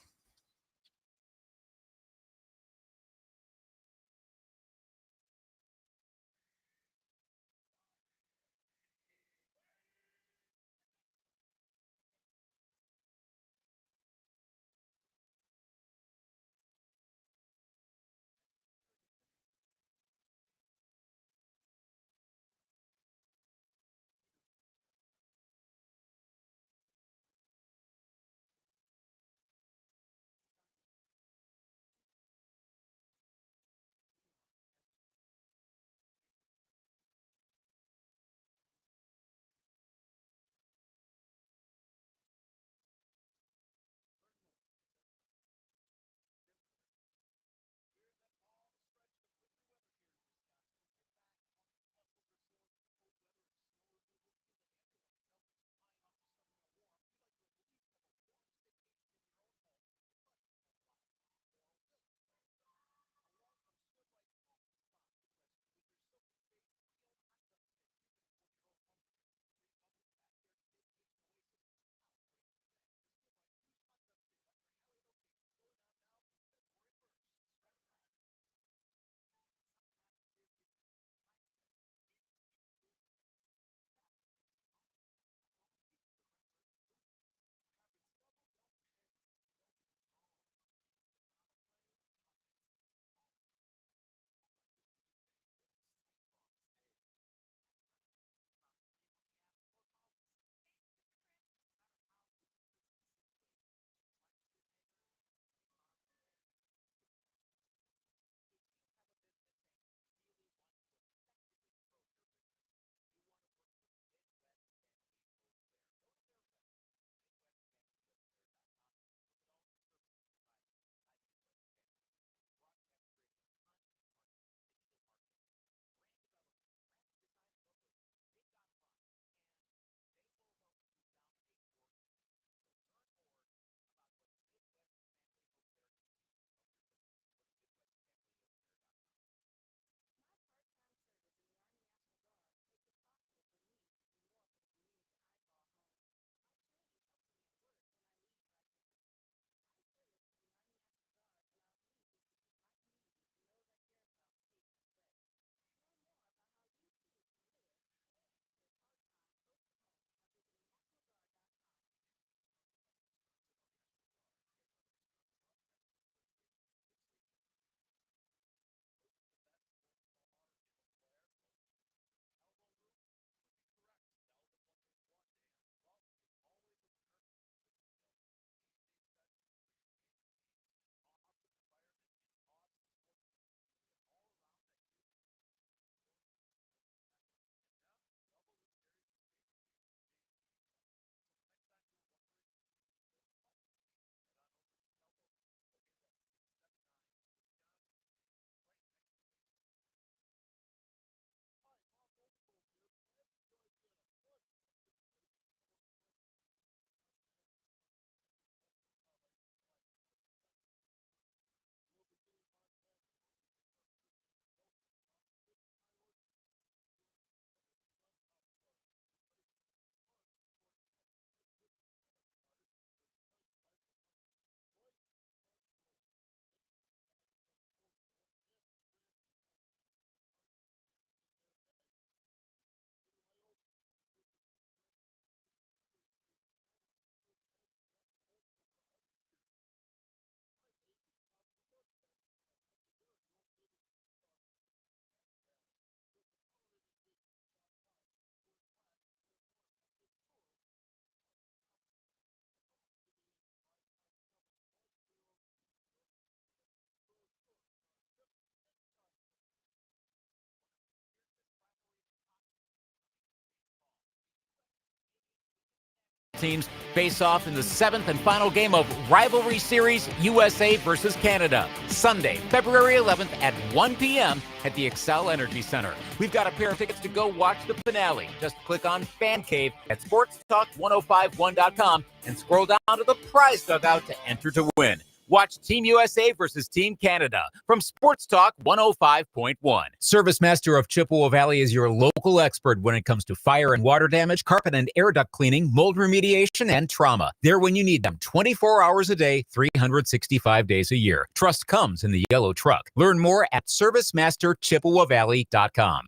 teams face off in the 7th and final game of Rivalry Series USA versus Canada, Sunday, February 11th at 1 p.m. at the Xcel Energy Center. We've got a pair of tickets to go watch the finale. Just click on Fan Cave at sportstalk1051.com and scroll down to the prize dugout to enter to win. Watch Team USA versus Team Canada from Sports Talk 105.1. ServiceMaster of Chippewa Valley is your local expert when it comes to fire and water damage, carpet and air duct cleaning, mold remediation, and trauma. They're when you need them 24 hours a day, 365 days a year. Trust comes in the yellow truck. Learn more at ServiceMasterChippewaValley.com.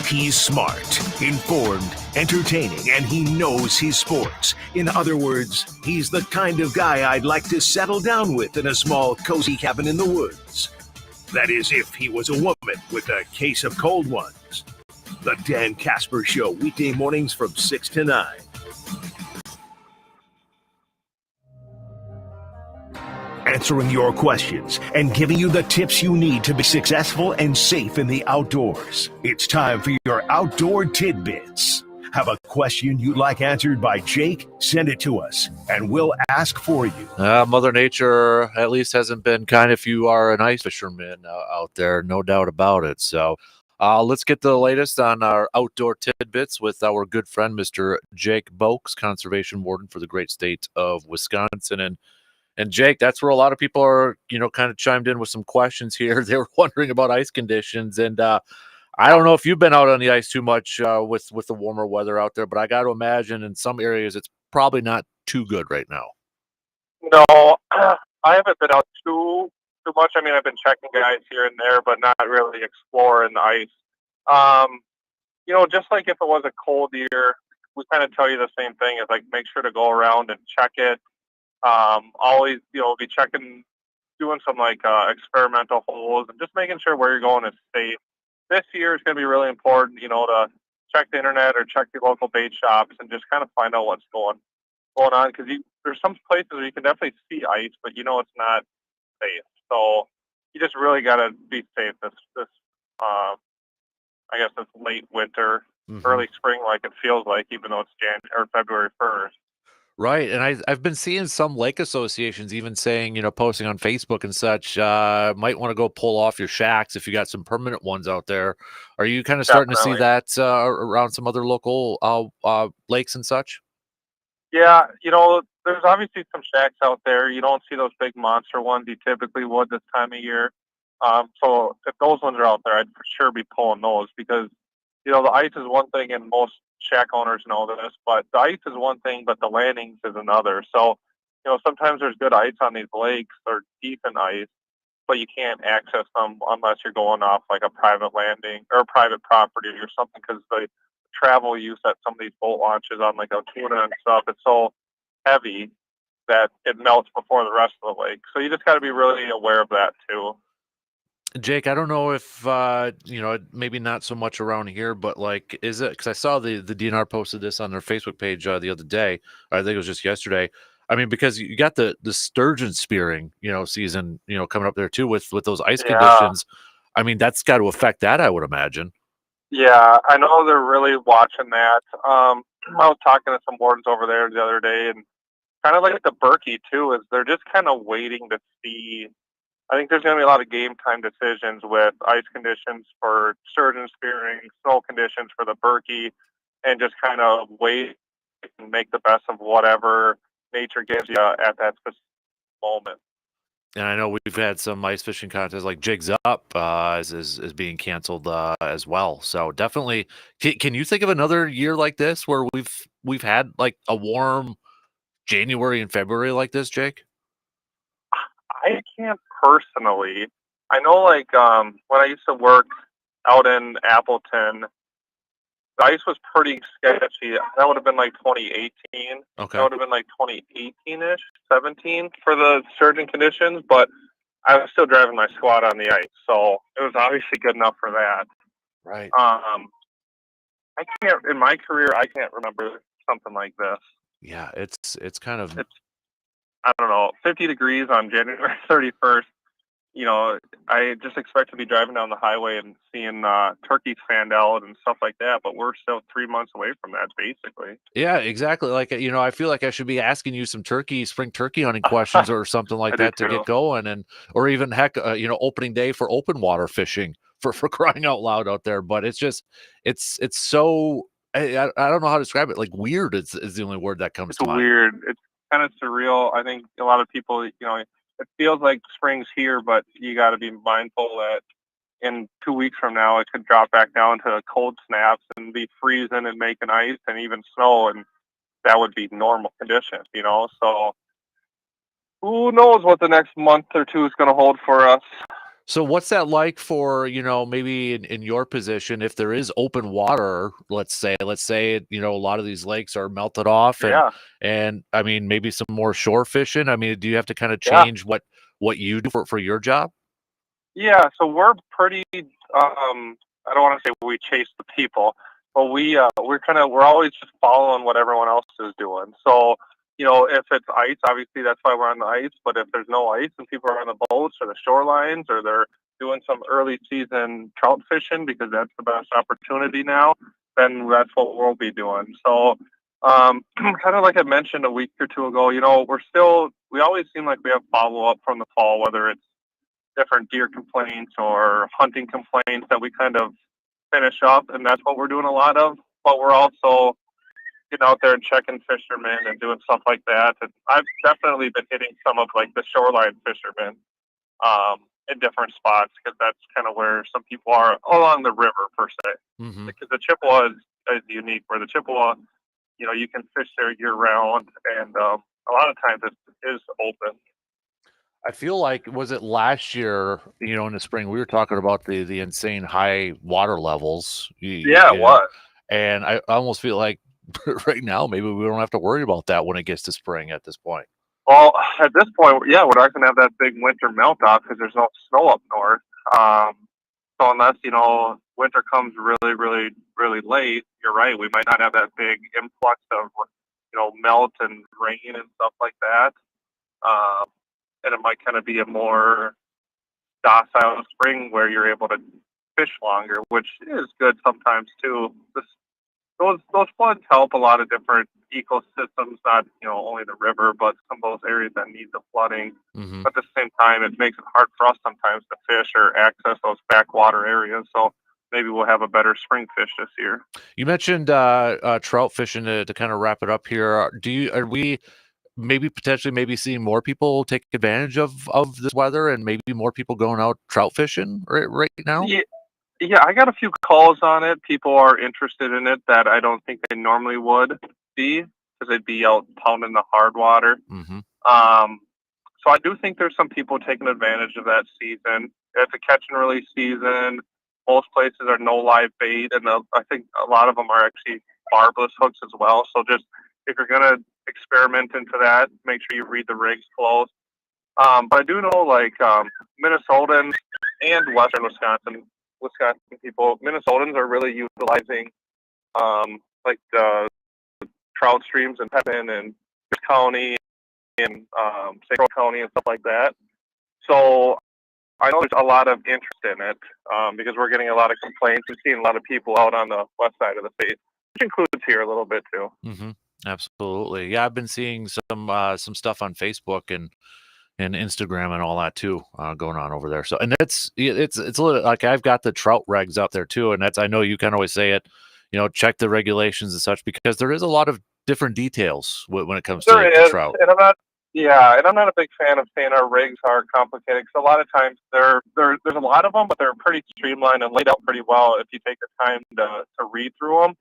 He's smart, informed, entertaining, and he knows his sports. In other words, he's the kind of guy I'd like to settle down with in a small, cozy cabin in the woods. That is, if he was a woman with a case of cold ones. The Dan Kasper Show, weekday mornings from 6 to 9. Answering your questions and giving you the tips you need to be successful and safe in the outdoors. It's time for your Outdoor Tidbits. Have a question you'd like answered by Jake? Send it to us, and we'll ask for you.
Mother Nature at least hasn't been kind if you are an ice fisherman out there, no doubt about it. So let's get the latest on our Outdoor Tidbits with our good friend, Mr. Jake Boakes, Conservation Warden for the great state of Wisconsin. And Jake, that's where a lot of people are, kind of chimed in with some questions here. They were wondering about ice conditions. And I don't know if you've been out on the ice too much with the warmer weather out there, but I got to imagine in some areas it's probably not too good right now.
No, I haven't been out too much. I mean, I've been checking guys here and there, but not really exploring the ice. Just like if it was a cold year, we kind of tell you the same thing. Is like make sure to go around and check it. Always, be checking, doing some experimental holes and just making sure where you're going is safe. This year is going to be really important, to check the internet or check the local bait shops and just kind of find out what's going on. Because there's some places where you can definitely see ice, but it's not safe. So you just really got to be safe this late winter, early spring, like it feels like, even though it's January or February 1st.
Right. And I've been seeing some lake associations even saying, posting on Facebook and such, might want to go pull off your shacks if you got some permanent ones out there. Are you kind of starting to see that around some other local lakes and such?
Yeah, there's obviously some shacks out there. You don't see those big monster ones you typically would this time of year. So if those ones are out there, I'd for sure be pulling those because, the ice is one thing and most shack owners know this, but the ice is one thing, but the landings is another. So, sometimes there's good ice on these lakes or decent ice, but you can't access them unless you're going off like a private landing or private property or something because the travel use at some of these boat launches on like a tuna and stuff, it's so heavy that it melts before the rest of the lake. So you just got to be really aware of that too.
Jake, I don't know if maybe not so much around here, but is it because I saw the DNR posted this on their Facebook page the other day, or I think it was just yesterday. I mean, because you got the sturgeon spearing, season, coming up there too with those ice conditions. I mean, that's got to affect that, I would imagine.
Yeah, I know they're really watching that. I was talking to some wardens over there the other day, and kind of like the Berkey too, is they're just kind of waiting to see. I think there's going to be a lot of game time decisions with ice conditions for sturgeon spearing, snow conditions for the Berkey, and just kind of wait and make the best of whatever nature gives you at that specific moment.
And I know we've had some ice fishing contests like Jigs Up is being canceled as well. So definitely, can you think of another year like this where we've had like a warm January and February like this, Jake?
I can't personally. I know, when I used to work out in Appleton, the ice was pretty sketchy. That would have been like 2018.
Okay.
That would have been like 2018-ish, 17 for the sturgeon conditions, but I was still driving my squad on the ice, so it was obviously good enough for that.
Right.
I can't, in my career, I can't remember something like this.
Yeah, it's kind of...
I don't know, 50 degrees on January 31st. I just expect to be driving down the highway and seeing turkeys fanned out and stuff like that. But we're still 3 months away from that, basically.
Yeah, exactly. Like, I feel like I should be asking you some spring turkey hunting questions or something like
I do
that to
too.
get going, or even heck, opening day for open water fishing for crying out loud out there. But it's so I don't know how to describe it. Like weird is the only word that comes
It's
to mind.
weird. It's kind of surreal. I think a lot of people, it feels like spring's here, but you got to be mindful that in 2 weeks from now, it could drop back down to cold snaps and be freezing and making ice and even snow, and that would be normal conditions. So who knows what the next month or two is going to hold for us?
So what's that like for, maybe in your position, if there is open water, let's say, a lot of these lakes are melted off
Yeah,
and I mean, maybe some more shore fishing. I mean, do you have to kind of
yeah,
change what you do for your job?
yeah. So we're pretty. I don't want to say we chase the people, but we're always just following what everyone else is doing. So if it's ice, obviously that's why we're on the ice. But if there's no ice and people are on the boats or the shorelines or they're doing some early season trout fishing because that's the best opportunity now, then that's what we'll be doing. So kind of like I mentioned a week or two ago, we always seem like we have follow up from the fall, whether it's different deer complaints or hunting complaints that we kind of finish up, and that's what we're doing a lot of. But we're also getting out there and checking fishermen and doing stuff like that. And I've definitely been hitting some of like the shoreline fishermen in different spots because that's kind of where some people are along the river per se.
Hmm.
Because the Chippewa is unique, where the Chippewa, you can fish there year round, and a lot of times it is open.
I feel like was it last year, in the spring, we were talking about the insane high water levels.
Yeah, it was.
And I almost feel like right now maybe we don't have to worry about that when it gets to spring at this point.
Well, at this point, yeah, we're not going to have that big winter melt off because there's no snow up north. So unless winter comes really, really, really late, you're right. We might not have that big influx of melt and rain and stuff like that. Um, and it might kind of be a more docile spring where you're able to fish longer, which is good sometimes too. Those floods help a lot of different ecosystems, not only the river, but some of those areas that need the flooding.
Hmm.
But at the same time, it makes it hard for us sometimes to fish or access those backwater areas. So maybe we'll have a better spring fish this year.
You mentioned trout fishing to kind of wrap it up here. Are we maybe potentially maybe seeing more people take advantage of this weather and maybe more people going out trout fishing right now?
Yeah, yeah, I got a few calls on it. People are interested in it that I don't think they normally would be because they'd be out pounding the hard water.
Hmm.
Um, so I do think there's some people taking advantage of that season. It's a catch and release season. Most places are no live bait, and I think a lot of them are actually barbless hooks as well. So just if you're gonna experiment into that, make sure you read the rigs close. But I do know like Minnesotans and Western Wisconsin people, Minnesotans are really utilizing like the trout streams in Pepin and County and St. Croix County and stuff like that. So I know there's a lot of interest in it because we're getting a lot of complaints. We've seen a lot of people out on the west side of the state, which includes here a little bit too.
Hmm. Absolutely. Yeah, I've been seeing some stuff on Facebook and Instagram and all that too, going on over there. So, and it's a little like I've got the trout regs out there too, and that's I know you can always say it, check the regulations and such because there is a lot of different details when it comes
There
to
is,
trout.
and I'm not a big fan of saying our rigs are complicated because a lot of times there's a lot of them, but they're pretty streamlined and laid out pretty well if you take the time to read through them.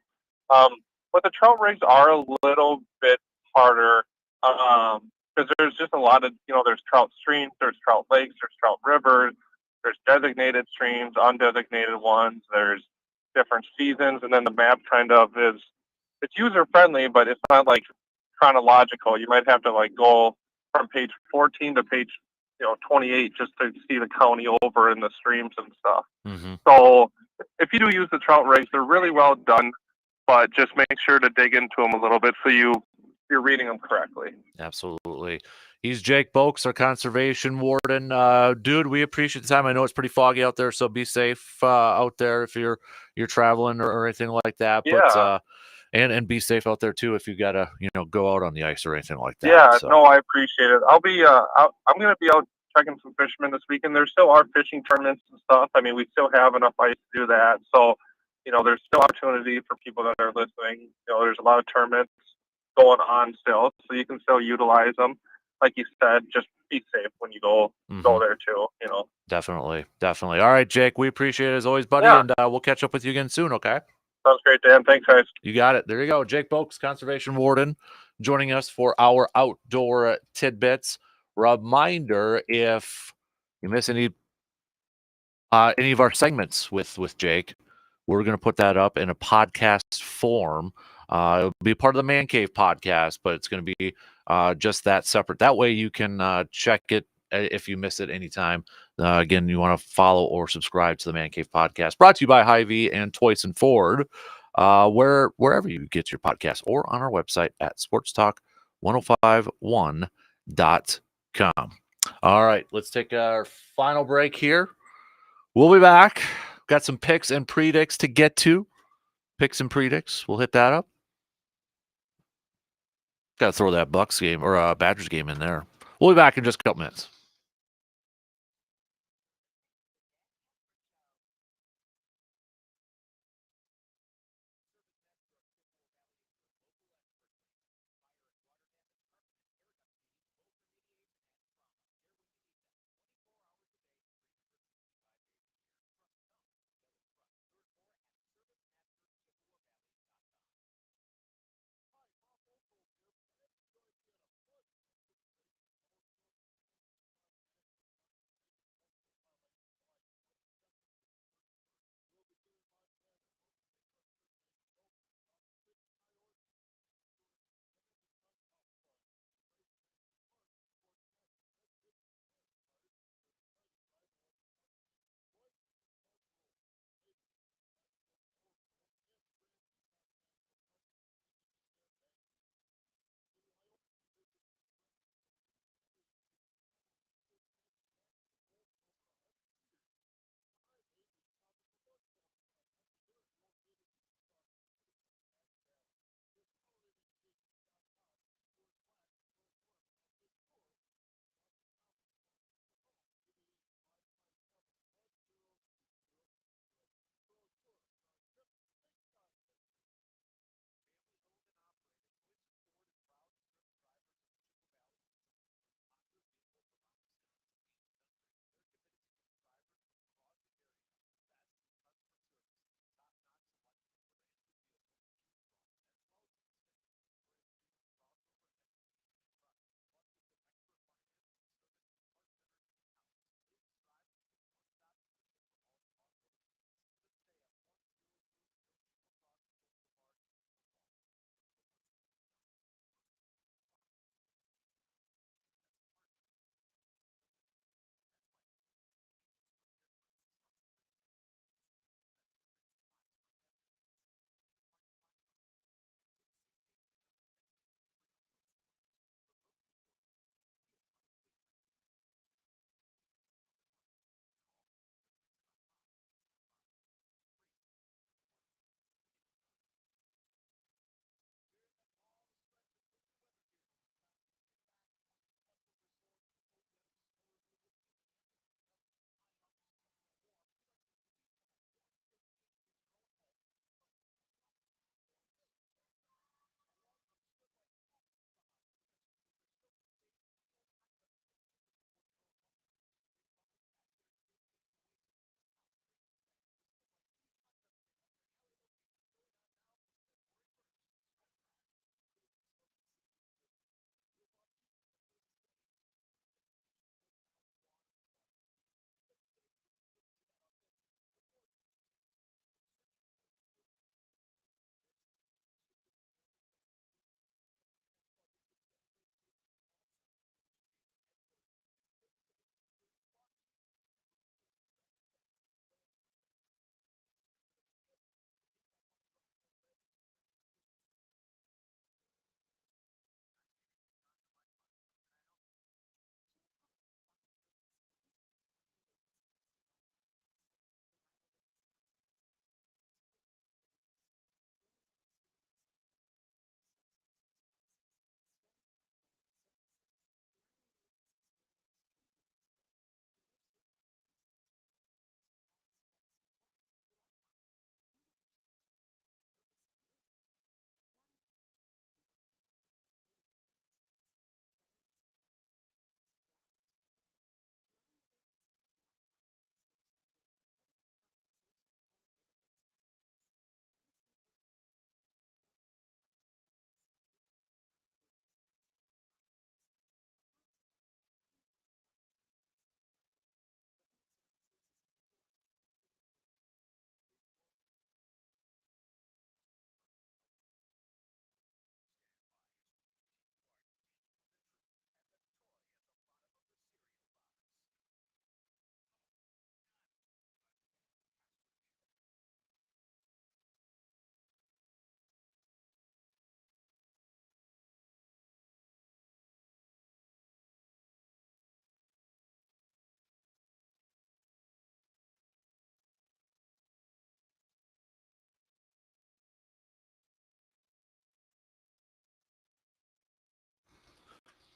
Um, but the trout rigs are a little bit harder because there's just a lot of there's trout streams, there's trout lakes, there's trout rivers, there's designated streams, undesignated ones, there's different seasons, and then the map kind of it's user friendly, but it's not like chronological. You might have to like go from page 14 to page 28 just to see the county over and the streams and stuff.
Hmm.
So if you do use the trout rigs, they're really well done, but just make sure to dig into them a little bit so you you're reading them correctly.
Absolutely. He's Jake Boakes, our conservation warden. Dude, we appreciate the time. I know it's pretty foggy out there, so be safe out there if you're traveling or anything like that.
Yeah.
But and be safe out there too if you gotta go out on the ice or anything like that.
Yeah,
So.
no, I appreciate it. I'll be I'm gonna be out checking some fishermen this weekend. There still are fishing tournaments and stuff. I mean, we still have enough ice to do that. So, there's still opportunity for people that are listening. There's a lot of tournaments going on still, so you can still utilize them. Like you said, just be safe when you go there too.
Definitely. All right, Jake, we appreciate it as always, buddy,
Yeah.
and we'll catch up with you again soon. Okay.
Sounds great, Dan. Thanks, guys.
You got it. There you go. Jake Boakes, conservation warden, joining us for our outdoor tidbits. Reminder: if you miss any of our segments with Jake, we're going to put that up in a podcast form. It'll be part of the Man Cave podcast, but it's going to be just that separate. That way you can check it if you miss it anytime. Again, you want to follow or subscribe to the Man Cave podcast, brought to you by Hy-Vee and Toys and Ford, wherever you get your podcast, or on our website at sportstalk1051.com. All right, let's take our final break here. We'll be back. Got some picks and predicts to get to. Picks and predicts. We'll hit that up. Got to throw that Bucks game or Badgers game in there. We'll be back in just a couple minutes.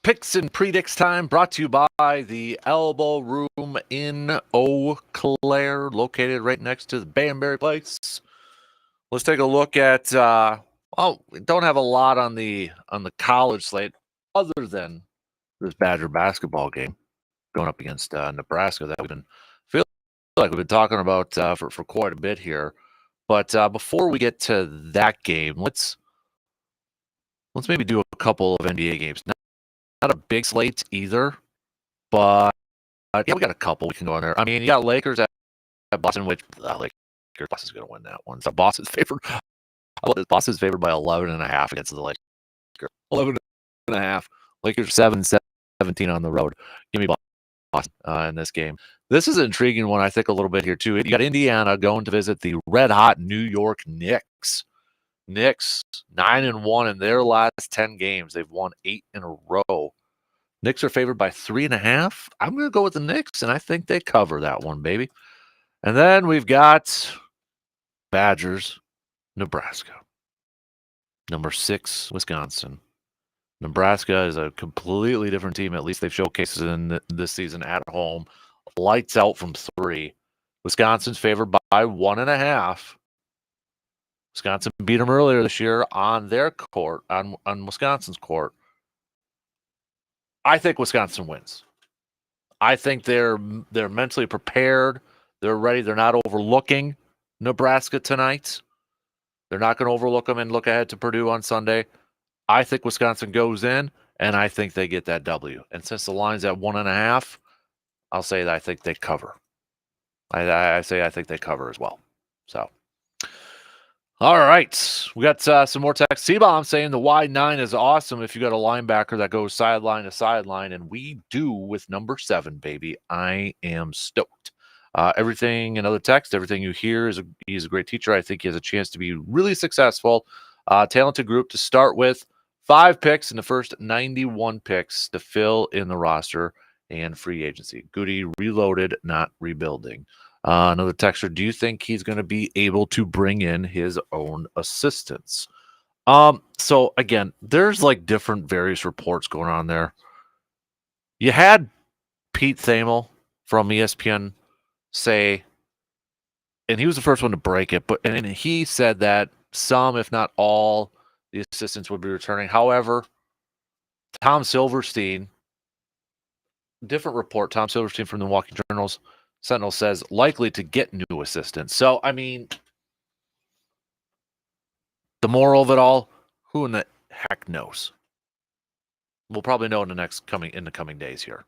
Picks and predicts time brought to you by the Elbow Room in Eau Claire, located right next to the Banbury Place. Let's take a look at, we don't have a lot on the college slate other than this Badger basketball game going up against Nebraska that feel like we've been talking about for quite a bit here. But before we get to that game, let's maybe do a couple of NBA games. Not a big slate either, but yeah, we got a couple we can go on there. I mean, you got Lakers at Boston, which Boston's going to win that one. So Boston's favored. Boston's favored by 11.5 against the Lakers. 11.5. Lakers 7-17 on the road. Give me Boston in this game. This is an intriguing one, I think, a little bit here too. You got Indiana going to visit the red-hot New York Knicks. Knicks 9-1 in their last 10 games. They've won 8 in a row. Knicks are favored by 3.5. I'm going to go with the Knicks, and I think they cover that one, baby. And then we've got Badgers, Nebraska. Number 6, Wisconsin. Nebraska is a completely different team. At least they've showcased it in this season at home. Lights out from 3. Wisconsin's favored by 1.5. Wisconsin beat them earlier this year on their court, on Wisconsin's court. I think Wisconsin wins. I think they're mentally prepared. They're ready. They're not overlooking Nebraska tonight. They're not going to overlook them and look ahead to Purdue on Sunday. I think Wisconsin goes in, and I think they get that W. And since the line's at 1.5, I'll say that I think they cover. I think they cover as well. So, all right. We got some more text. C-Bomb saying the wide 9 is awesome if you got a linebacker that goes sideline to sideline, and we do with number 7, baby. I am stoked. Everything in other text, everything you hear he's a great teacher. I think he has a chance to be really successful. Talented group to start with. 5 picks in the first 91 picks to fill in the roster and free agency. Goody reloaded, not rebuilding. Another texter, do you think he's going to be able to bring in his own assistants? So again, there's like different various reports going on there. You had Pete Thamel from ESPN say, and he was the first one to break it, and he said that some, if not all, the assistants would be returning. However, Tom Silverstein, different report, Tom Silverstein from the Milwaukee Sentinel says likely to get new assistants. So, I mean, the moral of it all, who in the heck knows? We'll probably know in the coming days here.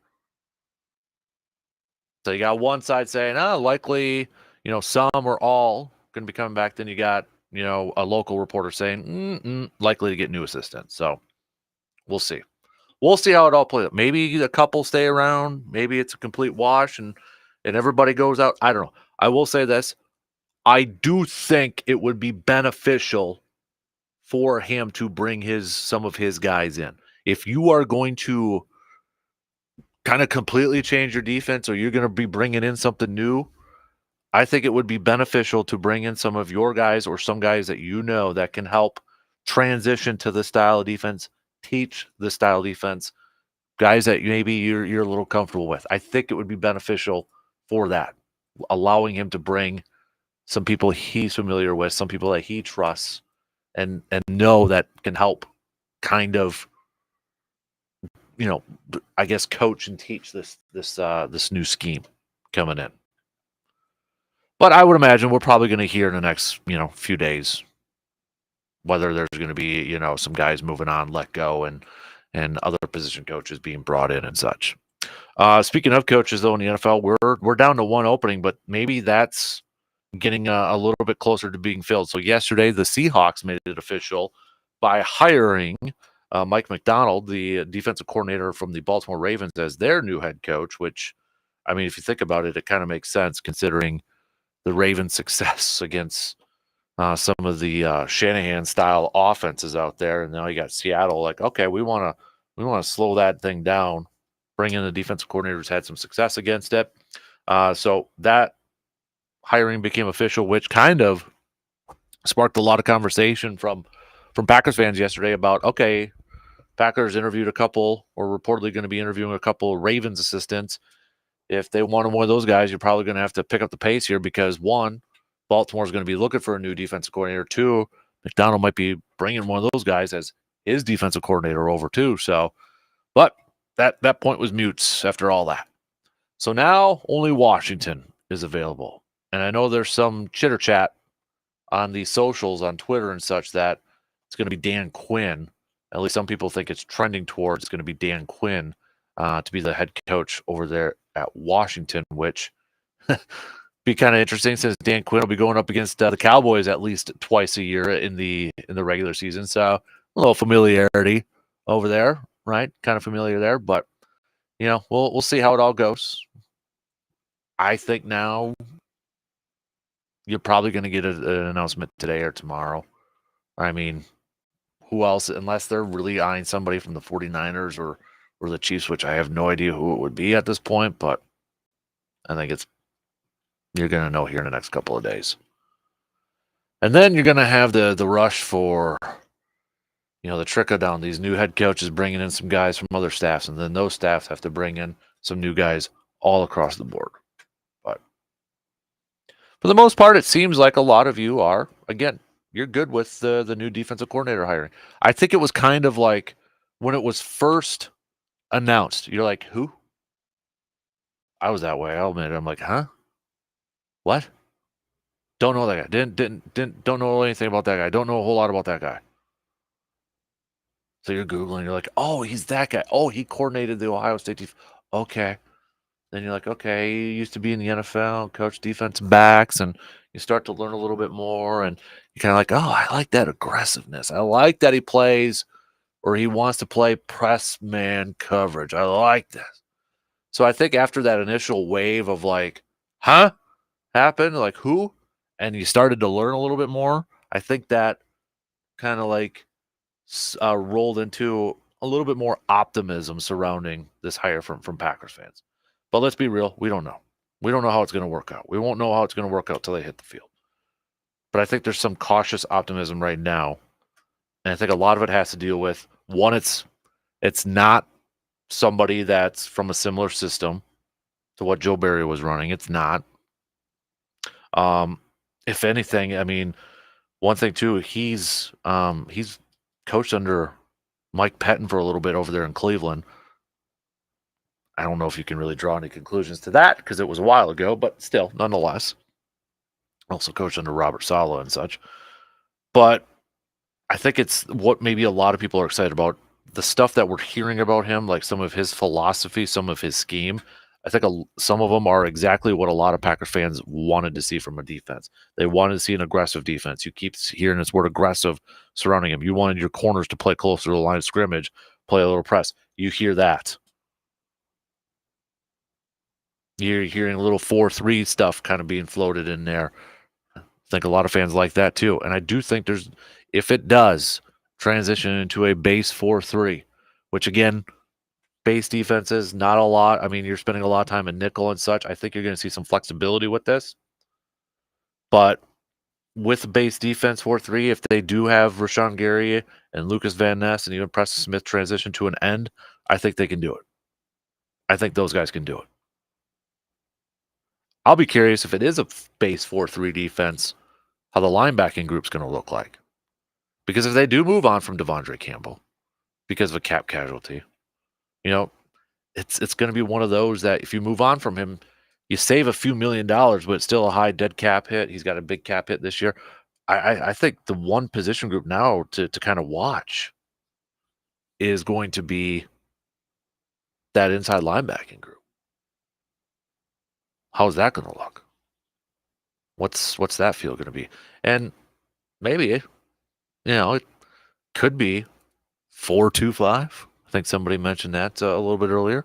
So you got one side saying, likely, some or all going to be coming back. Then you got, a local reporter saying, likely to get new assistants. So we'll see. We'll see how it all plays out. Maybe a couple stay around. Maybe it's a complete wash and everybody goes out. I don't know. I will say this. I do think it would be beneficial for him to bring some of his guys in. If you are going to kind of completely change your defense or you're going to be bringing in something new, I think it would be beneficial to bring in some of your guys or some guys that that can help transition to the style of defense, teach the style of defense, guys that maybe you're a little comfortable with. I think it would be beneficial for that, allowing him to bring some people he's familiar with, some people that he trusts, and know that can help kind of, I guess coach and teach this new scheme coming in. But I would imagine we're probably going to hear in the next, few days whether there's going to be, some guys moving on, let go, and other position coaches being brought in and such. Speaking of coaches, though, in the NFL, we're down to one opening, but maybe that's getting a little bit closer to being filled. So yesterday, the Seahawks made it official by hiring Mike McDonald, the defensive coordinator from the Baltimore Ravens, as their new head coach, which, I mean, if you think about it, it kind of makes sense considering the Ravens' success against some of the Shanahan-style offenses out there. And now you got Seattle like, okay, we want to slow that thing down, bring in the defensive coordinator who's had some success against it. So that hiring became official, which kind of sparked a lot of conversation from Packers fans yesterday about, okay, Packers interviewed a couple, or reportedly going to be interviewing a couple of Ravens assistants. If they wanted one of those guys, you're probably going to have to pick up the pace here because, one, Baltimore's going to be looking for a new defensive coordinator. Two, McDonald might be bringing one of those guys as his defensive coordinator over too. So, but that point was mutes after all that. So now only Washington is available. And I know there's some chitter chat on the socials, on Twitter and such, that it's going to be Dan Quinn. At least some people think it's trending towards it's going to be Dan Quinn to be the head coach over there at Washington, which be kind of interesting since Dan Quinn will be going up against the Cowboys at least twice a year in the regular season. So a little familiarity over there, right? Kind of familiar there, but we'll see how it all goes. I think now you're probably going to get an announcement today or tomorrow. I mean, who else, unless they're really eyeing somebody from the 49ers or the Chiefs, which I have no idea who it would be at this point, but I think you're going to know here in the next couple of days. And then you're going to have the rush for, the trickle down. These new head coaches bringing in some guys from other staffs, and then those staffs have to bring in some new guys all across the board. But for the most part, it seems like a lot of you are, again, you're good with the new defensive coordinator hiring. I think it was kind of like when it was first announced, you're like, who? I was that way. I'll admit it. I'm like, huh? What? Don't know that guy. Don't know anything about that guy. Don't know a whole lot about that guy. So you're Googling, you're like, oh, he's that guy. Oh, he coordinated the Ohio State defense. Okay. Then you're like, okay, he used to be in the NFL, coach defensive backs, and you start to learn a little bit more, and you're kind of like, oh, I like that aggressiveness. I like that he plays, or he wants to play press man coverage. I like this. So I think after that initial wave of like, huh? Happened? Like, who? And you started to learn a little bit more. I think that kind of like rolled into a little bit more optimism surrounding this hire from Packers fans. But let's be real, we don't know. We don't know how it's going to work out. We won't know how it's going to work out till they hit the field. But I think there's some cautious optimism right now. And I think a lot of it has to deal with, one, it's not somebody that's from a similar system to what Joe Barry was running. It's not. If anything, I mean, one thing too, he's coached under Mike Pettin for a little bit over there in Cleveland. I don't know if you can really draw any conclusions to that because it was a while ago, but still, nonetheless. Also coached under Robert Saleh and such. But I think it's what maybe a lot of people are excited about. The stuff that we're hearing about him, like some of his philosophy, some of his scheme, I think some of them are exactly what a lot of Packers fans wanted to see from a defense. They wanted to see an aggressive defense. You keep hearing this word aggressive surrounding him. You wanted your corners to play closer to the line of scrimmage, play a little press. You hear that. You're hearing a little 4-3 stuff kind of being floated in there. I think a lot of fans like that too. And I do think if it does transition into a base 4-3, which again, base defenses, not a lot. I mean, you're spending a lot of time in nickel and such. I think you're going to see some flexibility with this. But with base defense 4-3, if they do have Rashawn Gary and Lucas Van Ness and even Preston Smith transition to an end, I think they can do it. I think those guys can do it. I'll be curious if it is a base 4-3 defense, how the linebacking group's going to look like. Because if they do move on from Devondre Campbell because of a cap casualty, it's going to be one of those that if you move on from him, you save a few $1 million, but it's still a high dead cap hit. He's got a big cap hit this year. I think the one position group now to kind of watch is going to be that inside linebacking group. How's that going to look? What's that feel going to be? And maybe, it could be 4-2-5. I think somebody mentioned that a little bit earlier.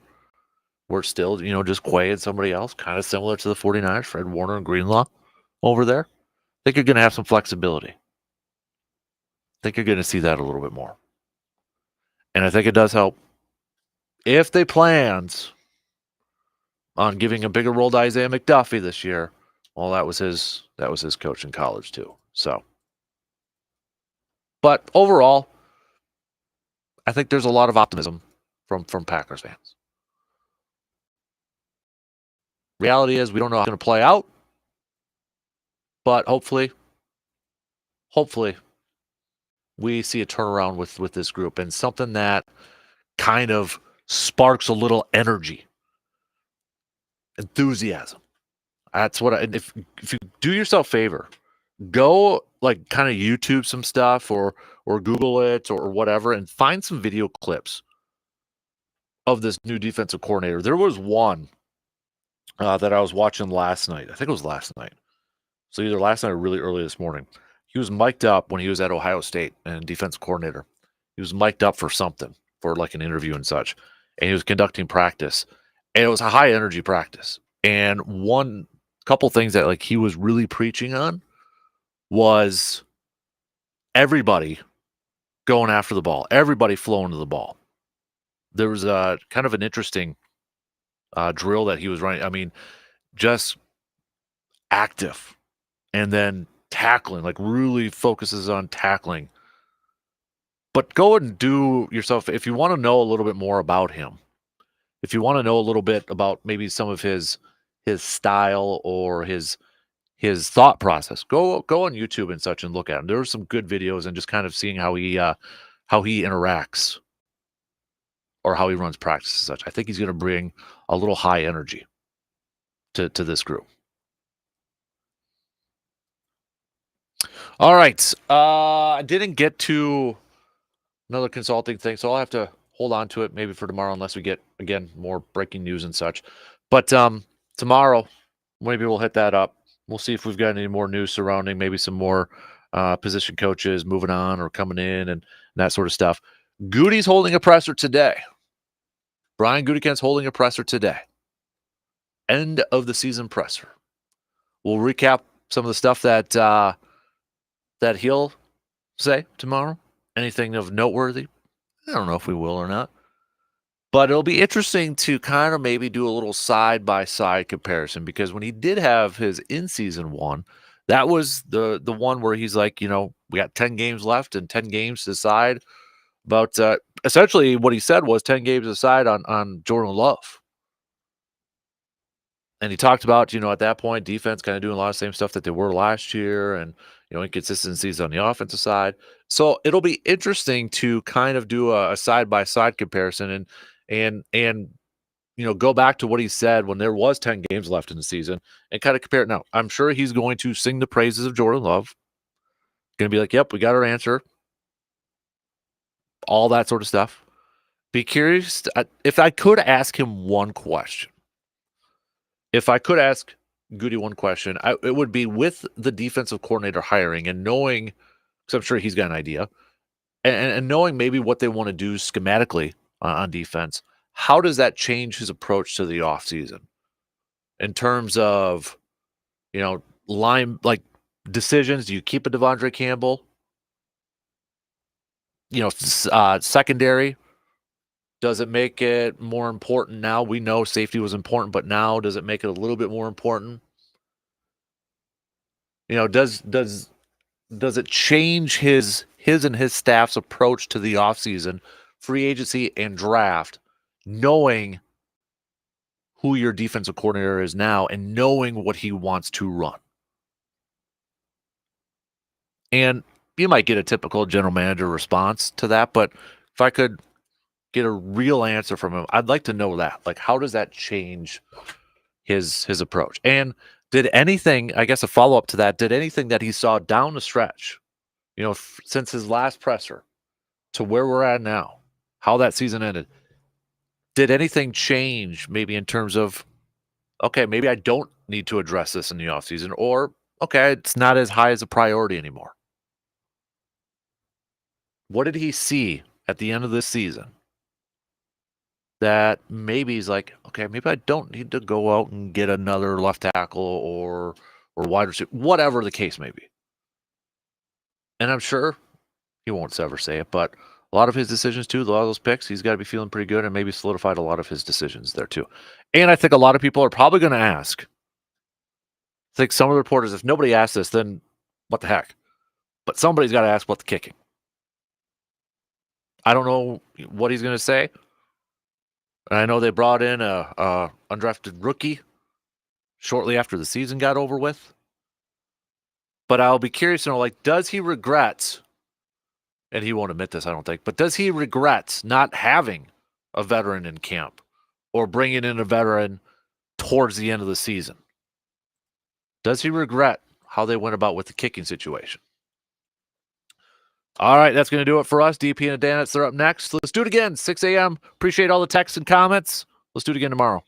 We're still, just Quay and somebody else, kind of similar to the 49ers, Fred Warner and Greenlaw over there. I think you're going to have some flexibility. I think you're going to see that a little bit more. And I think it does help if they planned on giving a bigger role to Isaiah McDuffie this year. Well, that was his coach in college too. So, but overall, I think there's a lot of optimism from Packers fans. Reality is we don't know how it's going to play out, but hopefully we see a turnaround with this group and something that kind of sparks a little energy, enthusiasm. That's what if you do yourself a favor, go like kind of YouTube some stuff or Google it or whatever and find some video clips of this new defensive coordinator. There was one that I was watching last night. I think it was last night. So either last night or really early this morning. He was mic'd up when he was at Ohio State and defensive coordinator. He was mic'd up for something, for like an interview and such. And he was conducting practice. And it was a high energy practice. And one couple things that like he was really preaching on was everybody going after the ball, everybody flowing to the ball. There was a kind of an interesting drill that he was running. I mean, just active and then tackling, like really focuses on tackling. But go and do yourself, if you want to know a little bit more about him, if you want to know a little bit about maybe some of his style or his thought process, go on YouTube and such and look at him. There are some good videos and just kind of seeing how he interacts or how he runs practice and such. I think he's going to bring a little high energy to this group. All right. I didn't get to another consulting thing, so I'll have to hold on to it maybe for tomorrow unless we get, again, more breaking news and such. But tomorrow, maybe we'll hit that up. We'll see if we've got any more news surrounding maybe some more position coaches moving on or coming in and that sort of stuff. Goody's holding a presser today. Brian Gutekunst's holding a presser today. End of the season presser. We'll recap some of the stuff that that he'll say tomorrow. Anything of noteworthy? I don't know if we will or not. But it'll be interesting to kind of maybe do a little side-by-side comparison because when he did have his in-season one, that was the one where he's like, you know, we got 10 games left and 10 games to decide about essentially what he said was 10 games to decide on Jordan Love. And he talked about, you know, at that point, defense kind of doing a lot of the same stuff that they were last year and, you know, inconsistencies on the offensive side. So it'll be interesting to kind of do a side-by-side comparison and you know, go back to what he said when there was 10 games left in the season and kind of compare it. Now, I'm sure he's going to sing the praises of Jordan Love. Going to be like, yep, we got our answer. All that sort of stuff. Be curious if I could ask him one question. If I could ask Goody one question, it would be with the defensive coordinator hiring and knowing, because I'm sure he's got an idea, and knowing maybe what they want to do schematically on defense, how does that change his approach to the offseason in terms of, you know, line like decisions? Do you keep a Devondre Campbell? You know, secondary. Does it make it more important now? We know safety was important, but now does it make it a little bit more important? You know, does it change his and his staff's approach to the offseason, free agency and draft, knowing who your defensive coordinator is now and knowing what he wants to run? And you might get a typical general manager response to that, but if I could get a real answer from him, I'd like to know that. Like, how does that change his approach? And did anything, I guess a follow-up to that, did anything that he saw down the stretch, you know, since his last presser to where we're at now, how that season ended, did anything change maybe in terms of, okay, maybe I don't need to address this in the offseason, or, okay, it's not as high as a priority anymore? What did he see at the end of this season that maybe he's like, okay, maybe I don't need to go out and get another left tackle or wide receiver, whatever the case may be? And I'm sure he won't ever say it, but a lot of his decisions too, a lot of those picks, he's got to be feeling pretty good and maybe solidified a lot of his decisions there too. And I think a lot of people are probably going to ask, I think some of the reporters, if nobody asks this, then what the heck? But somebody's got to ask about the kicking. I don't know what he's going to say. And I know they brought in a undrafted rookie shortly after the season got over with. But I'll be curious to know, like, does he regret, and he won't admit this, I don't think, but does he regret not having a veteran in camp or bringing in a veteran towards the end of the season? Does he regret how they went about with the kicking situation? All right, that's going to do it for us. DP and Danitz, they're up next. Let's do it again, 6 a.m. Appreciate all the texts and comments. Let's do it again tomorrow.